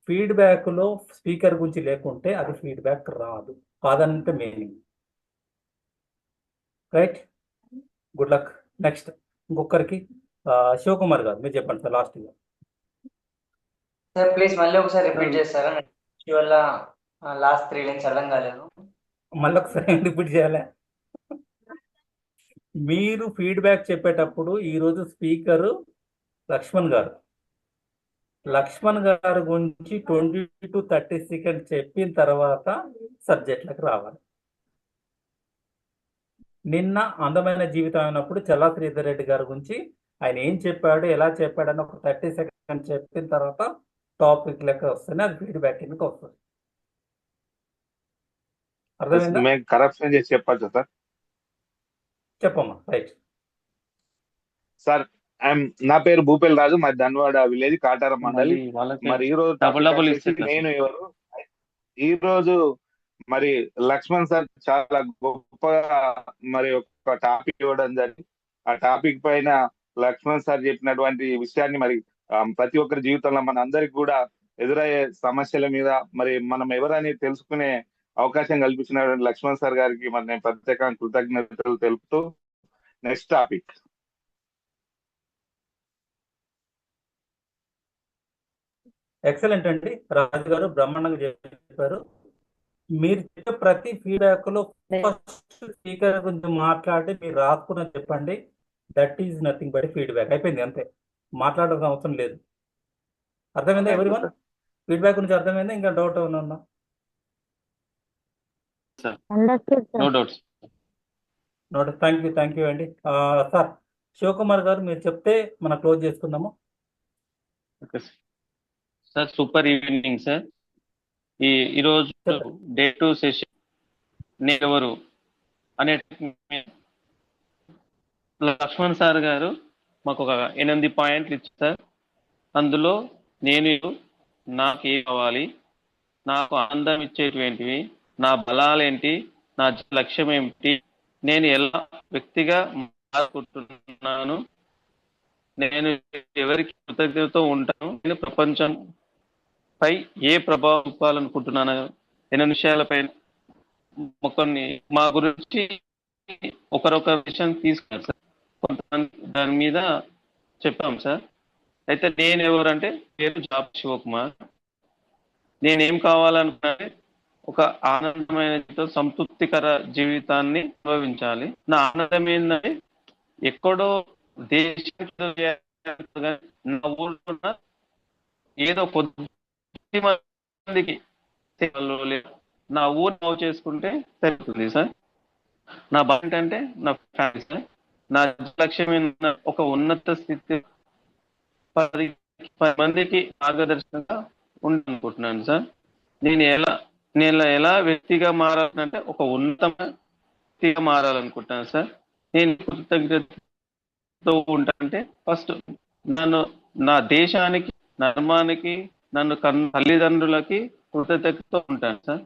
ఫీడ్బ్యాక్ లో స్పీకర్ గురించి లేకుంటే అది ఫీడ్బ్యాక్ రాదు, కాదంటే meaning. Right, good luck. Next ఇంకొకరికి శివకుమార్ గారు మీరు చెప్పండి సార్ లాస్ట్ గా. సార్ ప్లీజ్ మళ్ళీ ఒకసారి రిపీట్ చేస్తారా? వల్ల లాస్ట్ 3 lines అర్థం కాలేదు. మళ్ళీ ఒకసారి రిపీట్ చేయాలి. మీరు ఫీడ్బ్యాక్ చెప్పేటప్పుడు ఈరోజు స్పీకరు లక్ష్మణ్ గారు గురించి 20 to 30 సెకండ్స్ చెప్పిన తర్వాత సబ్జెక్ట్లకు రావాలి. నిన్న అందమైన జీవితం అయినప్పుడు చల్లా శ్రీధర్ రెడ్డి గారి గురించి ఆయన ఏం చెప్పాడు, ఎలా చెప్పాడు అని ఒక 30 సెకండ్స్ చెప్పిన తర్వాత టాపిక్ లెక్క వస్తుంది, అది ఫీడ్బ్యాక్ కిందకి వస్తుంది. అర్థమైందా? మేము కరప్షన్ చేసి చెప్పచ్చు సార్. చెప్పమ్మా. రైట్ సార్, నా పేరు భూపేల్ రాజు, మరి ధన్వాడ విలేజ్ కాటార మండలి. మరి ఈ రోజు నేను ఎవరు, ఈ రోజు మరి లక్ష్మణ్ సార్ చాలా గొప్పగా మరి ఒక టాపిక్ ఇవ్వడం జరిగింది. ఆ టాపిక్ పైన లక్ష్మణ్ సార్ చెప్పినటువంటి విషయాన్ని మరి ప్రతి ఒక్కరి జీవితంలో మన అందరికి కూడా ఎదురయ్యే సమస్యల మీద మరి మనం ఎవరని తెలుసుకునే అవకాశం కల్పించినటువంటి లక్ష్మణ్ సార్ గారికి మరి నేను ప్రత్యేకంగా కృతజ్ఞతలు తెలుపుతూ నెక్స్ట్ టాపిక్. ఎక్సలెంట్ అండి. రాజు గారు బ్రహ్మాండంగా చెప్పారు. మీరు చెప్పే ప్రతి ఫీడ్బ్యాక్ లో ఫస్ట్ స్పీకర్ గురించి మాట్లాడి మీరు రాసుకున్న చెప్పండి. That is nothing but feedback. అయిపోయింది, అంతే, మాట్లాడాల్సిన అవసరం లేదు. అర్థమైందా ఎవరివన్? ఫీడ్బ్యాక్ గురించి అర్థమైందా? ఇంకా డౌట్ ఏమైనా ఉందా? థ్యాంక్ యూ అండి. సార్ శివకుమార్ గారు మీరు చెప్తే మనం క్లోజ్ చేసుకుందాము. Sir super evening sir. ఈరోజు డే 2 సెషన్ నేనెవరు అనే లక్ష్మణ్ సార్ గారు మాకు ఒక 8 పాయింట్లు ఇచ్చారు సార్. అందులో నేను నాకు ఏం కావాలి, నాకు ఆనందం ఇచ్చేటువంటివి, నా బలాలేంటి, నా లక్ష్యం ఏమిటి, నేను ఎలా వ్యక్తిగా మారుకుంటున్నాను, నేను ఎవరికి కృతజ్ఞతతో ఉంటాను, నేను ప్రపంచంపై ఏ ప్రభావం చూపాలనుకుంటున్నాను, ఎన్ని విషయాలపైన కొన్ని మా గురించి ఒకరొక విషయం తీసుకున్నారు సార్. కొంతమంది దాని మీద చెప్పాం సార్. అయితే నేను ఎవరంటే పేరు జాబ్ శివకుమార్. నేనేం కావాలనుకున్నానే ఒక ఆనందమైన సంతృప్తికర జీవితాన్ని అనుభవించాలి. నా ఆనందం ఏంటంటే ఎక్కడో దేశం నా ఊళ్ళో ఏదో కొద్ది మందికి నా ఊరు బాగు చేసుకుంటే సరిపోతుంది సార్. నా బాధ ఏంటంటే నా ఫ్యామిలీ సార్. నా లక్ష్యం ఏంటంటే ఒక ఉన్నత స్థితి 10 మందికి మార్గదర్శకంగా ఉండాలనుకుంటున్నాను సార్. నేను ఎలా వ్యక్తిగా మారాలంటే ఒక ఉన్నతమైన వ్యక్తిగా మారాలనుకుంటున్నాను సార్. నేను కృతజ్ఞతతో ఉంటానంటే ఫస్ట్ నా దేశానికి, నా ధర్మానికి, నన్ను తల్లిదండ్రులకి కృతజ్ఞతతో ఉంటాను సార్.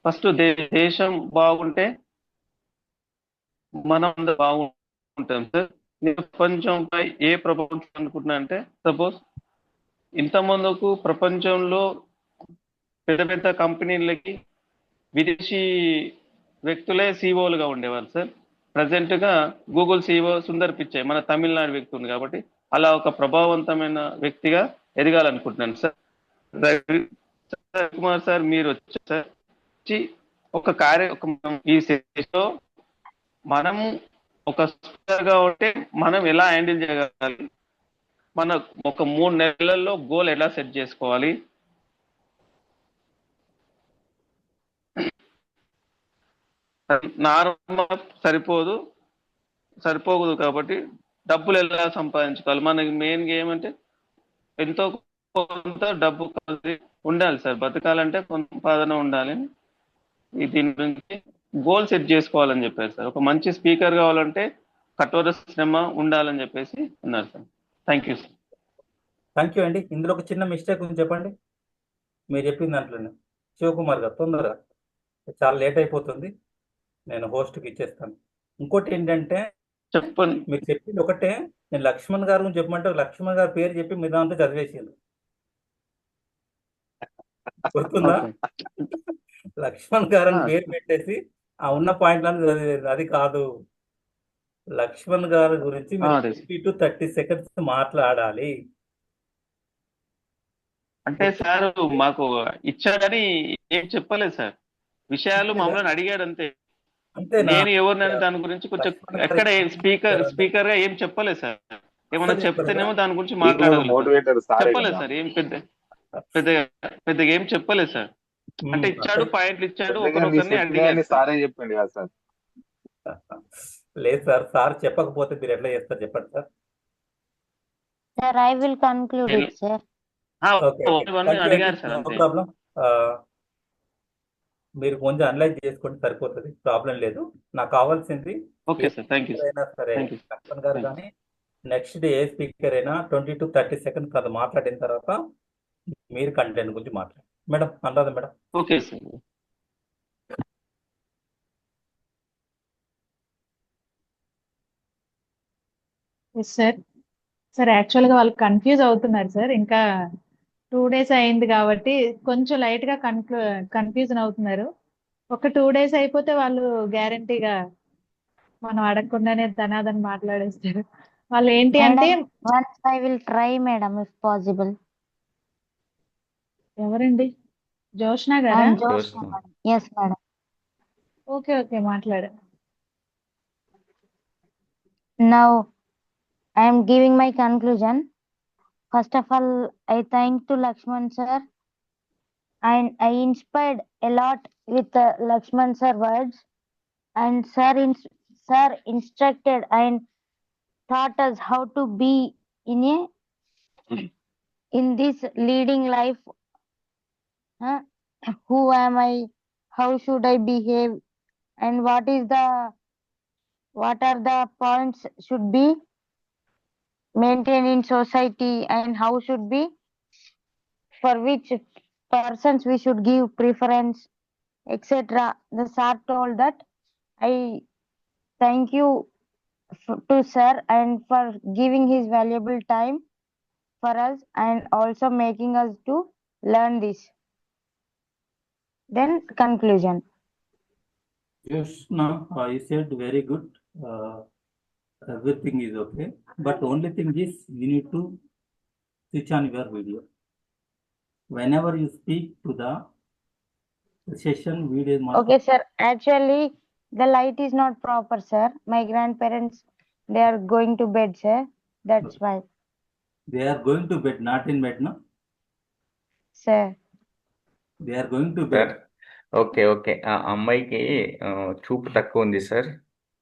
ఫస్ట్ దేశం బాగుంటే మనం అందరూ బాగుంటాం సార్. నేను ప్రపంచంపై ఏ ప్రభావం అనుకుంటున్నా అంటే సపోజ్ ఇంతమందుకు ప్రపంచంలో పెద్ద పెద్ద కంపెనీలకి విదేశీ వ్యక్తులే సీఓలుగా ఉండేవారు సార్. ప్రజెంట్గా గూగుల్ సీఓ సుందర్ పిచ్చై మన తమిళనాడు వ్యక్తి ఉంది కాబట్టి అలా ఒక ప్రభావవంతమైన వ్యక్తిగా ఎదగాలనుకుంటున్నాను సార్. కుమార్ సార్ మీరు వచ్చి ఈ సెషన్లో మనం ఒక స్పీకర్గా ఉంటే మనం ఎలా హ్యాండిల్ చేయగలగాలి, మన ఒక 3 నెలల్లో గోల్ ఎలా సెట్ చేసుకోవాలి, నార్మల్ సరిపోదు కాబట్టి డబ్బులు ఎలా సంపాదించుకోవాలి. మనకి మెయిన్గా ఏమంటే ఎంతో కొంత డబ్బు కలిసి ఉండాలి సార్. బతకాలంటే కొంత సంపాదన ఉండాలి. దీని గురించి గోల్ సెట్ చేసుకోవాలని చెప్పారు సార్. ఒక మంచి స్పీకర్ కావాలంటే కఠోర శ్రమ ఉండాలని చెప్పేసి అన్నారు sir. Thank you sir. Thank you అండి. ఇందులో ఒక చిన్న మిస్టేక్ ఉంది, చెప్పండి. మీరు చెప్పిన దాంట్లోనే శివకుమార్ గారు తొందరగా, చాలా లేట్ అయిపోతుంది, నేను హోస్ట్కి ఇచ్చేస్తాను. ఇంకోటి ఏంటంటే చెప్పండి, మీరు చెప్పింది ఒకటే. నేను లక్ష్మణ్ గారు గురించి చెప్పమంటే లక్ష్మణ్ గారి పేరు చెప్పి మీద అంతా చదివేసింది, గుర్తుందా? లక్ష్మణ్ గారు అని పేరు పెట్టేసి ఆ ఉన్న పాయింట్లను చదివేది. అది కాదు, లక్ష్మణ్ గారి గురించి 20 to 30 సెకండ్స్ మాట్లాడాలి. అంటే సార్ మాకు ఇచ్చాడని ఏం చెప్పలేదు సార్. విషయాలు మమ్మల్ని అడిగాడు అంతే. అంతేనా? నేను ఎవరినైనా దాని గురించి కొంచెం లక్ష్మణ్ గారు ఎక్కడ చెప్పారు అంటే స్పీకర్ గా ఏం చెప్పలేదు సార్. ఏమన్నా అసలు చెప్పలేదా? చెప్తేనేమో దాని గురించి మీకు మాట్లాడగలుగుతాం. మోటివేటర్ సారే చెప్పలేదు కదా. సార్, ఏం పెద్దగా ఏం చెప్పలేదు సార్. అంటే ఇచ్చాడు, అసలు పాయింట్లు ఇచ్చాడు, పెద్దగా మీరు ఒకరొకరిని చెప్పినాయని అడిగారు సార్. సారే చెప్పిండు కదా సార్. లేదు సార్, సార్ చెప్పకపోతే మీరు ఎట్లా చేస్తారు చెప్పండి sir. Sir, I will conclude నేను it, sir. Okay okay, thank you అండి, అడిగారు సార్ నో అంతే. ప్రాబ్లం. మీరు కొంచెం అనలైజ్ చేసుకోండి, సరిపోతుంది, ప్రాబ్లం లేదు. నాకు కావాల్సింది okay A sir, thank you speaker అయినా సరే, థ్యాంక్ యూ లక్ష్మణ్ గారు కానీ నెక్స్ట్ డే ఏ స్పీకర్ అయినా 20 to 30 seconds అది మాట్లాడిన తర్వాత మీరు కంటెంట్ గురించి మాట్లాడండి. Madam Anuradha madam. Okay sir. Sir sir యాక్చువల్గా వాళ్ళు కన్ఫ్యూజ్ అవుతున్నారు సార్. ఇంకా 2 days అయింది కాబట్టి కొంచెం లైట్ గా కన్ఫ్యూజన్ అవుతున్నారు. ఒక 2 days అయిపోతే వాళ్ళు గ్యారంటీగా మనం అడగకుండానే ధనాదని మాట్లాడేస్తారు. వాళ్ళు ఏంటి అంటే Madam, once I will try, madam, if possible. ఎవరండి? జోష్నా గారా? I'm Jyotsna, madam. Yes, madam. Okay okay మాట్లాడు. Now, I am giving my conclusion. First of all, I thank to Lakshman sir, and I inspired a lot with Lakshman sir words, and sir instructed and taught us how to be in this leading life. Who am I? How should I behave? And what are the points should be maintained in society, and how should be, for which persons we should give preference, etc. The sir told that. I thank you to sir and for giving his valuable time for us and also making us to learn this. Then conclusion. Yes, no, you said very good. Everything is okay, but only thing is you need to switch on your video. Whenever you speak to the session, video must. Okay, sir. Actually, the light is not proper, sir. My grandparents, they are going to bed, sir. That's why, They are going to bed, not in bed, no? sir. They are going to sir bed. Okay okay, ఆ అమ్మాయికి చూపు తక్కువ ఉంది sir.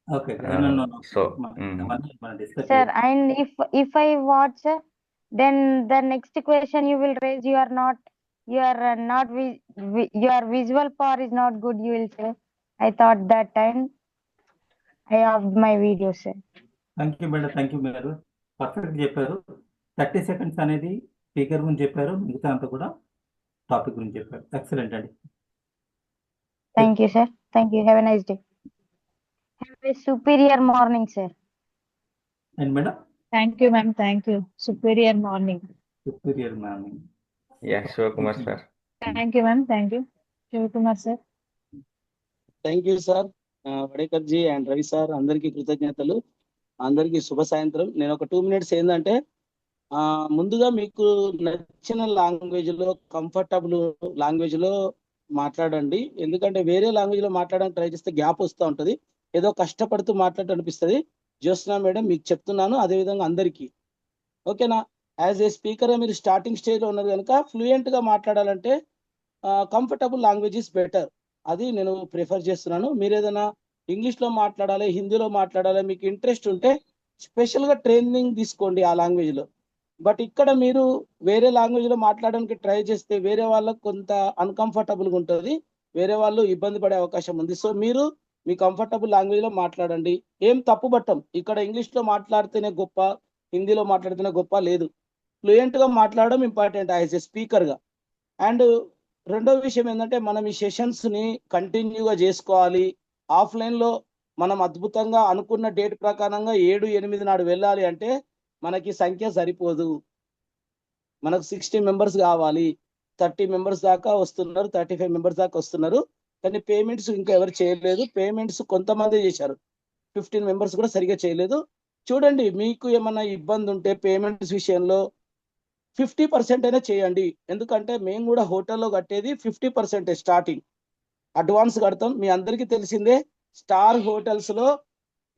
Okay, no, no, no. So Discuss Sir, it. and if I watch, sir, then the next question you will raise, your visual power is not good, you will say. I thought that time I have my video, sir. Thank you madam, thank you madam, perfect చెప్పారు. 30 seconds అనేది speaker గురించి చెప్పారు, మిగతా అంతా కూడా topic గురించి చెప్పారు. Excellent అండి. Thank you, sir. Thank you. Have a nice day. Have a superior morning, sir. And madam thank you ma'am, thank you. Superior morning. Superior morning. Yeah Shivakumar sir. Thank you ma'am, thank you. Shivakumar sir. Thank you sir. Wadekar ji and Ravi sir, అందరికీ కృతజ్ఞతలు, అందరికీ శుభ సాయంత్రం. నేను ఒక 2 minutes ఏంటంటే, ముందుగా మీకు నచ్చిన లాంగ్వేజ్ లో, కంఫర్టబుల్ లాంగ్వేజ్ లో మాట్లాడండి. ఎందుకంటే వేరే లాంగ్వేజ్ లో మాట్లాడడానికి ట్రై చేస్తే గ్యాప్ వస్తూ ఉంటుంది, ఏదో కష్టపడుతూ మాట్లాడటం అనిపిస్తుంది. జ్యోత్స్నా మేడం మీకు చెప్తున్నాను, అదేవిధంగా అందరికీ. ఓకేనా? యాజ్ ఏ స్పీకర్ మీరు స్టార్టింగ్ స్టేజ్లో ఉన్నారు కనుక ఫ్లూయెంట్గా మాట్లాడాలంటే కంఫర్టబుల్ లాంగ్వేజ్ ఇస్ బెటర్, అది నేను ప్రిఫర్ చేస్తున్నాను. మీరు ఏదైనా ఇంగ్లీష్లో మాట్లాడాలి, హిందీలో మాట్లాడాలి, మీకు ఇంట్రెస్ట్ ఉంటే స్పెషల్గా ట్రైనింగ్ తీసుకోండి ఆ లాంగ్వేజ్లో. బట్ ఇక్కడ మీరు వేరే లాంగ్వేజ్లో మాట్లాడడానికి ట్రై చేస్తే వేరే వాళ్ళకు కొంత అన్కంఫర్టబుల్గా ఉంటుంది, వేరే వాళ్ళు ఇబ్బంది పడే అవకాశం ఉంది. సో మీరు మీ కంఫర్టబుల్ లాంగ్వేజ్లో మాట్లాడండి. ఏం తప్పు పట్టం, ఇక్కడ ఇంగ్లీష్లో మాట్లాడితేనే గొప్ప, హిందీలో మాట్లాడితేనే గొప్ప లేదు, ఫ్లూయెంట్గా మాట్లాడడం ఇంపార్టెంట్ యాజ్ ఏ స్పీకర్గా. అండ్ రెండో విషయం ఏంటంటే, మనం ఈ సెషన్స్ని కంటిన్యూగా చేసుకోవాలి. ఆఫ్లైన్లో మనం అద్భుతంగా అనుకున్న డేట్ ప్రకారంగా 7-8 నాడు వెళ్ళాలి అంటే మనకి సంఖ్య సరిపోదు. మనకు 60 members కావాలి, 30 members దాకా వస్తున్నారు, 35 members దాకా వస్తున్నారు. కానీ పేమెంట్స్ ఇంకా ఎవరు చేయలేదు. పేమెంట్స్ కొంతమంది చేశారు, 15 members కూడా సరిగా చేయలేదు. చూడండి, మీకు ఏమన్నా ఇబ్బంది ఉంటే పేమెంట్స్ విషయంలో 50% అయినా చేయండి. ఎందుకంటే మేము కూడా హోటల్లో కట్టేది 50% స్టార్టింగ్, అడ్వాన్స్ కడతాం. మీ అందరికీ తెలిసిందే స్టార్ హోటల్స్ లో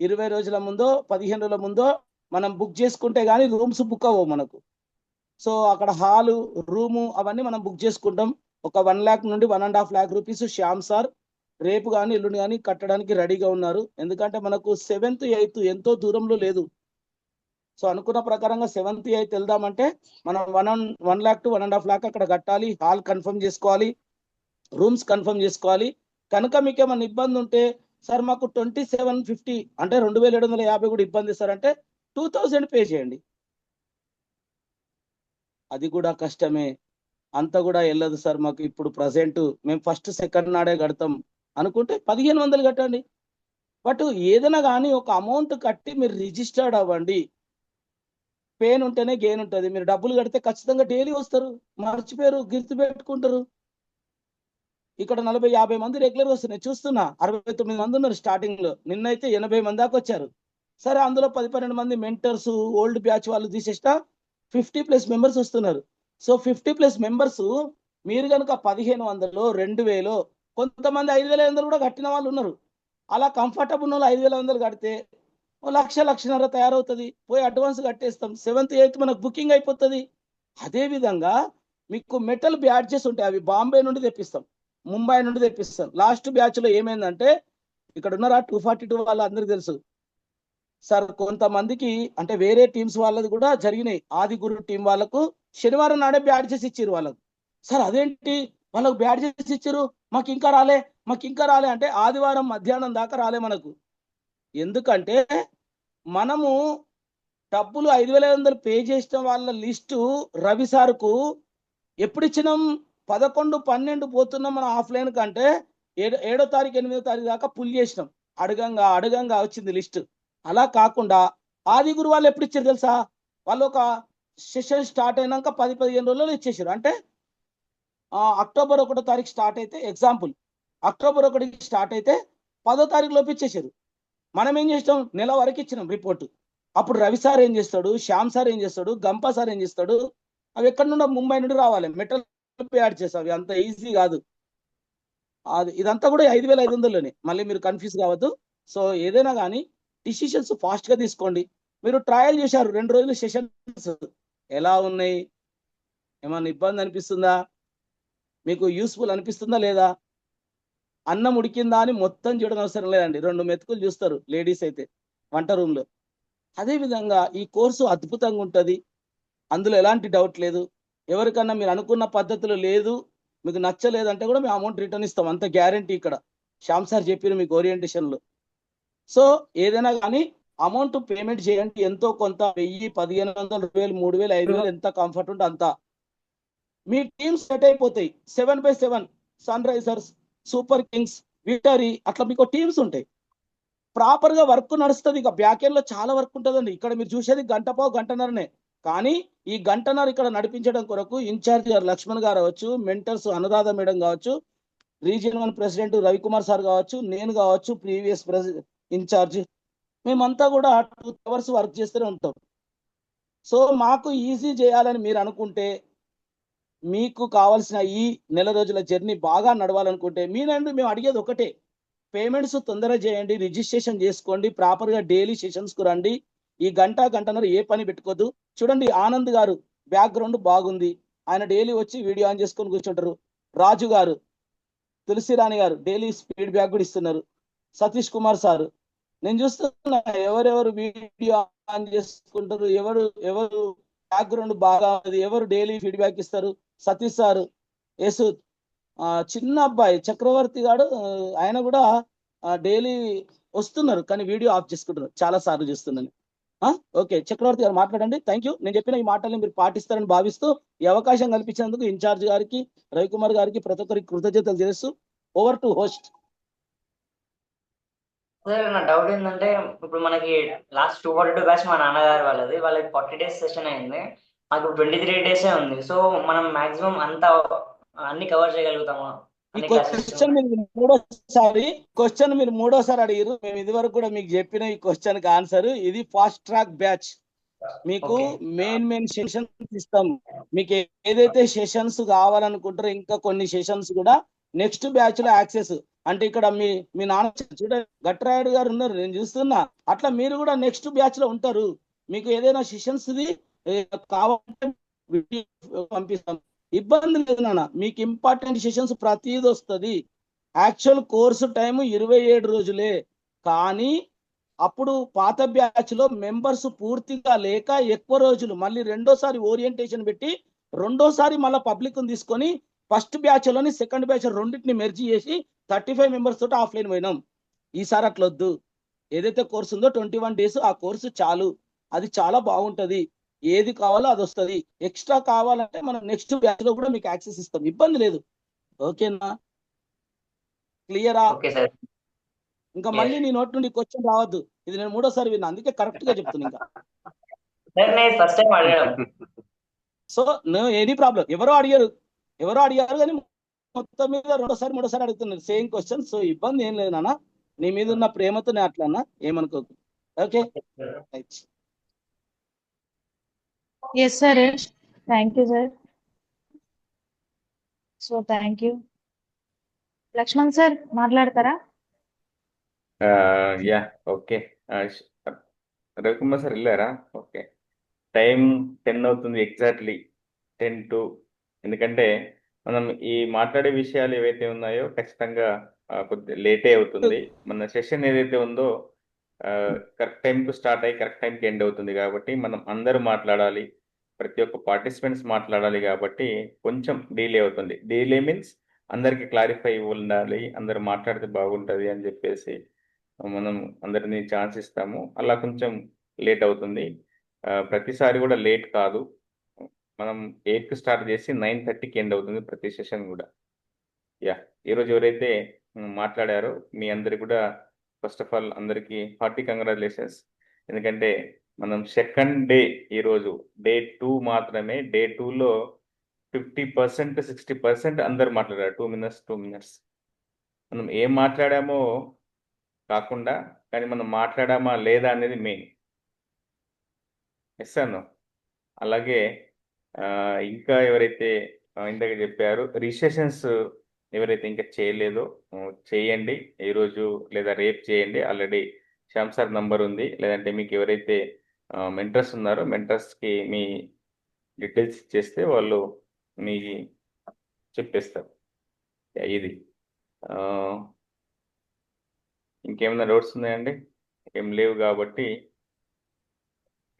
20 రోజుల ముందో 15 రోజుల ముందో మనం బుక్ చేసుకుంటే గానీ రూమ్స్ బుక్ అవ్వవు మనకు. సో అక్కడ హాలు రూము అవన్నీ మనం బుక్ చేసుకుంటాం. ఒక 1 lakh నుండి 1.5 lakh రూపీస్ శ్యామ్ సార్ రేపు కానీ ఎల్లుండి కానీ కట్టడానికి రెడీగా ఉన్నారు. ఎందుకంటే మనకు 7th 8th ఎంతో దూరంలో లేదు. సో అనుకున్న ప్రకారంగా 7th 8th వెళ్దామంటే మనం 1 lakh to 1.5 lakh అక్కడ కట్టాలి. హాల్ కన్ఫర్మ్ చేసుకోవాలి, రూమ్స్ కన్ఫర్మ్ చేసుకోవాలి. కనుక మీకు ఏమైనా ఇబ్బంది ఉంటే సార్ మాకు 2750 అంటే 2750 కూడా ఇబ్బంది సార్ అంటే 2000 పే చేయండి. అది కూడా కష్టమే, అంత కూడా వెళ్ళదు సార్ మాకు ఇప్పుడు ప్రజెంట్. మేము ఫస్ట్ సెకండ్ నాడే కడతాం అనుకుంటే 1500 కట్టండి. బట్ ఏదైనా కానీ ఒక అమౌంట్ కట్టి మీరు రిజిస్టర్డ్ అవ్వండి. పెయిన్ ఉంటేనే గెయిన్ ఉంటుంది. మీరు డబ్బులు కడితే ఖచ్చితంగా డైలీ వస్తారు, మర్చిపోయారు, గుర్తు పెట్టుకుంటారు. ఇక్కడ 40-50 మంది రెగ్యులర్ వస్తున్నాయి చూస్తున్నా. 69 మంది ఉన్నారు స్టార్టింగ్ లో, నిన్నైతే 80 మంది దాకా వచ్చారు. సరే అందులో 10-12 మంది మెంటర్స్ ఓల్డ్ బ్యాచ్ వాళ్ళు తీసేస్తా 50+ మెంబర్స్ వస్తున్నారు. సో 50+ మెంబర్స్ మీరు కనుక 1500 2000 కొంతమంది 5500 కూడా కట్టిన వాళ్ళు ఉన్నారు. అలా కంఫర్టబుల్ ఉన్న 5500 కడితే 1,00,000-1,50,000 తయారవుతుంది. పోయి అడ్వాన్స్ కట్టేస్తాం. 7th 8th మనకు బుకింగ్ అయిపోతుంది. అదే విధంగా మీకు మెటల్ బ్యాడ్జెస్ ఉంటాయి, అవి బాంబే నుండి తెప్పిస్తాం, ముంబై నుండి తెప్పిస్తాం. లాస్ట్ బ్యాచ్ లో ఏమైందంటే ఇక్కడ ఉన్నారా 242 వాళ్ళు అందరికి తెలుసు సార్, కొంతమందికి అంటే వేరే టీమ్స్ వాళ్ళది కూడా జరిగినాయి. ఆది గురు టీం వాళ్ళకు శనివారం నాడే బ్యాడ్జెస్ ఇచ్చారు వాళ్ళకు. సార్ అదేంటి వాళ్ళకు బ్యాడ్జెస్ ఇచ్చారు, మాకు ఇంకా రాలే అంటే ఆదివారం మధ్యాహ్నం దాకా రాలే మనకు. ఎందుకంటే మనము డబ్బులు 5500 పే చేసిన వాళ్ళ లిస్టు రవి సార్కు ఎప్పుడు ఇచ్చినాం? 11, 12 పోతున్నాం మనం ఆఫ్లైన్ కంటే 7వ తారీఖు 8వ తారీఖు దాకా పుల్ చేసినాం. అడగంగా వచ్చింది లిస్ట్. అలా కాకుండా ఆది గురు వాళ్ళు ఎప్పుడు ఇచ్చారు తెలుసా? వాళ్ళు ఒక సెషన్ స్టార్ట్ అయినాక 10-15 రోజుల్లో ఇచ్చేసారు. అంటే అక్టోబర్ 1వ తారీఖు స్టార్ట్ అయితే, ఎగ్జాంపుల్ అక్టోబర్ 1కి స్టార్ట్ అయితే 10వ తారీఖు లోపు ఇచ్చేసారు. మనం ఏం చేస్తాం? నెల వరకు ఇచ్చినాం రిపోర్టు. అప్పుడు రవి సార్ ఏం చేస్తాడు, శ్యామ్ సార్ ఏం చేస్తాడు, గంపా సార్ ఏం చేస్తాడు, అవి ఎక్కడి నుండి ముంబై నుండి రావాలి, మెటల్ యాడ్ చేస్తాం. అవి అంత ఈజీ కాదు. అది ఇదంతా కూడా 5500లోనే, మళ్ళీ మీరు కన్ఫ్యూజ్ కావద్దు. సో ఏదైనా కానీ డిసిషన్స్ ఫాస్ట్ గా తీసుకోండి. మీరు ట్రయల్ చేశారు 2 రోజులు సెషన్స్, ఎలా ఉన్నాయి? ఏమన్నా ఇబ్బంది అనిపిస్తుందా? మీకు యూస్ఫుల్ అనిపిస్తుందా లేదా? అన్నం ఉడికిందా అని మొత్తం చూడడం అవసరం లేదండి, 2 మెతుకులు చూస్తారు లేడీస్ అయితే వంట రూమ్ లో. అదే విధంగా ఈ కోర్సు అద్భుతంగా ఉంటుంది, అందులో ఎలాంటి డౌట్ లేదు. ఎవరికన్నా మీరు అనుకున్న పద్ధతిలో లేదు, మీకు నచ్చలేదంటే కూడా మేము అమౌంట్ రిటర్న్ ఇస్తాం, అంత గ్యారంటీ ఇక్కడ శ్యామ్ సార్ చెప్పారు మీకు ఓరియంటేషన్లో. సో ఏదైనా కానీ అమౌంట్ పేమెంట్ చేయండి, ఎంతో కొంత 1000, 1500, 2000, 3000, 5000 ఎంత కంఫర్ట్ ఉంటే అంత. మీ టీమ్స్ సెట్ అయిపోతాయి. 7x7 Sunrisers, Super Kings, victory, అట్లా మీకు టీమ్స్ ఉంటాయి. ప్రాపర్ గా వర్క్ నడుస్తుంది. ఇక బ్యాక్ ఎండ్ లో చాలా వర్క్ ఉంటుందండి. ఇక్కడ మీరు చూసేది గంటన్నరనే, కానీ ఈ గంటన్నర ఇక్కడ నడిపించడం కొరకు ఇన్ఛార్జ్ గారు లక్ష్మణ్ గారు అవ్వచ్చు, మెంటర్స్ అనురాధ మేడం కావచ్చు, రీజియన్ 1 ప్రెసిడెంట్ రవికుమార్ సార్ కావచ్చు, నేను కావచ్చు ప్రీవియస్ ఇన్ఛార్జ్, మేమంతా కూడా 2 hours వర్క్ చేస్తూనే ఉంటాం. సో మాకు ఈజీ చేయాలని మీరు అనుకుంటే, మీకు కావాల్సిన ఈ నెల రోజుల జర్నీ బాగా నడవాలనుకుంటే మేము అడిగేది ఒకటే, పేమెంట్స్ తొందరగా చేయండి, రిజిస్ట్రేషన్ చేసుకోండి, ప్రాపర్ గా డైలీ సెషన్స్ కు రండి. ఈ గంటన్నర ఏ పని పెట్టుకోవద్దు. చూడండి ఆనంద్ గారు బ్యాక్గ్రౌండ్ బాగుంది, ఆయన డైలీ వచ్చి వీడియో ఆన్ చేసుకొని కూర్చుంటారు. రాజు గారు, తులసిరాణి గారు డైలీ ఫీడ్ బ్యాక్ కూడా ఇస్తున్నారు. సతీష్ కుమార్ సార్, నేను చూస్తున్నా ఎవరెవరు వీడియో ఆన్ చేసుకుంటారు, ఎవరు బ్యాక్గ్రౌండ్ బాగా ఉంది, ఎవరు డైలీ ఫీడ్బ్యాక్ ఇస్తారు. సతీష్ సార్, యేసు, చిన్న అబ్బాయి చక్రవర్తి గారు, ఆయన కూడా డైలీ వస్తున్నారు కానీ వీడియో ఆఫ్ చేసుకుంటున్నారు, చాలా సార్లు చూస్తున్నాను. ఓకే చక్రవర్తి గారు మాట్లాడండి. Thank you. నేను చెప్పిన ఈ మాటల్ని మీరు పాటిస్తారని భావిస్తూ ఈ అవకాశం కల్పించినందుకు ఇన్ఛార్జ్ గారికి, రవికుమార్ గారికి, ప్రతి ఒక్కరికి కృతజ్ఞతలు చేస్తూ ఓవర్ టు హోస్ట్. సార్ నా డౌట్ ఏంటంటే, ఇప్పుడు మనకి లాస్ట్ 242 బ్యాచ్ మా నాన్నగారు వాళ్ళది, వాళ్ళకి 40 days సెషన్ అయింది, మాకు 23 days ఉంది. సో మనం మాక్సిమం అంతా అన్ని కవర్ చేయగలుగుతామా? ఈ క్వశ్చన్ మీరు మూడోసారి అడిగారు. మేము ఇది వరకు కూడా మీకు చెప్పిన ఈ క్వశ్చన్ కి ఆన్సర్ ఇది. ఫాస్ట్ ట్రాక్ బ్యాచ్ మీకు మెయిన్ సెషన్స్ ఇస్తాం. మీకు ఏదైతే సెషన్స్ కావాలనుకుంటారో ఇంకా కొన్ని సెషన్స్ కూడా నెక్స్ట్ బ్యాచ్ లో యాక్సెస్. అంటే ఇక్కడ మీ మీ నాన్న చూడండి గట్రాయుడు గారు ఉన్నారు, నేను చూస్తున్నా. అట్లా మీరు కూడా నెక్స్ట్ బ్యాచ్ లో ఉంటారు. మీకు ఏదైనా సెషన్స్ కావాలంటే వీడియో పంపిస్తాం, ఇబ్బంది లేదు నాన్న. మీకు ఇంపార్టెంట్ సెషన్స్ ప్రతిదీ వస్తుంది. యాక్చువల్ కోర్సు టైం 27 రోజులే, కానీ అప్పుడు పాత బ్యాచ్ లో మెంబర్స్ పూర్తిగా లేక ఎక్కువ రోజులు మళ్ళీ రెండోసారి ఓరియంటేషన్ పెట్టి రెండోసారి మళ్ళీ పబ్లిక్ తీసుకొని ఫస్ట్ బ్యాచ్ లోని సెకండ్ బ్యాచ్ రెండింటిని మెర్జీ చేసి 35 మెంబర్స్ తోటి ఆఫ్లైన్ పోయినాం. ఈసారి అట్లా వద్దు. ఏదైతే కోర్సు ఉందో 21 days ఆ కోర్సు చాలు. అది చాలా బాగుంటది. ఏది కావాలో అది వస్తుంది. ఎక్స్ట్రా కావాలంటే మనం నెక్స్ట్ బ్యాచ్ లో కూడా మీకు యాక్సెస్ ఇస్తాం, ఇబ్బంది లేదు. ఓకేనా? క్లియరా? ఇంకా మళ్ళీ నీ నోట్ నుండి క్వశ్చన్ రావద్దు. ఇది నేను 3వ సారి విన్నా, అందుకే కరెక్ట్ గా చెప్తున్నా. ఇంకా సో నో ఎనీ ప్రాబ్లం. ఎవరో అడిగారు కానీ మొత్తం మీద 2వ సారి అడుగుతున్నారు సేమ్ క్వశ్చన్. సో ఇబ్బంది ఏం లేదు నాన్న, నీ మీద ఉన్న ప్రేమతో నేను అట్లా అన్నా, ఏమనుకోకు. Okay, yes sir, thank you sir. So thank you. Lakshman sir మాట్లాడతారా? Yeah, okay. రవికుమార్ సార్ వెళ్ళారా? ఓకే, టైం 10 అవుతుంది ఎగ్జాక్ట్లీ, 10 to. ఎందుకంటే మనం ఈ మాట్లాడే విషయాలు ఏవైతే ఉన్నాయో ఖచ్చితంగా కొద్దిగా లేటే అవుతుంది. మన సెషన్ ఏదైతే ఉందో కరెక్ట్ టైంకు స్టార్ట్ అయ్యి కరెక్ట్ టైంకి ఎండ్ అవుతుంది. కాబట్టి మనం అందరూ మాట్లాడాలి, ప్రతి ఒక్క పార్టిసిపెంట్స్ మాట్లాడాలి. కాబట్టి కొంచెం డిలే అవుతుంది. డిలే మీన్స్ అందరికి క్లారిఫై ఉండాలి, అందరూ మాట్లాడితే బాగుంటుంది అని చెప్పేసి మనం అందరినీ ఛాన్స్ ఇస్తాము. అలా కొంచెం లేట్ అవుతుంది. ప్రతిసారి కూడా లేట్ కాదు. మనం 8కి స్టార్ట్ చేసి 9:30కి ఎండ్ అవుతుంది ప్రతి సెషన్ కూడా. యా, ఈరోజు ఎవరైతే మాట్లాడారో మీ అందరికి కూడా ఫస్ట్ ఆఫ్ ఆల్ అందరికీ హార్టీ కంగ్రాచులేషన్స్. ఎందుకంటే మనం సెకండ్ డే ఈరోజు డే 2 మాత్రమే. డే 2లో 50% 60% అందరు మాట్లాడారు. 2 minutes. మనం ఏం మాట్లాడామో కాకుండా కానీ మనం మాట్లాడామా లేదా అనేది మెయిన్. ఎస్ అను. అలాగే ఇంకా ఎవరైతే ఇందాక చెప్పారు రిజిస్ట్రేషన్స్ ఎవరైతే ఇంకా చేయలేదో చేయండి, ఈరోజు లేదా రేపు చేయండి. ఆల్రెడీ శ్యామ్ సార్ నంబర్ ఉంది. లేదంటే మీకు ఎవరైతే మెంటర్స్ ఉన్నారో మెంటర్స్కి మీ డీటెయిల్స్ ఇచ్చేస్తే వాళ్ళు మీ చెప్పేస్తారు. ఇది ఇంకేమైనా డౌట్స్ ఉన్నాయండి? ఏం లేవు కాబట్టి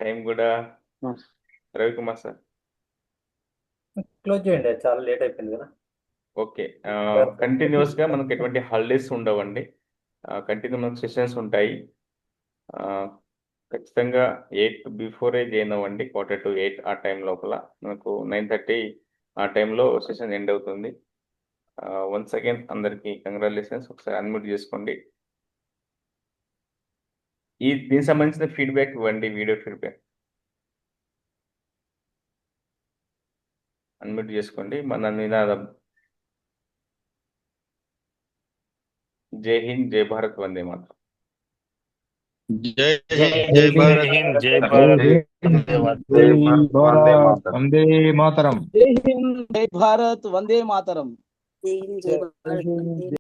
టైం కూడా రవికుమార్ సార్ క్లోజ్ చేయండి, చాలా లేట్ అయిపోయింది కదా. ఓకే, కంటిన్యూస్గా మనకు ఎటువంటి హాలిడేస్ ఉండవండి. కంటిన్యూ మనకు సెషన్స్ ఉంటాయి. ఖచ్చితంగా 8 బిఫోరే జాయిన్ అవ్వండి. 7:45 ఆ టైం లోపల. మనకు 9:30 ఆ టైంలో సెషన్ ఎండ్ అవుతుంది. వన్స్ అగైన్ అందరికీ కంగ్రాచులేషన్స్. ఒకసారి అన్మ్యూట్ చేసుకోండి. దీనికి సంబంధించిన ఫీడ్బ్యాక్ ఇవ్వండి, వీడియో ఫీడ్బ్యాక్ అన్మ్యూట్ చేసుకోండి. మన నినాదం జై హింద్, జై భారత్, వందే మాతరం. జై హింద్, జై భారత్, జై భారత్, వందే మాతరం. జై హింద్, జై భారత్, వందే మాతరం.